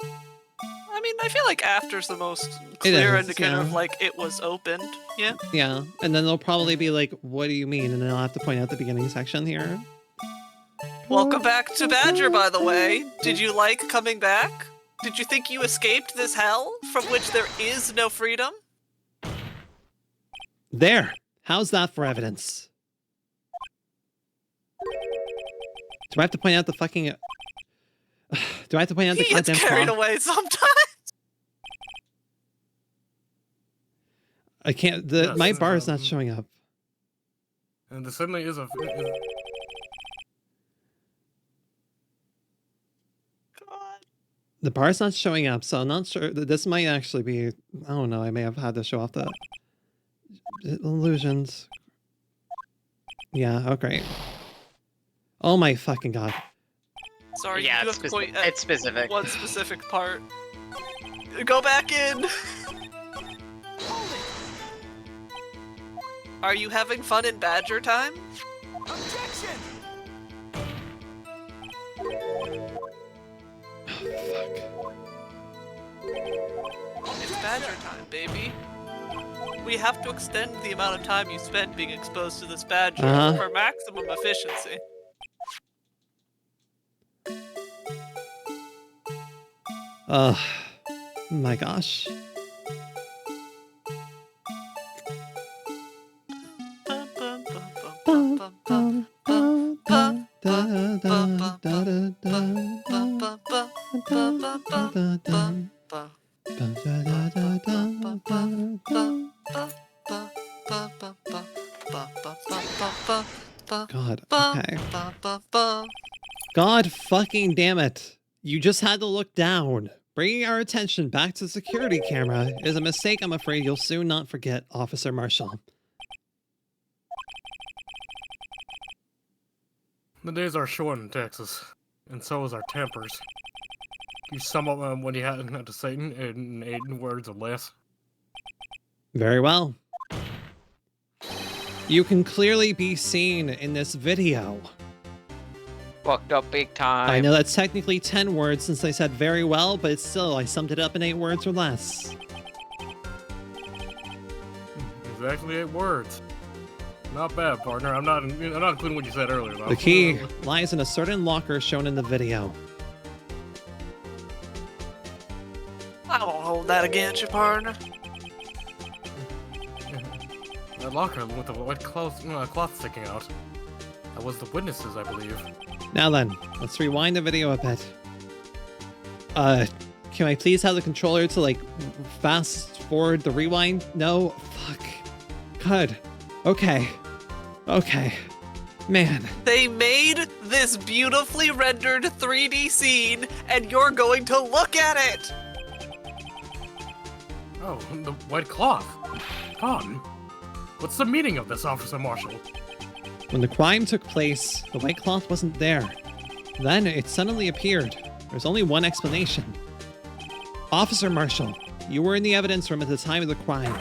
I mean, I feel like after's the most clear indicator of like it was opened. Yeah. Yeah, and then they'll probably be like, "What do you mean?" And then I'll have to point out the beginning section here. Welcome back to Badger, by the way. Did you like coming back? Did you think you escaped this hell from which there is no freedom? There. How's that for evidence? Do I have to point out the fucking... Do I have to point out the goddamn He gets carried away sometimes. I can't... my bar is not showing up. And there certainly is a... The bar's not showing up, so I'm not sure. This might actually be... I don't know, I may have had to show off the... illusions. Yeah, okay. Oh my fucking god. Sorry, Yeah, you have to point it's specific. one specific part. Go back in! Are you having fun in Badger time? Objection! It's Badger time, baby. We have to extend the amount of time you spend being exposed to this badger for maximum efficiency. My gosh. God, okay. God fucking damn it. You just had to look down. Bringing our attention back to the security camera is a mistake I'm afraid you'll soon not forget, Officer Marshall. The days are short in Texas, and so is our tempers. You sum up what you had to say in 8 words or less. Very well. You can clearly be seen in this video. Fucked up big time. I know that's technically 10 words since I said very well, but still, I summed it up in 8 words or less. Exactly 8 words. Not bad, partner. I'm not including what you said earlier, though. The key lies in a certain locker shown in the video. I won't hold that against you, partner. That locker with the white cloth sticking out. That was the witnesses, I believe. Now then, let's rewind the video a bit. Can I please have the controller to, like, fast forward the rewind? No? Fuck. God. Okay. Okay. Man. They made this beautifully rendered 3D scene, and you're going to look at it! Oh, the white cloth. Come. What's the meaning of this, Officer Marshall? When the crime took place, the white cloth wasn't there. Then it suddenly appeared. There's only one explanation. Officer Marshall, you were in the evidence room at the time of the crime.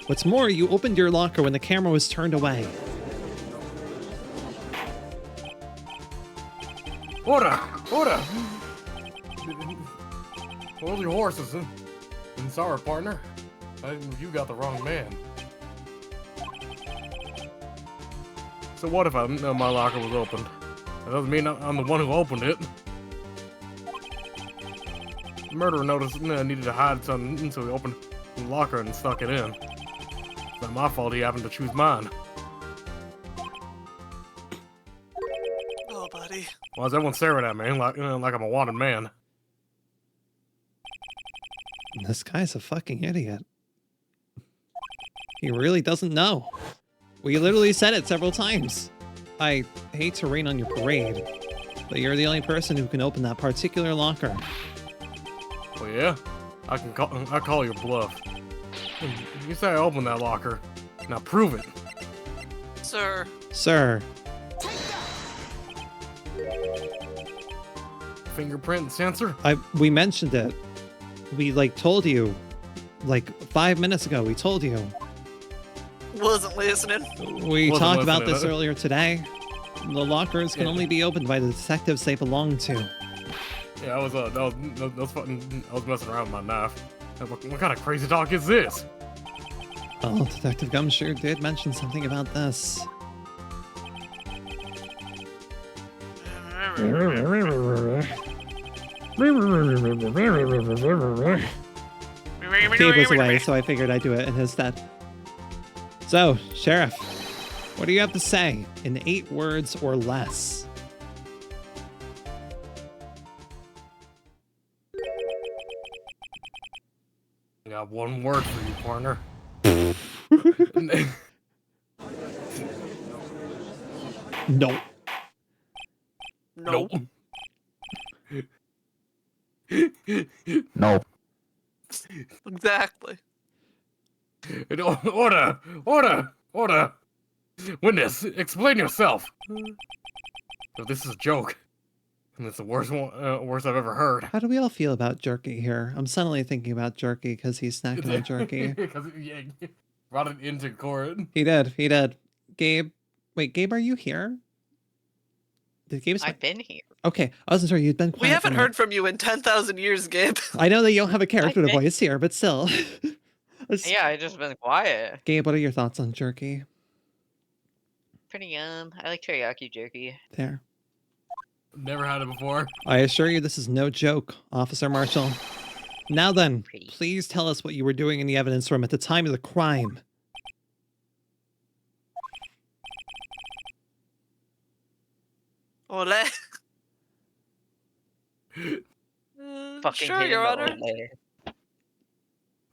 What's more, you opened your locker when the camera was turned away. Order! Order! Hold your horses. I'm sorry, partner. You got the wrong man. So what if my locker was opened? That doesn't mean I'm the one who opened it. The murderer noticed needed to hide something, so he opened the locker and stuck it in. It's not my fault he happened to choose mine. Oh, buddy. Why is everyone staring at me like I'm a wanted man? This guy's a fucking idiot. He really doesn't know. We literally said it several times. I hate to rain on your parade, but you're the only person who can open that particular locker. Oh yeah? I call your bluff. You say I opened that locker. Now prove it. Sir. Sir. Fingerprint sensor? We mentioned it. We, told you. 5 minutes ago, we told you. Wasn't listening. We Wasn't talked about listening. this earlier today. The lockers can only be opened by the detectives they belong to. Yeah, I was messing around with my knife. What kind of crazy talk is this? Oh, Detective Gumshoe did mention something about this. Gabe was away, so I figured I'd do it in his stead. So, Sheriff, what do you have to say in 8 words or less? I got one word for you, partner. No. Nope. No. Exactly. Order! Order! Order! Witness, explain yourself! So this is a joke. And it's the worst I've ever heard. How do we all feel about Jerky here? I'm suddenly thinking about Jerky because he's snacking on Jerky. Because yeah, brought it into court. He did. Gabe, wait, Gabe, are you here? Did Gabe? I've been here. Okay, I wasn't sure you'd been quiet. We haven't for a heard from you in 10,000 years, Gabe. I know that you don't have a character I've to been- voice here, but still. Yeah, I just been quiet. Gabe, what are your thoughts on Jerky? Pretty yum. I like teriyaki jerky. There. Never had it before. I assure you this is no joke, Officer Marshall. Now then, Pretty. please tell us what you were doing in the evidence room at the time of the crime. Ole. Fucking sure, hitting Your the Honor.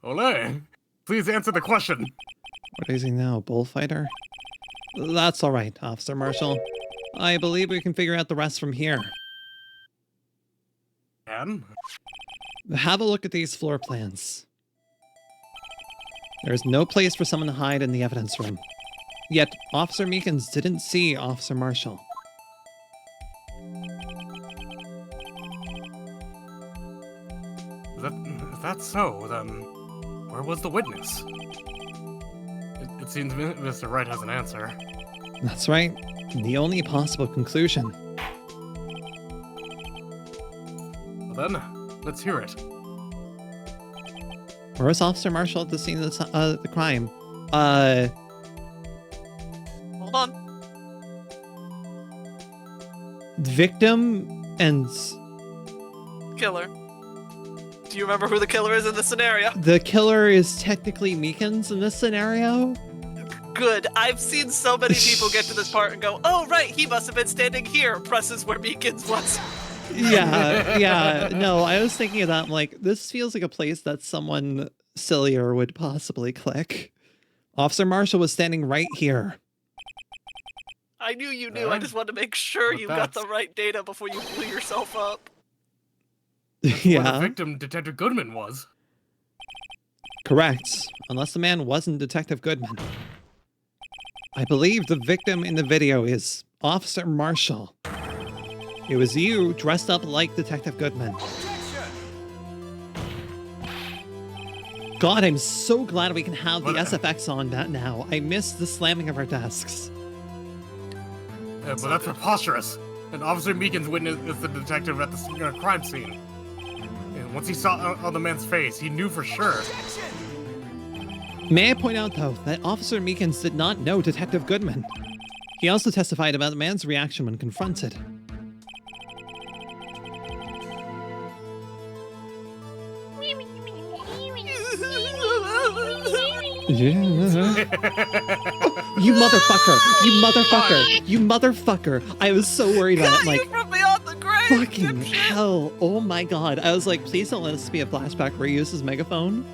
ole. Ole, please answer the question. What is he now, a bullfighter? That's all right, Officer Marshall. I believe we can figure out the rest from here. And? Have a look at these floor plans. There's no place for someone to hide in the evidence room. Yet, Officer Meekins didn't see Officer Marshall. If that's so, then where was the witness? It seems Mr. Wright has an answer. That's right. The only possible conclusion. Well then, let's hear it. Where was Officer Marshall at the scene of the crime? Hold on. Victim and... Killer. Do you remember who the killer is in this scenario? The killer is technically Meekins in this scenario? Good. I've seen so many people get to this part and go, oh, right, he must have been standing here. Presses where Meekins was. Yeah. No, I was thinking of that. I'm like, this feels like a place that someone sillier would possibly click. Officer Marshall was standing right here. I knew you knew. I just wanted to make sure But you got the right data before you blew yourself up. Where the Yeah, victim, Detective Goodman, was. correct. Unless the man wasn't Detective Goodman. I believe the victim in the video is Officer Marshall. It was you dressed up like Detective Goodman. God, I'm so glad we can have the SFX on that now. I missed the slamming of our desks. But that's preposterous. And Officer Meekins witnessed the detective at the crime scene. And once he saw on the man's face, he knew for sure. May I point out, though, that Officer Meekins did not know Detective Goodman. He also testified about the man's reaction when confronted. Yeah. You motherfucker! You motherfucker! You motherfucker! I was so worried about it. Like, from beyond the grave, fucking hell! Oh my god! I was like, please don't let this be a flashback where he uses his megaphone.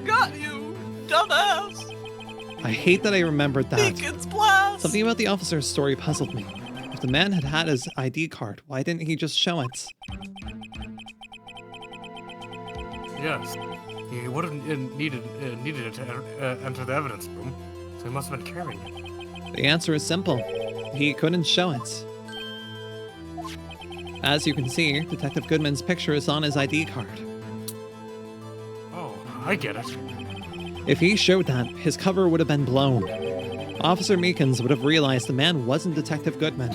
Got you, dumbass! I hate that I remembered that. Meekins blast! Something about the officer's story puzzled me. If the man had had his ID card, why didn't he just show it? Yes. He would have needed it to enter the evidence room, so he must have been carrying it. The answer is simple. He couldn't show it. As you can see, Detective Goodman's picture is on his ID card. Oh, I get it. If he showed that, his cover would have been blown. Officer Meekins would have realized the man wasn't Detective Goodman.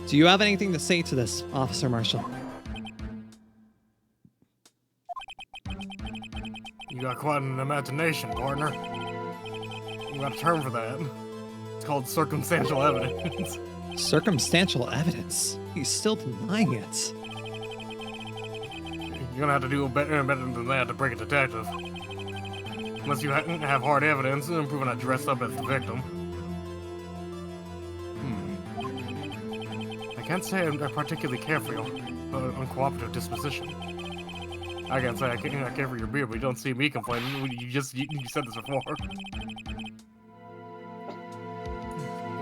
Do you have anything to say to this, Officer Marshall? You got quite an imagination, partner. You got a term for that. It's called circumstantial evidence. Circumstantial evidence? He's still denying it. You're gonna have to do better than that to break a detective. Unless you have hard evidence proving I dressed up as the victim. I can't say I particularly care for your uncooperative disposition. I can't say I care for your beer, but you don't see me complaining. You said this before.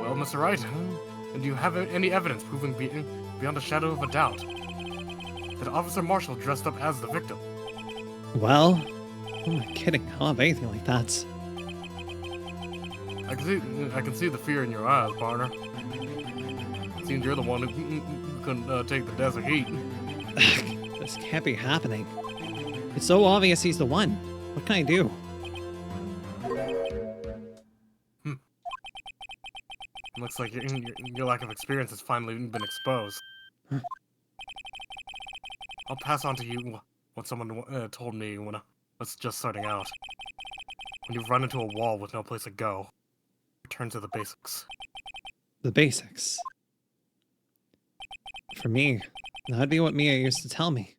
Well, Mr. Wright, do you have any evidence proving beyond a shadow of a doubt that Officer Marshall dressed up as the victim? Well, who am I kidding? I don't have anything like that. I can see the fear in your eyes, partner. It seems you're the one who couldn't take the desert heat. This can't be happening. It's so obvious he's the one. What can I do? Looks like your lack of experience has finally been exposed. Huh. I'll pass on to you what someone told me when I was just starting out. When you run into a wall with no place to go, return to the basics. The basics. For me, that'd be what Mia used to tell me.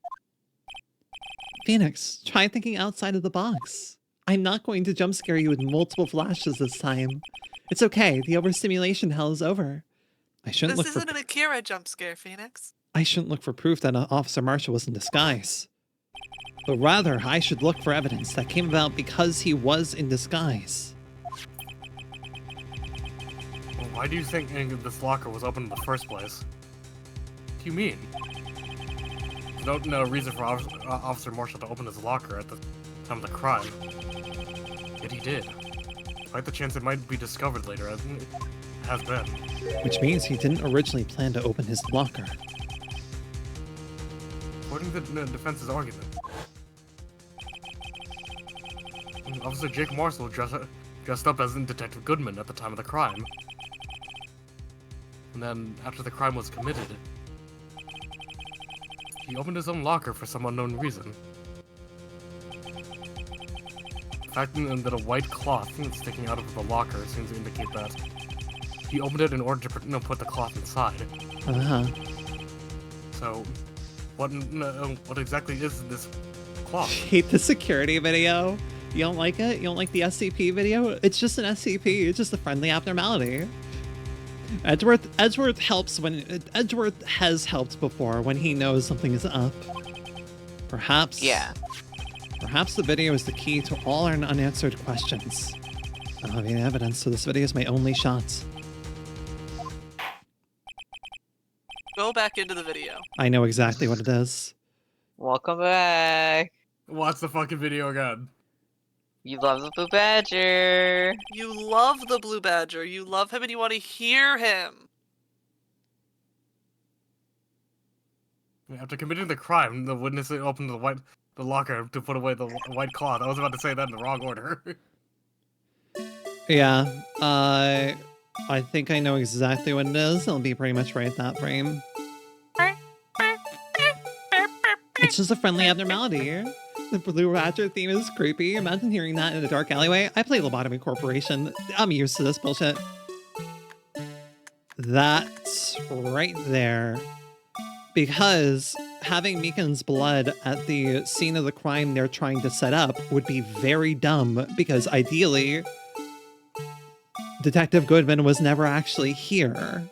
Phoenix, try thinking outside of the box. I'm not going to jump scare you with multiple flashes this time. It's okay, the overstimulation hell is over. I shouldn't This isn't an Akira jump scare, Phoenix. I shouldn't look for proof that Officer Marshall was in disguise. But rather, I should look for evidence that came about because he was in disguise. Well, why do you think this locker was open in the first place? What do you mean? No reason for Officer Marshall to open his locker at the time of the crime. Yet he did. Despite the chance it might be discovered later, as it has been. Which means he didn't originally plan to open his locker. According to the defense's argument, Officer Jake Marshall dressed up as Detective Goodman at the time of the crime. And then, after the crime was committed, he opened his own locker for some unknown reason. The fact that a white cloth sticking out of the locker seems to indicate that he opened it in order to put the cloth inside. Uh-huh. So, what exactly is this cloth? Hate the security video. You don't like it? You don't like the SCP video? It's just an SCP. It's just a friendly abnormality. Edgeworth helps when Edgeworth has helped before when he knows something is up. Perhaps. Yeah. Perhaps the video is the key to all our unanswered questions. I don't have any evidence, so this video is my only shot. Go back into the video. I know exactly what it is. Welcome back. Watch the fucking video again. You love the Blue Badger. You love the Blue Badger. You love him and you want to hear him. After committing the crime, the witness opened the the locker to put away the white cloth. I was about to say that in the wrong order. Yeah, I think I know exactly what it is. I'll be pretty much right at that frame. It's just a friendly abnormality. The Blue Raptor theme is creepy. Imagine hearing that in a dark alleyway. I play Lobotomy Corporation. I'm used to this bullshit. That's right there. Because having Meekins' blood at the scene of the crime they're trying to set up would be very dumb, because ideally, Detective Goodman was never actually here.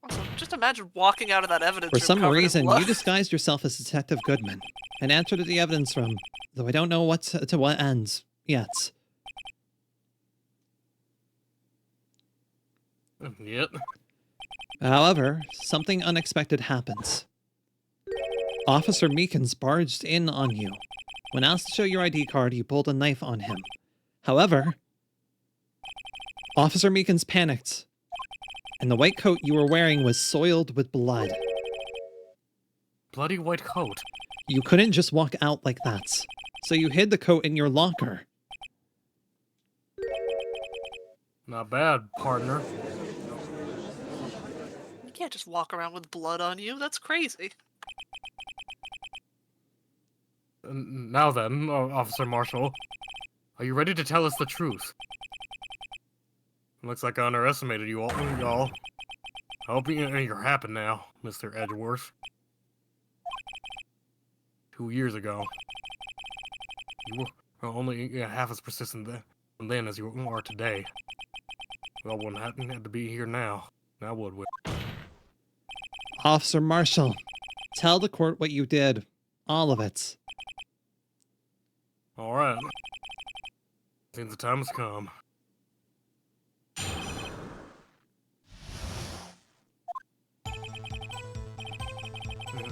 Also, just imagine walking out of that evidence For room some covered in reason, blood. you disguised yourself as Detective Goodman and entered the evidence room, though I don't know what to what ends yet. Yep. However, something unexpected happens. Officer Meekins barged in on you. When asked to show your ID card, you pulled a knife on him. However, Officer Meekins panicked, and the white coat you were wearing was soiled with blood. Bloody white coat. You couldn't just walk out like that, so you hid the coat in your locker. Not bad, partner. You can't just walk around with blood on you. That's crazy. Now then, Officer Marshall, are you ready to tell us the truth? Looks like I underestimated you all, y'all. I hope you're happy now, Mr. Edgeworth. 2 years ago, you were only half as persistent then as you are today. We all wouldn't have to be here now would we? Officer Marshall, tell the court what you did. All of it. Alright. Seems the time has come.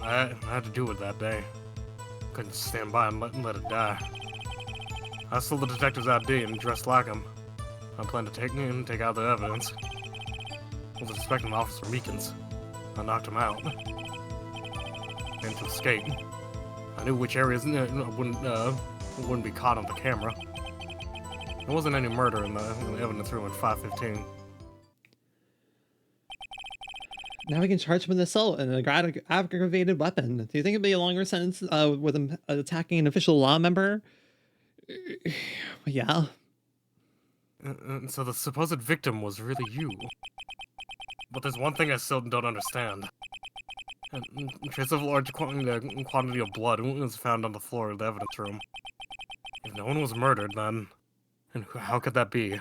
I had to do it that day. Couldn't stand by and let it die. I stole the detective's ID and dressed like him. I planned to take out the evidence. I was expecting Officer Meekins. I knocked him out. And to escape. I knew which areas wouldn't be caught on the camera. There wasn't any murder in the evidence room at 5:15. Now we can charge him with assault and an aggravated weapon. Do you think it'd be a longer sentence with him attacking an official law member? Yeah. So the supposed victim was really you. But there's one thing I still don't understand. A trace of a large quantity of blood was found on the floor of the evidence room. If no one was murdered, then how could that be?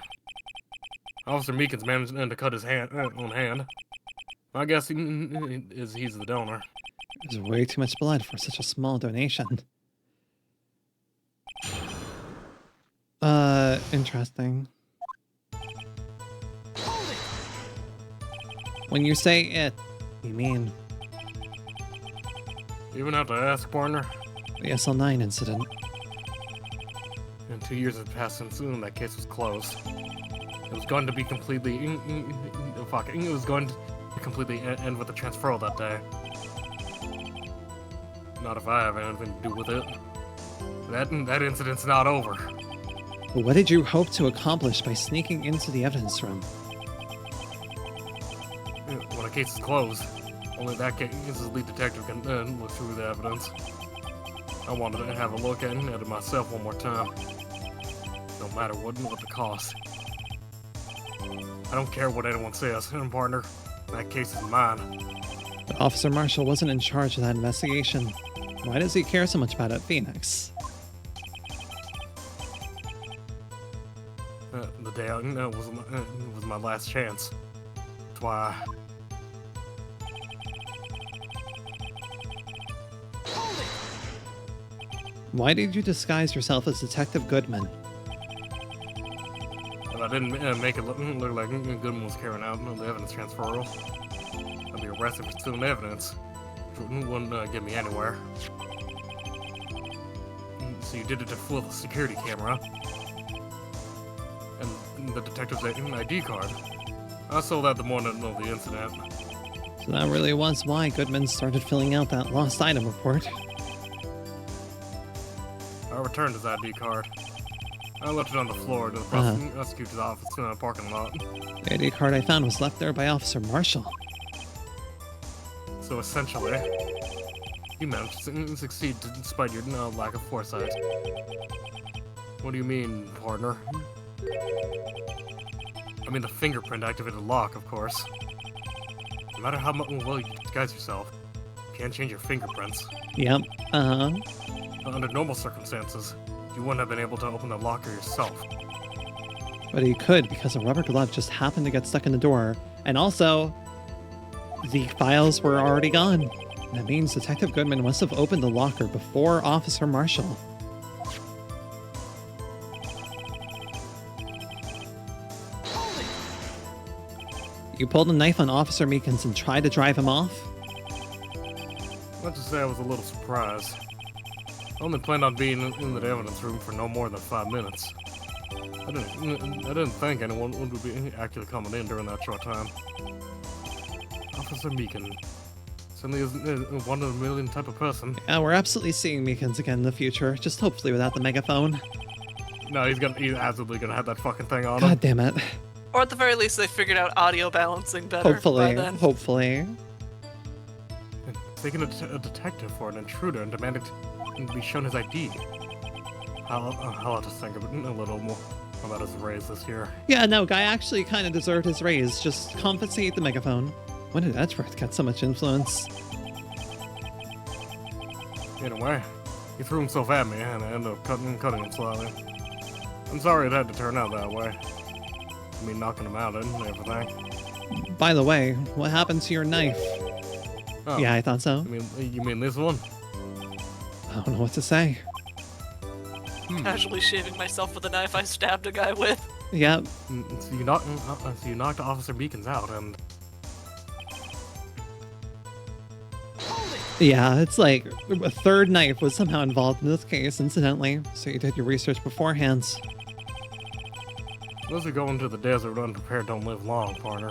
Officer Meekins managed to cut his own hand. I guess he's the donor. There's way too much blood for such a small donation. Interesting. When you say it, you mean You even have to ask, partner? the SL9 incident. And 2 years had passed since that case was closed. It was going to be completely it was going to completely end with the transferal that day. Not if I have anything to do with it. That incident's not over. What did you hope to accomplish by sneaking into the evidence room? When a case is closed, only that case's lead detective can look through the evidence. I wanted to have a look at it myself one more time. No matter what the cost. I don't care what anyone says, partner. That case is mine. But Officer Marshall wasn't in charge of that investigation. Why does he care so much about it, Phoenix? The day I was my last chance. That's why Why did you disguise yourself as Detective Goodman? if I didn't make it look like Goodman was carrying out the evidence transferal, I'd be arrested for stealing evidence, which wouldn't get me anywhere. So you did it to fool the security camera. And the detective's ID card. I saw that the morning of the incident. So that really was why Goodman started filling out that lost item report. I returned his ID card. I left it on the floor to the prosecutor's office in a parking lot. The ID card I found was left there by Officer Marshall. So essentially, you managed to succeed despite your lack of foresight. What do you mean, partner? I mean the fingerprint activated lock, of course. No matter how well you disguise yourself, you can't change your fingerprints. Yep, Under normal circumstances, you wouldn't have been able to open the locker yourself. But he could because a rubber glove just happened to get stuck in the door. And also, the files were already gone. That means Detective Goodman must have opened the locker before Officer Marshall. You pulled a knife on Officer Meekins and tried to drive him off? Let's just say I was a little surprised. I only planned on being in the evidence room for no more than 5 minutes. I didn't think anyone would be actually coming in during that short time. Officer Meekins certainly isn't one in a million type of person. Yeah, we're absolutely seeing Meekins again in the future, just hopefully without the megaphone. No, he's absolutely gonna have that fucking thing on him. God damn it. Or at the very least, they figured out audio balancing better by then. Hopefully. Taking a detective for an intruder and demanded to be shown his ID. I'll have to think a little more about his raise this year. Yeah, no, guy actually kind of deserved his raise. Just confiscate the megaphone. When did Edgeworth get so much influence? Anyway, he threw himself at me and I ended up cutting him slightly. I'm sorry it had to turn out that way. I mean, knocking him out and everything. By the way, what happened to your knife? Oh, yeah, I thought so. You mean this one? I don't know what to say. Casually shaving myself with a knife I stabbed a guy with. Yep. So you knocked Officer Meekins out and... Yeah, it's like a third knife was somehow involved in this case, incidentally. So you did your research beforehand. Those who go into the desert unprepared don't live long, partner.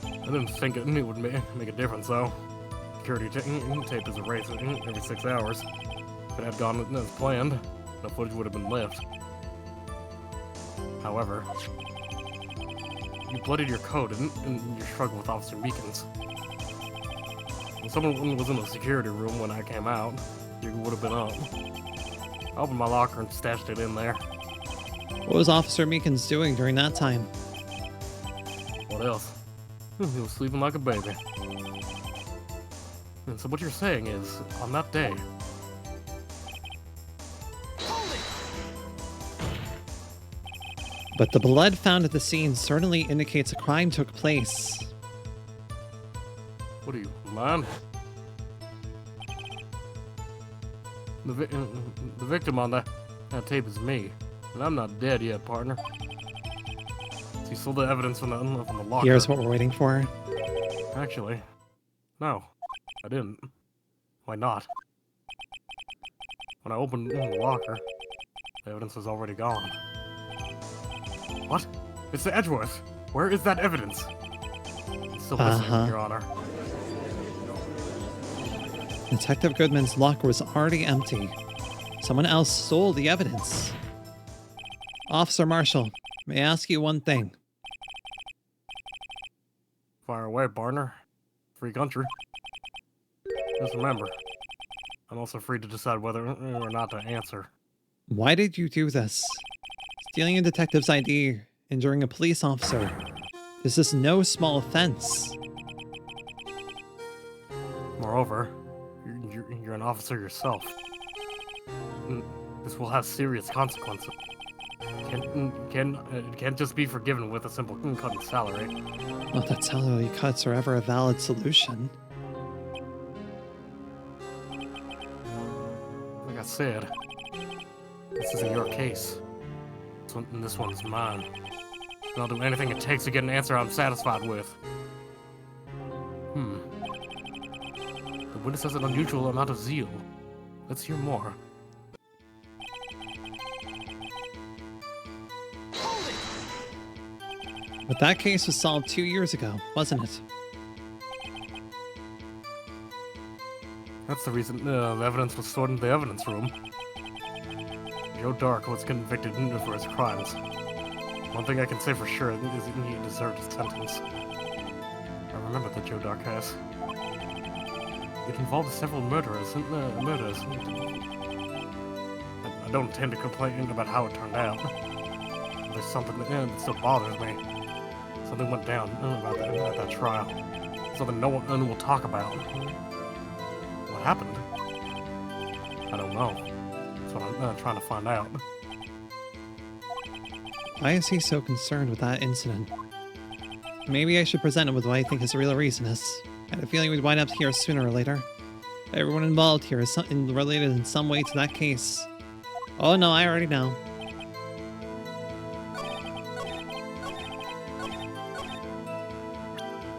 I didn't think it would make a difference, though. Security tape is erased every 6 hours. If it had gone as planned, no footage would have been left. However, you bloodied your coat in your struggle with Officer Meekins. When someone was in the security room when I came out, you would have been up. I opened my locker and stashed it in there. What was Officer Meekins doing during that time? What else? He was sleeping like a baby. And so what you're saying is, on that day... But the blood found at the scene certainly indicates a crime took place. What are you, man? The victim on that tape is me. And I'm not dead yet, partner. So you stole the evidence from the locker. Here's what we're waiting for. Actually, no, I didn't. Why not? When I opened the locker, the evidence was already gone. What? It's the Edgeworth. Where is that evidence? I'm still listening, Your Honor. Detective Goodman's locker was already empty. Someone else stole the evidence. Officer Marshall, may I ask you one thing? Fire away, partner. Free country. Just remember, I'm also free to decide whether or not to answer. Why did you do this? Stealing a detective's ID, injuring a police officer. This is no small offense. Moreover, you're an officer yourself. This will have serious consequences. It can't just be forgiven with a simple cut in salary. Not that salary cuts are ever a valid solution. Like I said, this isn't your case. This one's mine. And I'll do anything it takes to get an answer I'm satisfied with. The witness has an unusual amount of zeal. Let's hear more. But that case was solved 2 years ago, wasn't it? That's the reason the evidence was stored in the evidence room. Joe Dark was convicted for his crimes. One thing I can say for sure is that he deserved his sentence. I remember that Joe Dark has. It involved several murders. I don't intend to complain about how it turned out. There's something that still bothers me. Something went down about that trial. Something no one will talk about. What happened? I don't know. That's what I'm trying to find out. Why is he so concerned with that incident? Maybe I should present him with what I think his real reason is. I had a feeling we'd wind up here sooner or later. Everyone involved here is related in some way to that case. Oh no, I already know.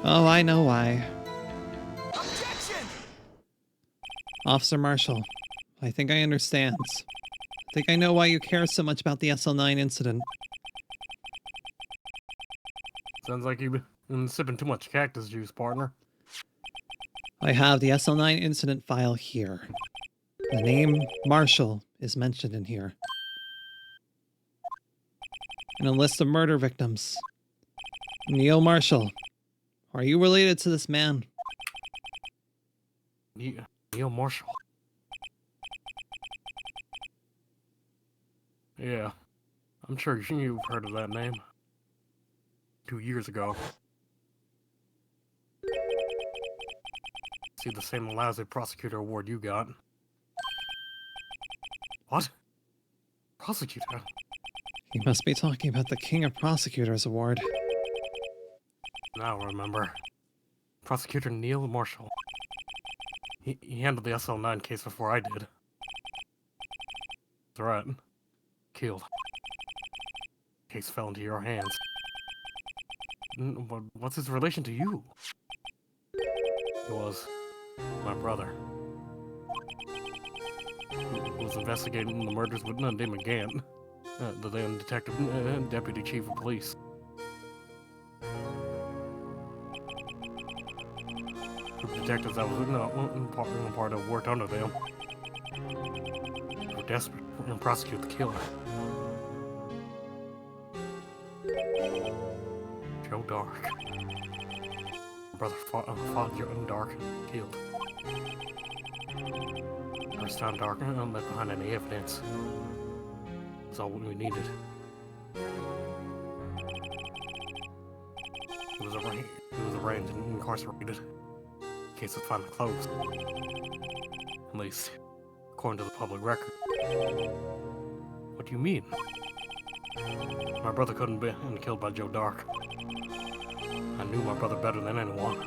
Oh, I know why. Objection! Officer Marshall, I think I understand. I think I know why you care so much about the SL9 incident. Sounds like you've been sipping too much cactus juice, partner. I have the SL9 incident file here. The name Marshall is mentioned in here. And a list of murder victims. Neil Marshall. Are you related to this man? Neil Marshall? Yeah. I'm sure you've heard of that name. 2 years ago. See the same lousy prosecutor award you got. What? Prosecutor? He must be talking about the King of Prosecutors award. Now I remember. Prosecutor Neil Marshall. He handled the SL9 case before I did. Threat. Killed. Case fell into your hands. What's his relation to you? He was my brother. Who was investigating the murders with Damon Gant, the then detective and deputy chief of police. The detectives that was part of worked under them were desperate to prosecute the killer. Joe Dark. My brother fought Joe Dark and killed. First time Dark left behind any evidence. That's all we needed. He was arraigned and incarcerated. The case was finally closed. At least, according to the public record. What do you mean? My brother couldn't be killed by Joe Dark. I knew my brother better than anyone.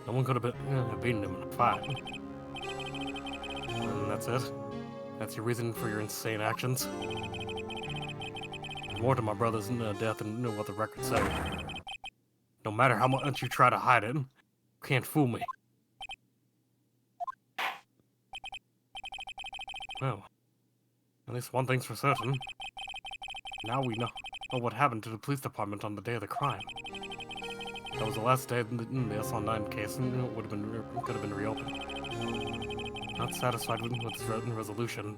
No one could have beaten him in a fight. And that's it? That's your reason for your insane actions? More to my brother's death than what the record said. No matter how much you try to hide it, you can't fool me. Well, at least one thing's for certain. Now we know what happened to the police department on the day of the crime. That was the last day the SL9 case could have been reopened. Not satisfied with this resolution,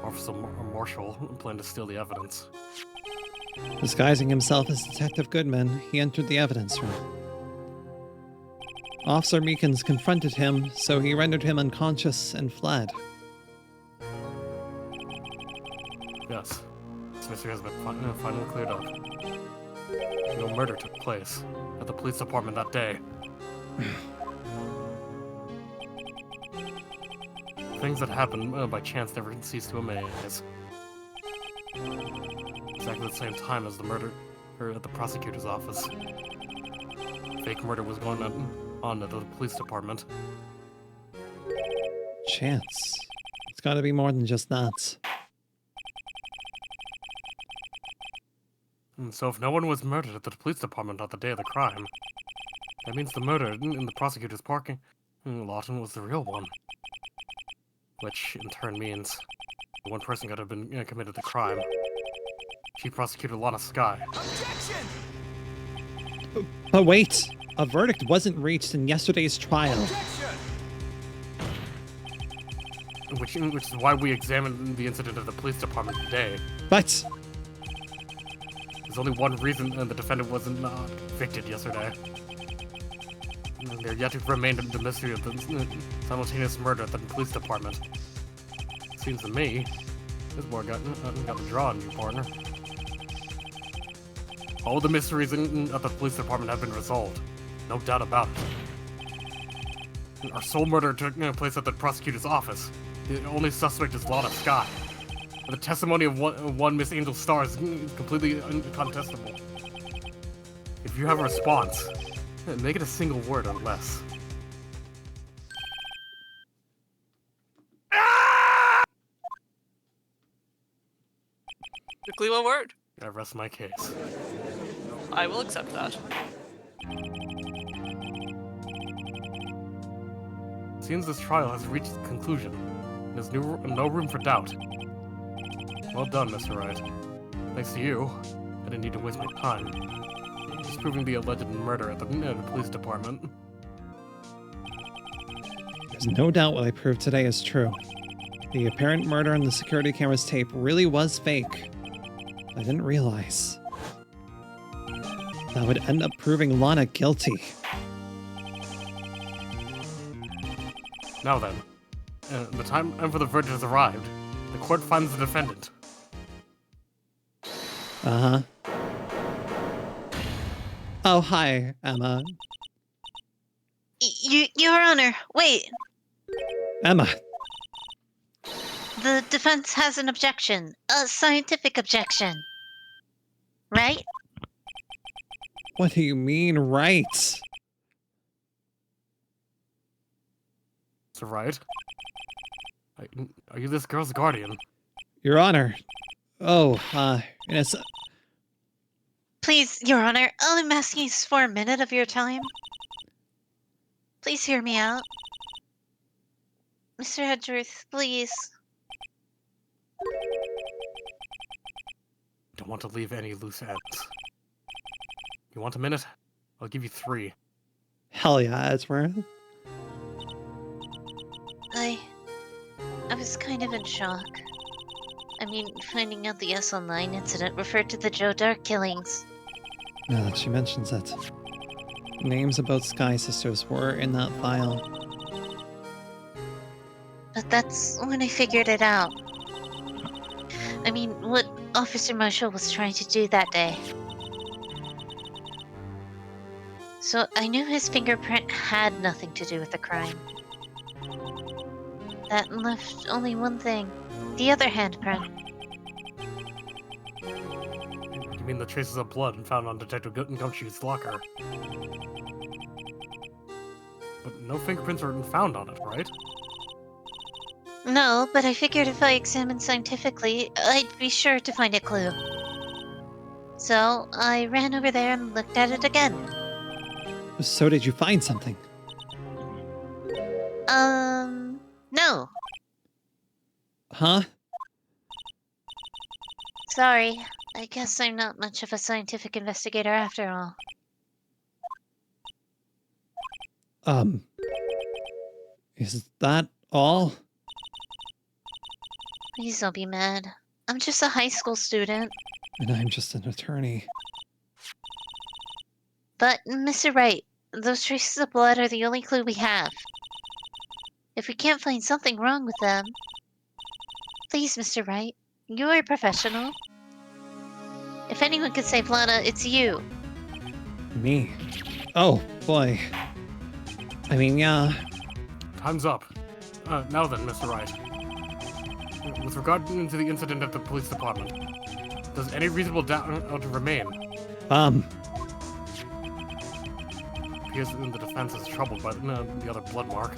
Officer Marshall planned to steal the evidence. Disguising himself as Detective Goodman, he entered the evidence room. Officer Meekins confronted him, so he rendered him unconscious and fled. Yes, this mystery has been finally cleared up. No murder took place at the police department that day. Things that happen by chance never cease to amaze. Exactly the same time as the murder at the prosecutor's office. Fake murder was going on at the police department. Chance. It's gotta be more than just that. And so if no one was murdered at the police department on the day of the crime, that means the murder in the prosecutor's parking lot was the real one. Which, in turn, means one person could have been committed the crime. Chief Prosecutor Lana Sky. Objection! But wait! A verdict wasn't reached in yesterday's trial. Objection! which is why we examined the incident at the police department today. But There's only one reason the defendant wasn't convicted yesterday. And there yet to remain the mystery of the simultaneous murder at the police department. Seems to me, this boy got the draw on you, partner. All the mysteries at the police department have been resolved. No doubt about it. Our sole murder took place at the prosecutor's office. The only suspect is Lana Scott. The testimony of one Miss Angel Star is completely incontestable. If you have a response, make it a single word or less. Quickly, one word. I rest my case. I will accept that. Seems this trial has reached its conclusion. There's no room for doubt. Well done, Mr. Wright. Thanks to you, I didn't need to waste my time disproving the alleged murder at the police department. there's no doubt what I proved today is true. The apparent murder on the security camera's tape really was fake. I didn't realize that would end up proving Lana guilty. Now then, the time for the verdict has arrived. The court finds the defendant. Uh-huh. Oh, hi, Emma. Your Honor, wait. Emma. The defense has an objection. A scientific objection. Right? What do you mean, right? Mr. Wright? Are you this girl's guardian? Your Honor. Oh, yes. Please, Your Honor, I'm asking for a minute of your time. Please hear me out. Mr. Edgeworth, please. Don't want to leave any loose ends. You want a minute? I'll give you 3. Hell yeah, Edgeworth. I was kind of in shock. I mean, finding out the S09 incident referred to the Joe Dark killings. Now that she mentions it. Names of both Sky Sisters were in that file. But that's when I figured it out. I mean, what Officer Marshall was trying to do that day. So I knew his fingerprint had nothing to do with the crime. That left only one thing. The other handprint. You mean the traces of blood found on Detective Gumshoe's locker? But no fingerprints were found on it, right? No, but I figured if I examined scientifically, I'd be sure to find a clue. So I ran over there and looked at it again. So did you find something? No. Huh? Sorry. I guess I'm not much of a scientific investigator after all. Is that all? Please don't be mad. I'm just a high school student. And I'm just an attorney. But, Mr. Wright, those traces of blood are the only clue we have. If we can't find something wrong with them... Please, Mr. Wright, you're a professional. If anyone could save Lana, it's you. Me? Oh, boy. I mean, yeah. Time's up. Now then, Mr. Wright. With regard to the incident at the police department, does any reasonable doubt remain? Appears the defense is troubled by the other blood mark.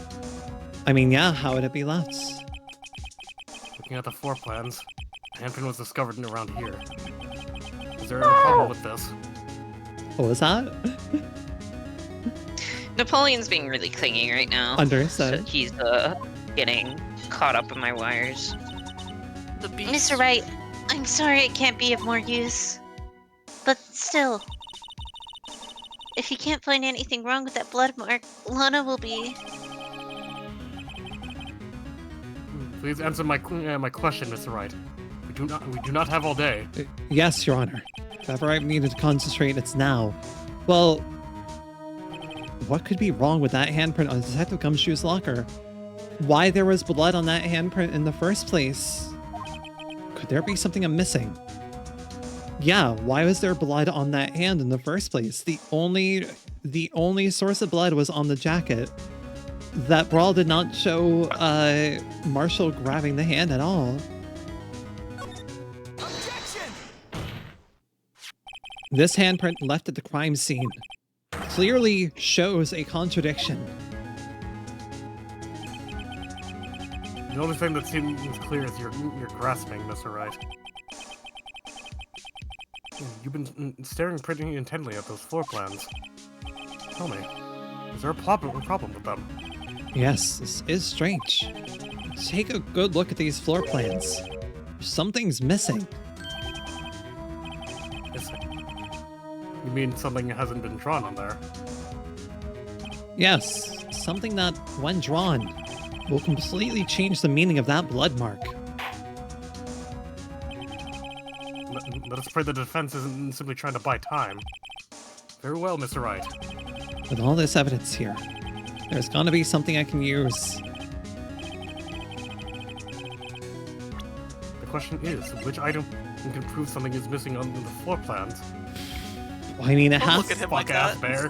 I mean, yeah, how would it be left? Looking at the floor plans, the handprint was discovered around here. Is there any problem with this? What was that? Napoleon's being really clingy right now. Understood. So he's getting caught up in my wires. The beast. Mr. Wright, I'm sorry it can't be of more use. But still, if you can't find anything wrong with that blood mark, Lana will be... Please answer my question, Mr. Wright. We do not have all day. Yes, Your Honor. If ever I needed to concentrate, it's now. Well, what could be wrong with that handprint on Detective Gumshoe's locker? Why there was blood on that handprint in the first place? Could there be something I'm missing? Yeah, why was there blood on that hand in the first place? The only source of blood was on the jacket. That brawl did not show Marshall grabbing the hand at all. Objection! This handprint left at the crime scene clearly shows a contradiction. The only thing that seems clear is you're grasping, Mr. Wright. You've been staring pretty intently at those floor plans. Tell me, is there a problem with them? Yes, this is strange. Take a good look at these floor plans. Something's missing. You mean something hasn't been drawn on there? Yes, something that, when drawn, will completely change the meaning of that blood mark. Let us pray the defense isn't simply trying to buy time. Very well, Mr. Wright. With all this evidence here, there's gonna be something I can use. The question is, which item can prove something is missing on the floor plans? I mean, it Don't has look at him like Fuck-ass that. bear.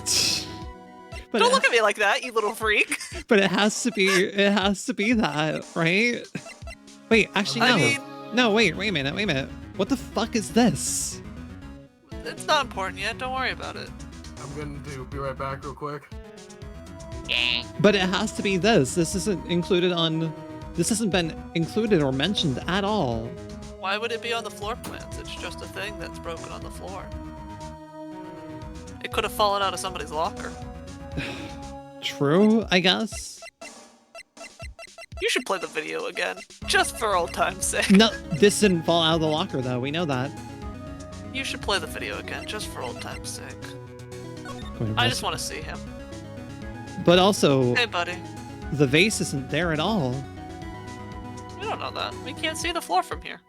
But Don't look at me like that, you little freak. But it has to be that, right? Wait, actually, no. I mean, No, wait a minute. What the fuck is this? it's not important yet. Don't worry about it. I'm going to be right back real quick. But it has to be this. This hasn't been included or mentioned at all. Why would it be on the floor plans? It's just a thing that's broken on the floor. It could have fallen out of somebody's locker. True, I guess. You should play the video again, just for old time's sake. No, this didn't fall out of the locker though, we know that. You should play the video again, just for old time's sake. Going to I press- just want to see him. But also, Hey, buddy. the vase isn't there at all. We don't know that. We can't see the floor from here.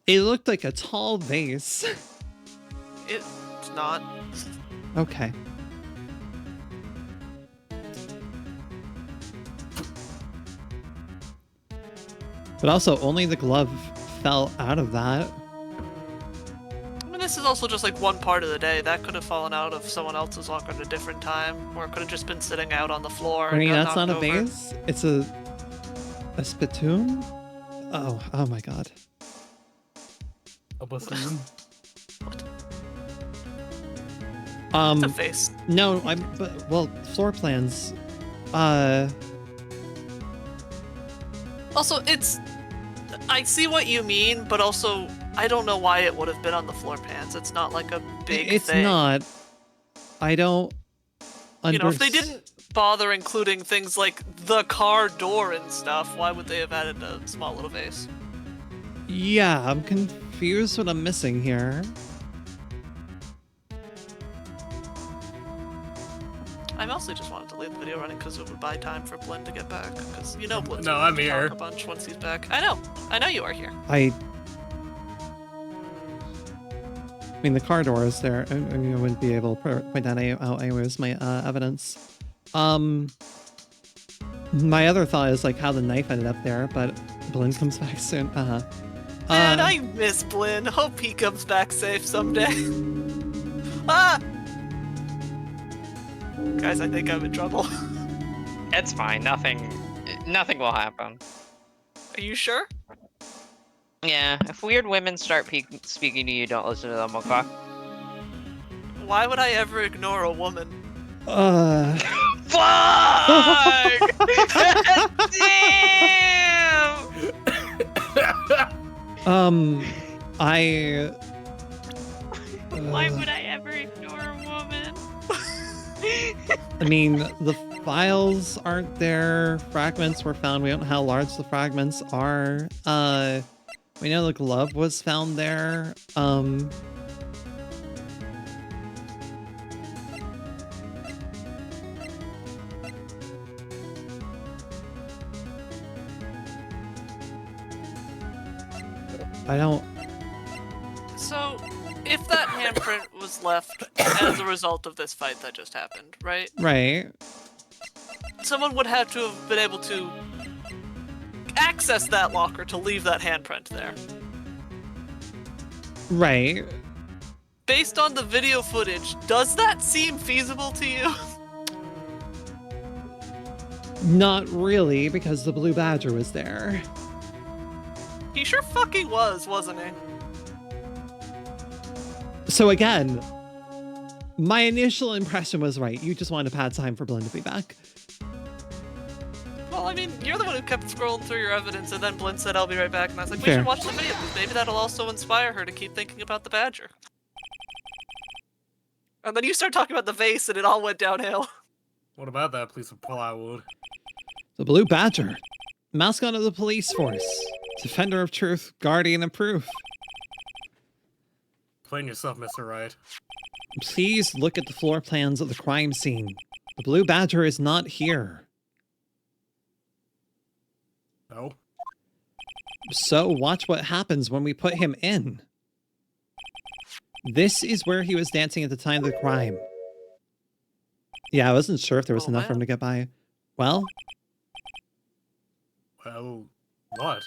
It looked like a tall vase. It's not. Okay. But also, only the glove fell out of that. I mean, this is also just like one part of the day. That could have fallen out of someone else's locker at a different time, or it could have just been sitting out on the floor. I mean, and that's got not a knocked over. vase. It's a spittoon? Oh my god. A bassoon? It's a face. No, well, floor plans. Also, I see what you mean, but also, I don't know why it would have been on the floor pans. It's not like a big It's thing. not. I don't You know, if they didn't bother including things like the car door and stuff, why would they have added a small little vase? Yeah, I'm confused what I'm missing here. I mostly just wanted to leave the video running because it would buy time for Blinn to get back. Because you know Blinn's No, gonna I'm talk here. a bunch once he's back. I know you are here. I mean, the car door is there. I mean, I wouldn't be able to point that out anyways, my evidence. My other thought is like how the knife ended up there, but Blinn comes back soon. Man, I miss Blinn. Hope he comes back safe someday. Ah! Guys, I think I'm in trouble. It's fine. Nothing will happen. Are you sure? Yeah, if weird women start speaking to you, don't listen to them, okay? Why would I ever ignore a woman? Fuck! Damn! Why would I ever ignore a woman? I mean, the files aren't there. Fragments were found. We don't know how large the fragments are. We know the glove was found there. I don't... So, if that handprint was left as a result of this fight that just happened, right? Right. Someone would have to have been able to access that locker to leave that handprint there. Right. Based on the video footage, does that seem feasible to you? Not really, because the Blue Badger was there. He sure fucking was, wasn't he? So again, my initial impression was right. You just wanted to pad time for Blinn to be back. Well, I mean, you're the one who kept scrolling through your evidence, and then Blinn said, I'll be right back, and I was like, we Fair. should watch the video, because maybe that'll also inspire her to keep thinking about the Badger. And then you start talking about the vase, and it all went downhill. What about that piece of plywood? The Blue Badger, mascot of the police force, defender of truth, guardian of proof. Explain yourself, Mr. Wright. Please look at the floor plans of the crime scene. The Blue Badger is not here. No? So watch what happens when we put him in. This is where he was dancing at the time of the crime. Yeah, I wasn't sure if there was enough for him to get by. Well? Well, what?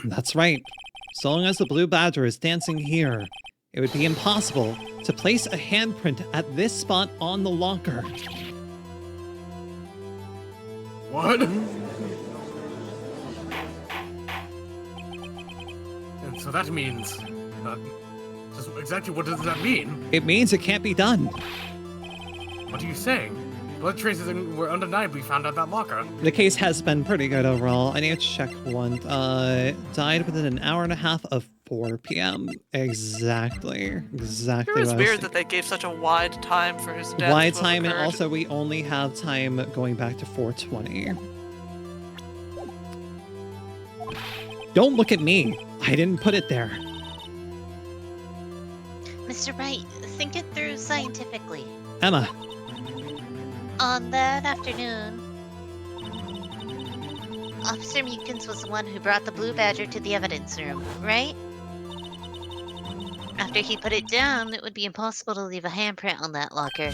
That's right. So long as the Blue Badger is dancing here, it would be impossible to place a handprint at this spot on the locker. What? And so that means... just exactly what does that mean? It means it can't be done. What are you saying? Blood traces were undeniably found at that locker. The case has been pretty good overall. I need to check one. Died within an hour and a half of 4 p.m. Exactly. Exactly. It was weird that they gave such a wide time for his death. Wide time, and also we only have time going back to 4:20. Don't look at me. I didn't put it there. Mr. Wright, think it through scientifically. Emma. On that afternoon, Officer Meekins was the one who brought the Blue Badger to the evidence room, right? After he put it down, it would be impossible to leave a handprint on that locker.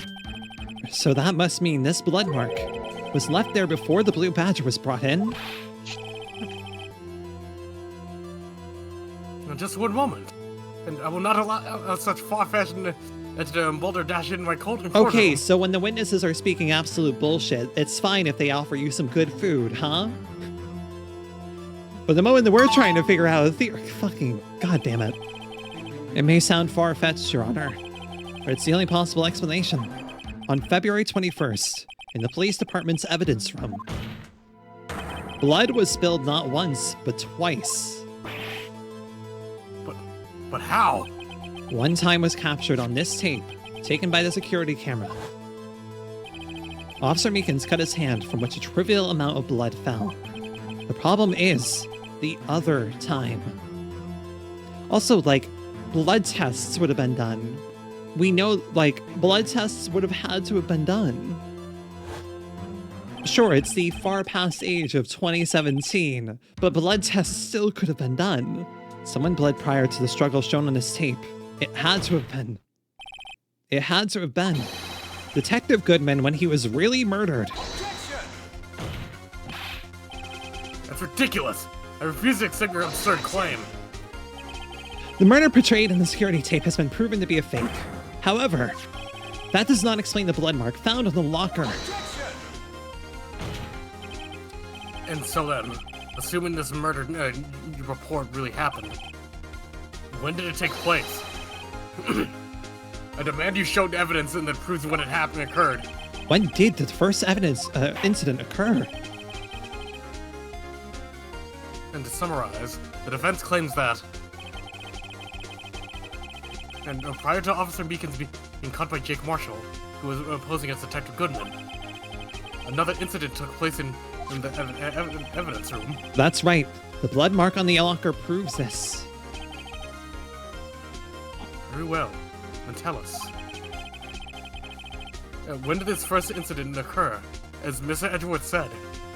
So that must mean this blood mark was left there before the Blue Badger was brought in? In just one moment. And I will not allow such far-fetched balderdash in my cold and Okay, so when the witnesses are speaking absolute bullshit, it's fine if they offer you some good food, huh? But the moment that we're trying to figure out a theory, fucking goddamn it. It may sound far-fetched, Your Honor, but it's the only possible explanation. On February 21st, in the police department's evidence room, blood was spilled not once, but twice. But how? One time was captured on this tape, taken by the security camera. Officer Meekins cut his hand from which a trivial amount of blood fell. The problem is the other time. Also, like, blood tests would have been done. We know, like, blood tests would have had to have been done. Sure, it's the far past age of 2017, but blood tests still could have been done. Someone bled prior to the struggle shown on this tape. It had to have been. It had to have been. Detective Goodman when he was really murdered. That's ridiculous. I refuse to accept your absurd claim. The murder portrayed in the security tape has been proven to be a fake. However, that does not explain the blood mark found on the locker. And so then, assuming this murder report really happened, when did it take place? I demand you show evidence that proves when it happened occurred. When did the first evidence incident occur? And to summarize, the defense claims that, and prior to Officer Meekins being caught by Jake Marshall, who was posing as Detective Goodman, another incident took place in the evidence room. That's right. The blood mark on the locker proves this. Very well. Then tell us. When did this first incident occur? As Mr. Edgeworth said,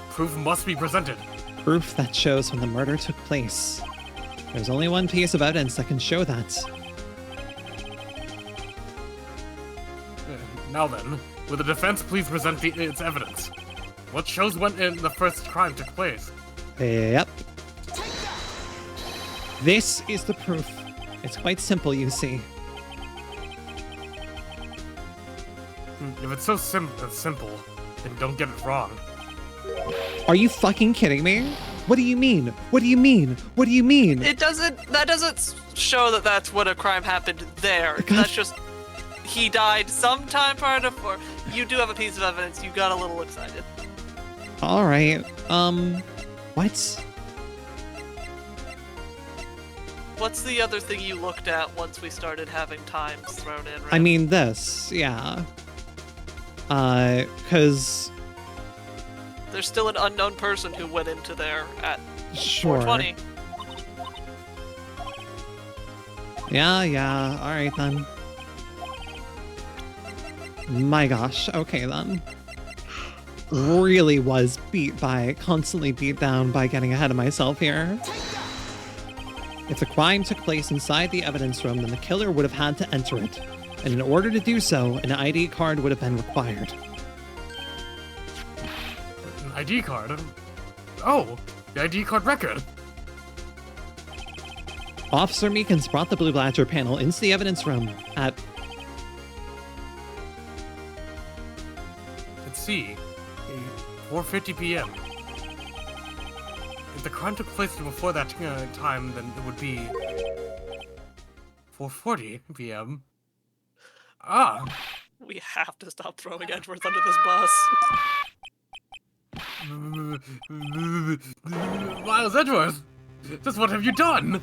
proof must be presented. proof that shows when the murder took place. There's only one piece of evidence that can show that. Now then, will the defense please present its evidence? What shows when the first crime took place? Yep. This is the proof. It's quite simple, you see. If it's so simple, then don't get it wrong. Are you fucking kidding me? What do you mean? What do you mean? What do you mean? That doesn't show that that's what a crime happened there. God. That's just he died sometime prior to 4. You do have a piece of evidence. You got a little excited. All right. What? What's the other thing you looked at once we started having times thrown in? Right? I mean this, yeah. Cause there's still an unknown person who went into there at sure. 4:20. Yeah. All right then. My gosh. Okay then. Really was constantly beat down by getting ahead of myself here. If the crime took place inside the evidence room, then the killer would have had to enter it. And in order to do so, an ID card would have been required. An ID card? Oh, the ID card record. Officer Meekins brought the Blue Badger panel into the evidence room at... Let's see. 4:50 p.m. If the crime took place before that time, then it would be 4:40 p.m. Ah. We have to stop throwing Edgeworth under this bus. Miles Edgeworth, just what have you done?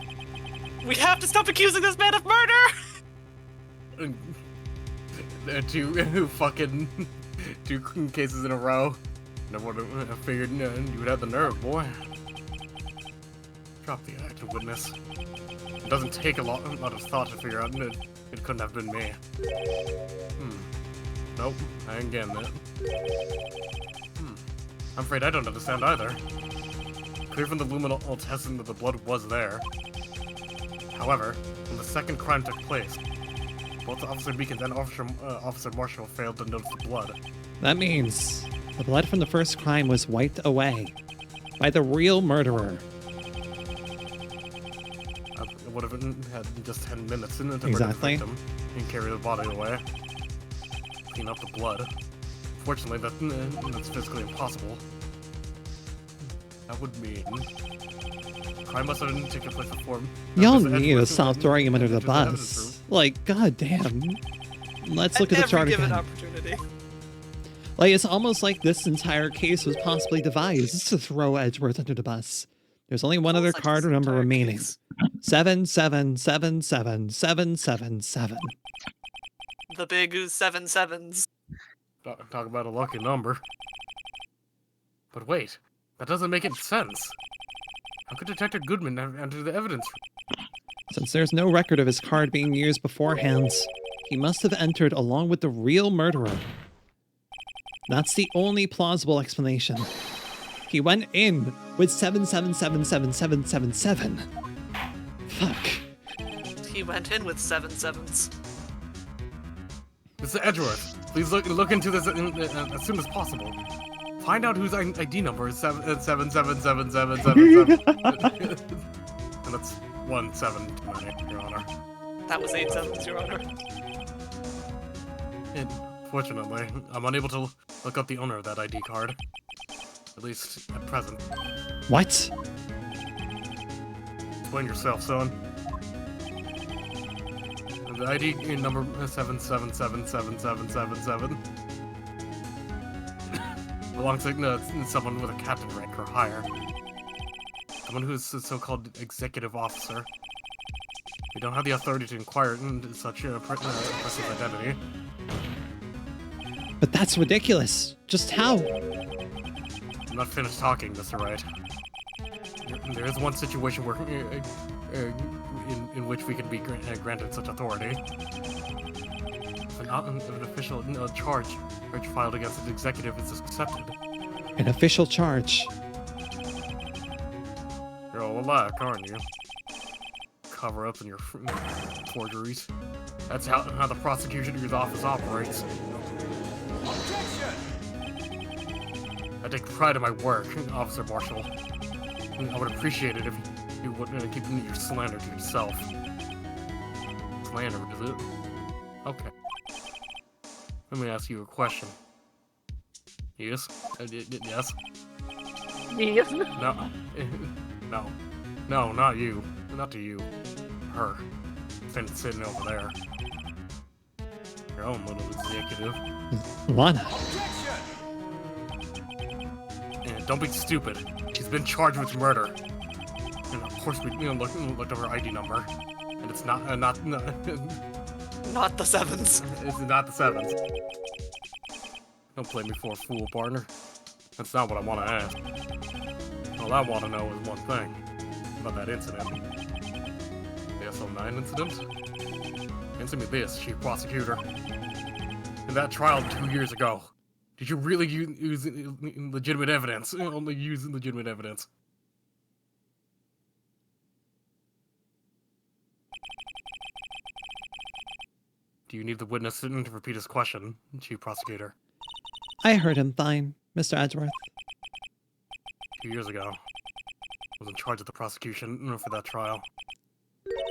We have to stop accusing this man of murder! Two cases in a row. Never would have figured you would have the nerve, boy. Drop the active witness. It doesn't take a lot of thought to figure out it couldn't have been me. Nope, I ain't getting it. I'm afraid I don't understand either. Clear from the luminal testing that the blood was there. However, when the second crime took place, both Officer Meekins and Officer Marshall failed to notice the blood. That means the blood from the first crime was wiped away by the real murderer. It would have had just 10 minutes to murder the Exactly. victim and carry the body away. Clean up the blood. Fortunately, that's physically impossible. That would mean crime must have taken place before. Y'all need to stop throwing him under the bus. Like, goddamn. Let's look at the chart again. Opportunity. Like, it's almost like this entire case was possibly devised to throw Edgeworth under the bus. There's only one other card number remaining. 7777777. The big 7 sevens. Talk about a lucky number. But wait, that doesn't make any sense. How could Detective Goodman have entered the evidence? Since there's no record of his card being used beforehand, he must have entered along with the real murderer. That's the only plausible explanation. He went in with 7777777. Fuck. He went in with 7 sevens. Mr. Edgeworth, please look into this as soon as possible. Find out whose ID number is 7777777. And that's 1 7 too many, Your Honor. That was 8 sevens, Your Honor. And fortunately, I'm unable to look up the owner of that ID card. At least at present. What? Explain yourself, son. The ID number 7777777 belongs to someone with a captain rank or higher. Someone who is a so-called executive officer. We don't have the authority to inquire into such a person's identity. But that's ridiculous. Just how? I'm not finished talking, Mr. Wright. There is one situation where, in which we can be granted such authority. If an official charge filed against an executive is accepted. An official charge? all alike, aren't you? Cover up in your forgeries. That's how the prosecutor's office operates. I take pride in my work, Officer Marshall. I would appreciate it if you wouldn't keep your slander to yourself. Slander, is it? Okay. Let me ask you a question. Yes? Yes? Yes. No. No. No, not you. Not to you. Her. Sitting over there. Your own little executive. Lana. And don't be stupid. She's been charged with murder. And of course we looked up her ID number. And it's not Not the sevens. It's not the sevens. Don't play me for a fool, partner. That's not what I want to ask. All I want to know is one thing. About that incident. The SO9 incident? Answer me this, Chief Prosecutor. In that trial 2 years ago, did you really use legitimate evidence? Only use legitimate evidence? Do you need the witness to repeat his question, Chief Prosecutor? I heard him fine, Mr. Edgeworth. 2 years ago, I was in charge of the prosecution for that trial.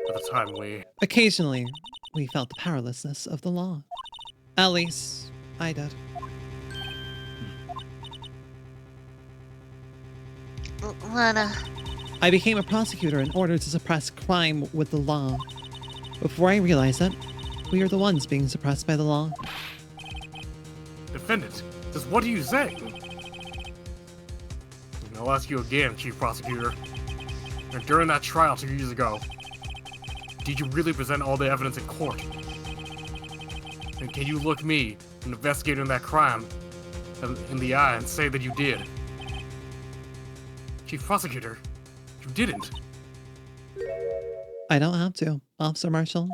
At the time, Occasionally, we felt the powerlessness of the law. At least, I did. Lana. I became a prosecutor in order to suppress crime with the law. Before I realized it, we are the ones being suppressed by the law. Defendant, just what do you say? I'll ask you again, Chief Prosecutor. During that trial 2 years ago, did you really present all the evidence in court? And can you look me, an investigator in that crime, in the eye and say that you did? Chief Prosecutor, you didn't. I don't have to, Officer Marshall.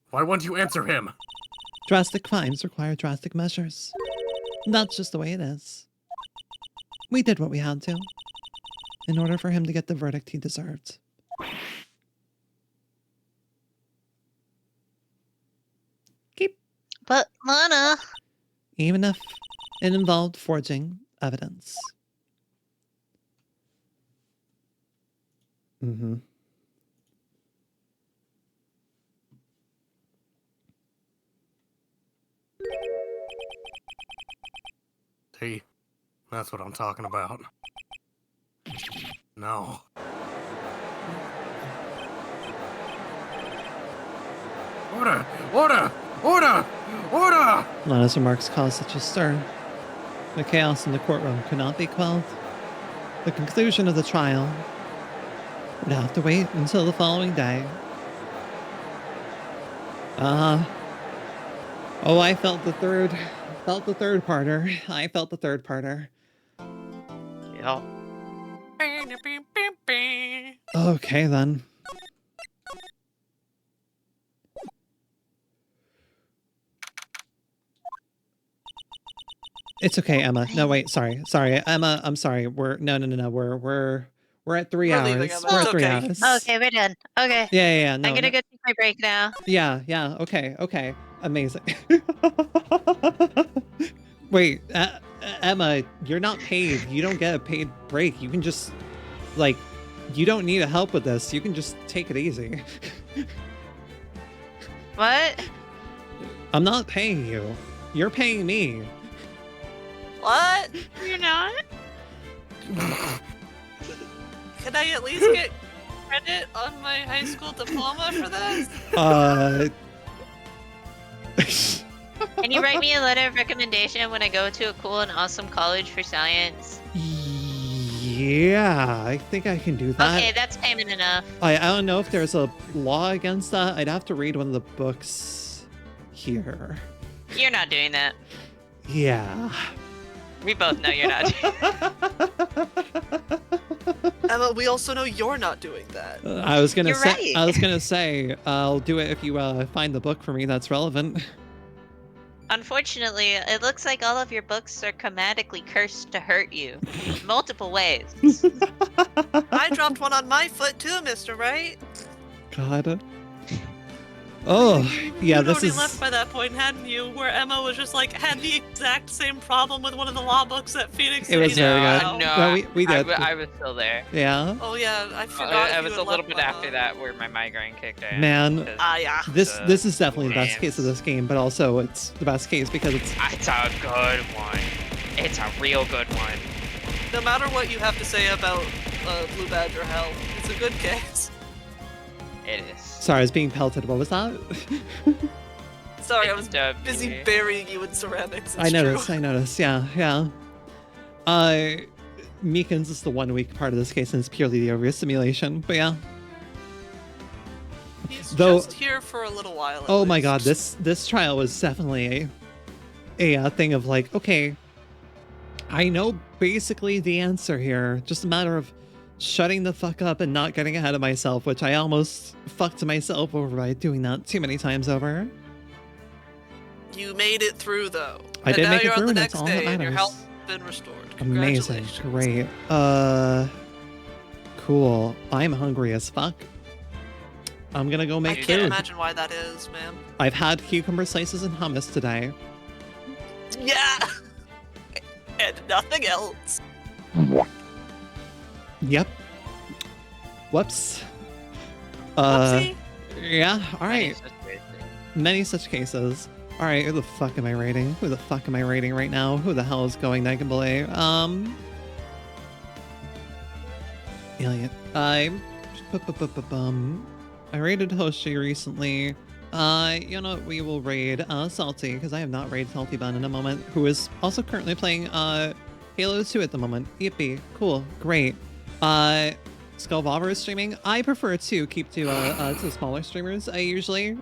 Why won't you answer him? Drastic crimes require drastic measures. That's just the way it is. We did what we had to, in order for him to get the verdict he deserved. But, Lana... Even if it involved forging evidence. Mm-hmm. See, that's what I'm talking about. No. Order! Order! Order! Order! Lana's remarks caused such a stir. The chaos in the courtroom could not be quelled. The conclusion of the trial would have to wait until the following day. Oh, I felt the third parter. I felt the third parter. Yeah. Okay, then. It's okay, Emma. No, wait, sorry, Emma. I'm sorry. We're at 3 hours. leaving, Emma. We're at It's 3 okay. hours. Okay, we're done. Okay. Yeah. No, I'm gonna go take my break now. Yeah. Okay. Amazing. Wait, Emma, you're not paid. You don't get a paid break. You can just, like, you don't need help with this. You can just take it easy. What? I'm not paying you. You're paying me. What? You're not? Can I at least get credit on my high school diploma for this? Can you write me a letter of recommendation when I go to a cool and awesome college for science? Yeah, I think I can do that. Okay, that's payment enough. I don't know if there's a law against that. I'd have to read one of the books here. You're not doing that. Yeah. We both know you're not doing Emma, we also know you're not doing that. I was gonna You're say. right. I was gonna say. I'll do it if you find the book for me that's relevant. Unfortunately, it looks like all of your books are chromatically cursed to hurt you. Multiple ways. I dropped one on my foot too, Mr. Wright. God. Oh, yeah, You'd this already is... left by that point, hadn't you? Where Emma was just like, had the exact same problem with one of the law books at Phoenix. It was City. very No, good. no, we did. I was still there. Yeah. Oh yeah, I forgot. It you was had a little left bit by after then. that where my migraine kicked in. Man, because yeah. this is definitely the best games. case of this game, but also it's the best case because it's... It's a good one. It's a real good one. No matter what you have to say about Blue Badger Hell, it's a good case. It is. Sorry, I was being pelted. What was that? Sorry, I was W. busy burying you in ceramics. I noticed. Yeah. Meekins is the 1 week part of this case, and it's purely the overstimulation. But yeah. He's Though- just here for a little while. at Oh my least. god, this trial was definitely a thing of like, okay, I know basically the answer here. Just a matter of shutting the fuck up and not getting ahead of myself, which I almost fucked myself over by doing that too many times over. You made it through though. I did now make it you're through, on the and that's next all that day, and your matters. health has been restored. Amazing, Congratulations. great. Cool. I'm hungry as fuck. I'm gonna go I make can't food. imagine why that is, man. I've had cucumber slices and hummus today. Yeah. And nothing else. Yep. Whoops. Whoopsie. Yeah, alright. Situations. Many such cases. Alright, who the fuck am I rating? Who the fuck am I rating right now? Who the hell is going Nigambale? Elliot. I raided Hoshi recently. You know what, we will raid Salty, because I have not raided Salty Bun in a moment, who is also currently playing Halo 2 at the moment. Yippee. Cool. Great. Skullvolver is streaming. I prefer to keep to smaller streamers, I usually.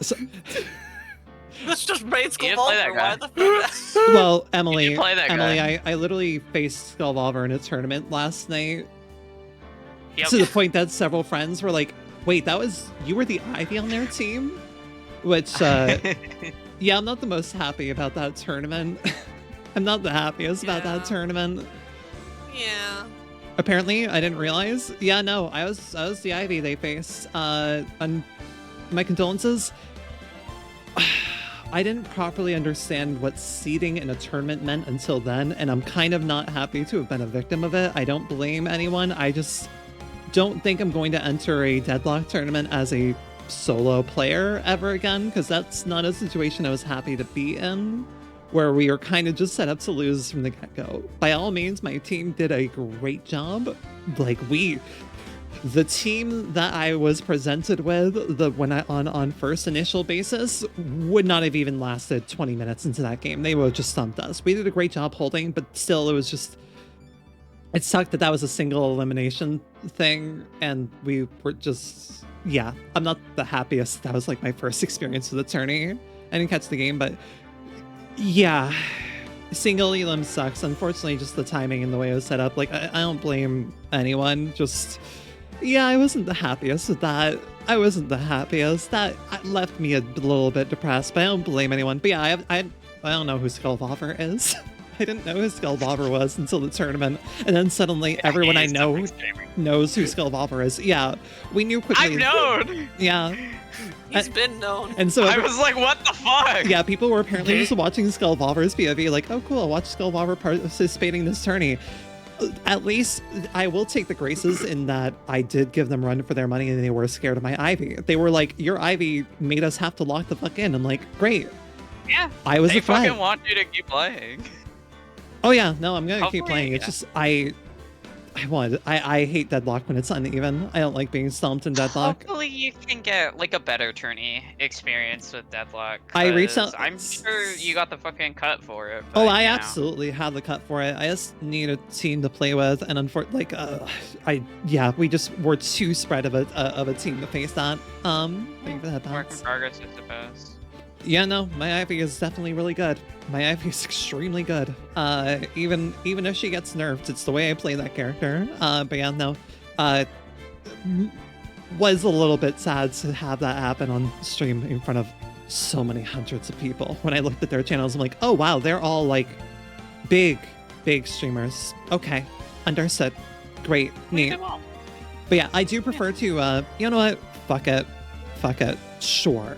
So, Let's just raid You play that Skullvolver. Why guy. the fuck? well, Emily, You play that Emily, guy. I literally faced Skullvolver in a tournament last night Yep. to the point that several friends were like, wait, you were the Ivy on their team? Which, yeah, I'm not the most happy about that tournament. I'm not the happiest about that Yeah. tournament. Yeah. Apparently, I didn't realize. Yeah, no, I was the Ivy they faced. And my condolences. I didn't properly understand what seeding in a tournament meant until then, and I'm kind of not happy to have been a victim of it. I don't blame anyone. I just don't think I'm going to enter a deadlock tournament as a solo player ever again, because that's not a situation I was happy to be in, where we were kind of just set up to lose from the get-go. By all means, my team did a great job. Like, the team that I was presented with on first initial basis would not have even lasted 20 minutes into that game. They would have just stumped us. We did a great job holding, but still it sucked that was a single elimination thing, and we were just, yeah, I'm not the happiest. That was like my first experience with attorney. I didn't catch the game, but yeah, single elim sucks. Unfortunately, just the timing and the way it was set up. Like, I don't blame anyone. Just, yeah, I wasn't the happiest with that. That left me a little bit depressed, but I don't blame anyone. But yeah, I don't know who Skullvolver is. I didn't know who Skullvolver was until the tournament, and then suddenly everyone I know knows who Skullvolver is. Yeah, we knew quickly. I've known. Yeah. He's been known. And so I was like, what the fuck? yeah, people were apparently just watching Skullvolver's POV, like, oh cool, I'll watch Skullvolver participating in this tourney. At least I will take the graces in that I did give them run for their money and they were scared of my Ivy. They were like, your Ivy made us have to lock the fuck in. I'm like, great. Yeah. I was They a threat. fucking want you to keep playing. Oh yeah, no, I'm gonna keep Hopefully, playing. It's yeah. just I hate deadlock when it's uneven. I don't like being stomped in deadlock. Hopefully you can get like a better tourney experience with Deadlock. I reached 'cause out- I'm sure you got the fucking cut for it. Oh, but, I you know. absolutely had the cut for it. I just need a team to play with, and unfortunately, we just were too spread of a team to face that. Thank you for that, Work in Bounce. progress, I suppose. Yeah, no, my Ivy is definitely really good. My Ivy is extremely good. Even if she gets nerfed, it's the way I play that character. But yeah, no, was a little bit sad to have that happen on stream in front of so many hundreds of people. When I looked at their channels, I'm like, oh wow, they're all like big streamers. Okay, understood. Great, neat. But yeah, I do prefer to, you know what? Fuck it. Sure.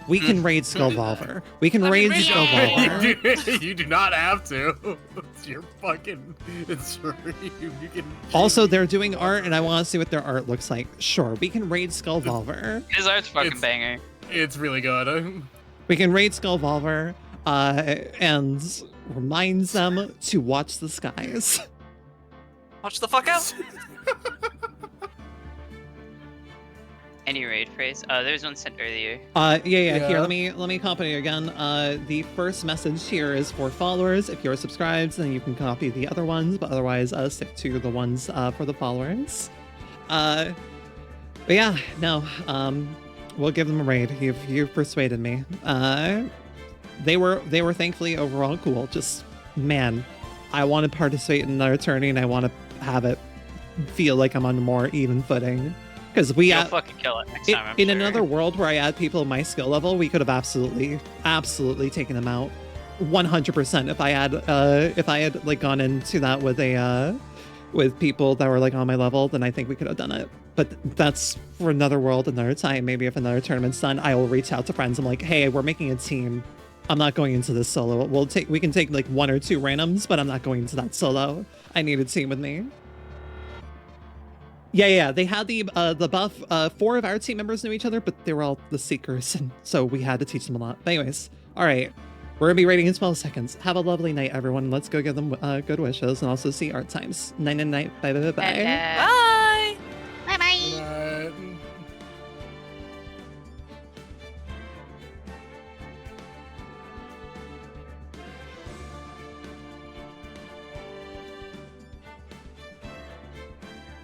We can raid Skullvolver. We can raid Skullvolver. You do not have to. It's your fucking stream. You can. Also, they're doing art, and I want to see what their art looks like. Sure, we can raid Skullvolver. His art's fucking banger. It's really good. We can raid Skullvolver, and reminds them to watch the skies. Watch the fuck out. Any raid phrase? There's one sent earlier. Yeah. Here, let me copy it again. The first message here is for followers. If you're subscribed, then you can copy the other ones, but otherwise, stick to the ones for the followers. But yeah, no. We'll give them a raid. You've persuaded me. They were thankfully overall cool. Just man, I want to participate in another tourney, and I want to have it feel like I'm on more even footing. Because You'll fucking kill it next time, I'm in sure. another world where I had people of my skill level, we could have absolutely taken them out, 100%. If I had like gone into that with people that were like on my level, then I think we could have done it. But that's for another world, another time. Maybe if another tournament's done, I will reach out to friends. I'm like, hey, we're making a team. I'm not going into this solo. We can take like 1 or 2 randoms, but I'm not going into that solo. I need a team with me. Yeah. They had the buff. 4 of our team members knew each other, but they were all the Seekers, and so we had to teach them a lot. But anyways, all right. We're gonna be rating in 12 seconds. Have a lovely night, everyone. Let's go give them good wishes and also see art times. Night and night. Bye. Bye.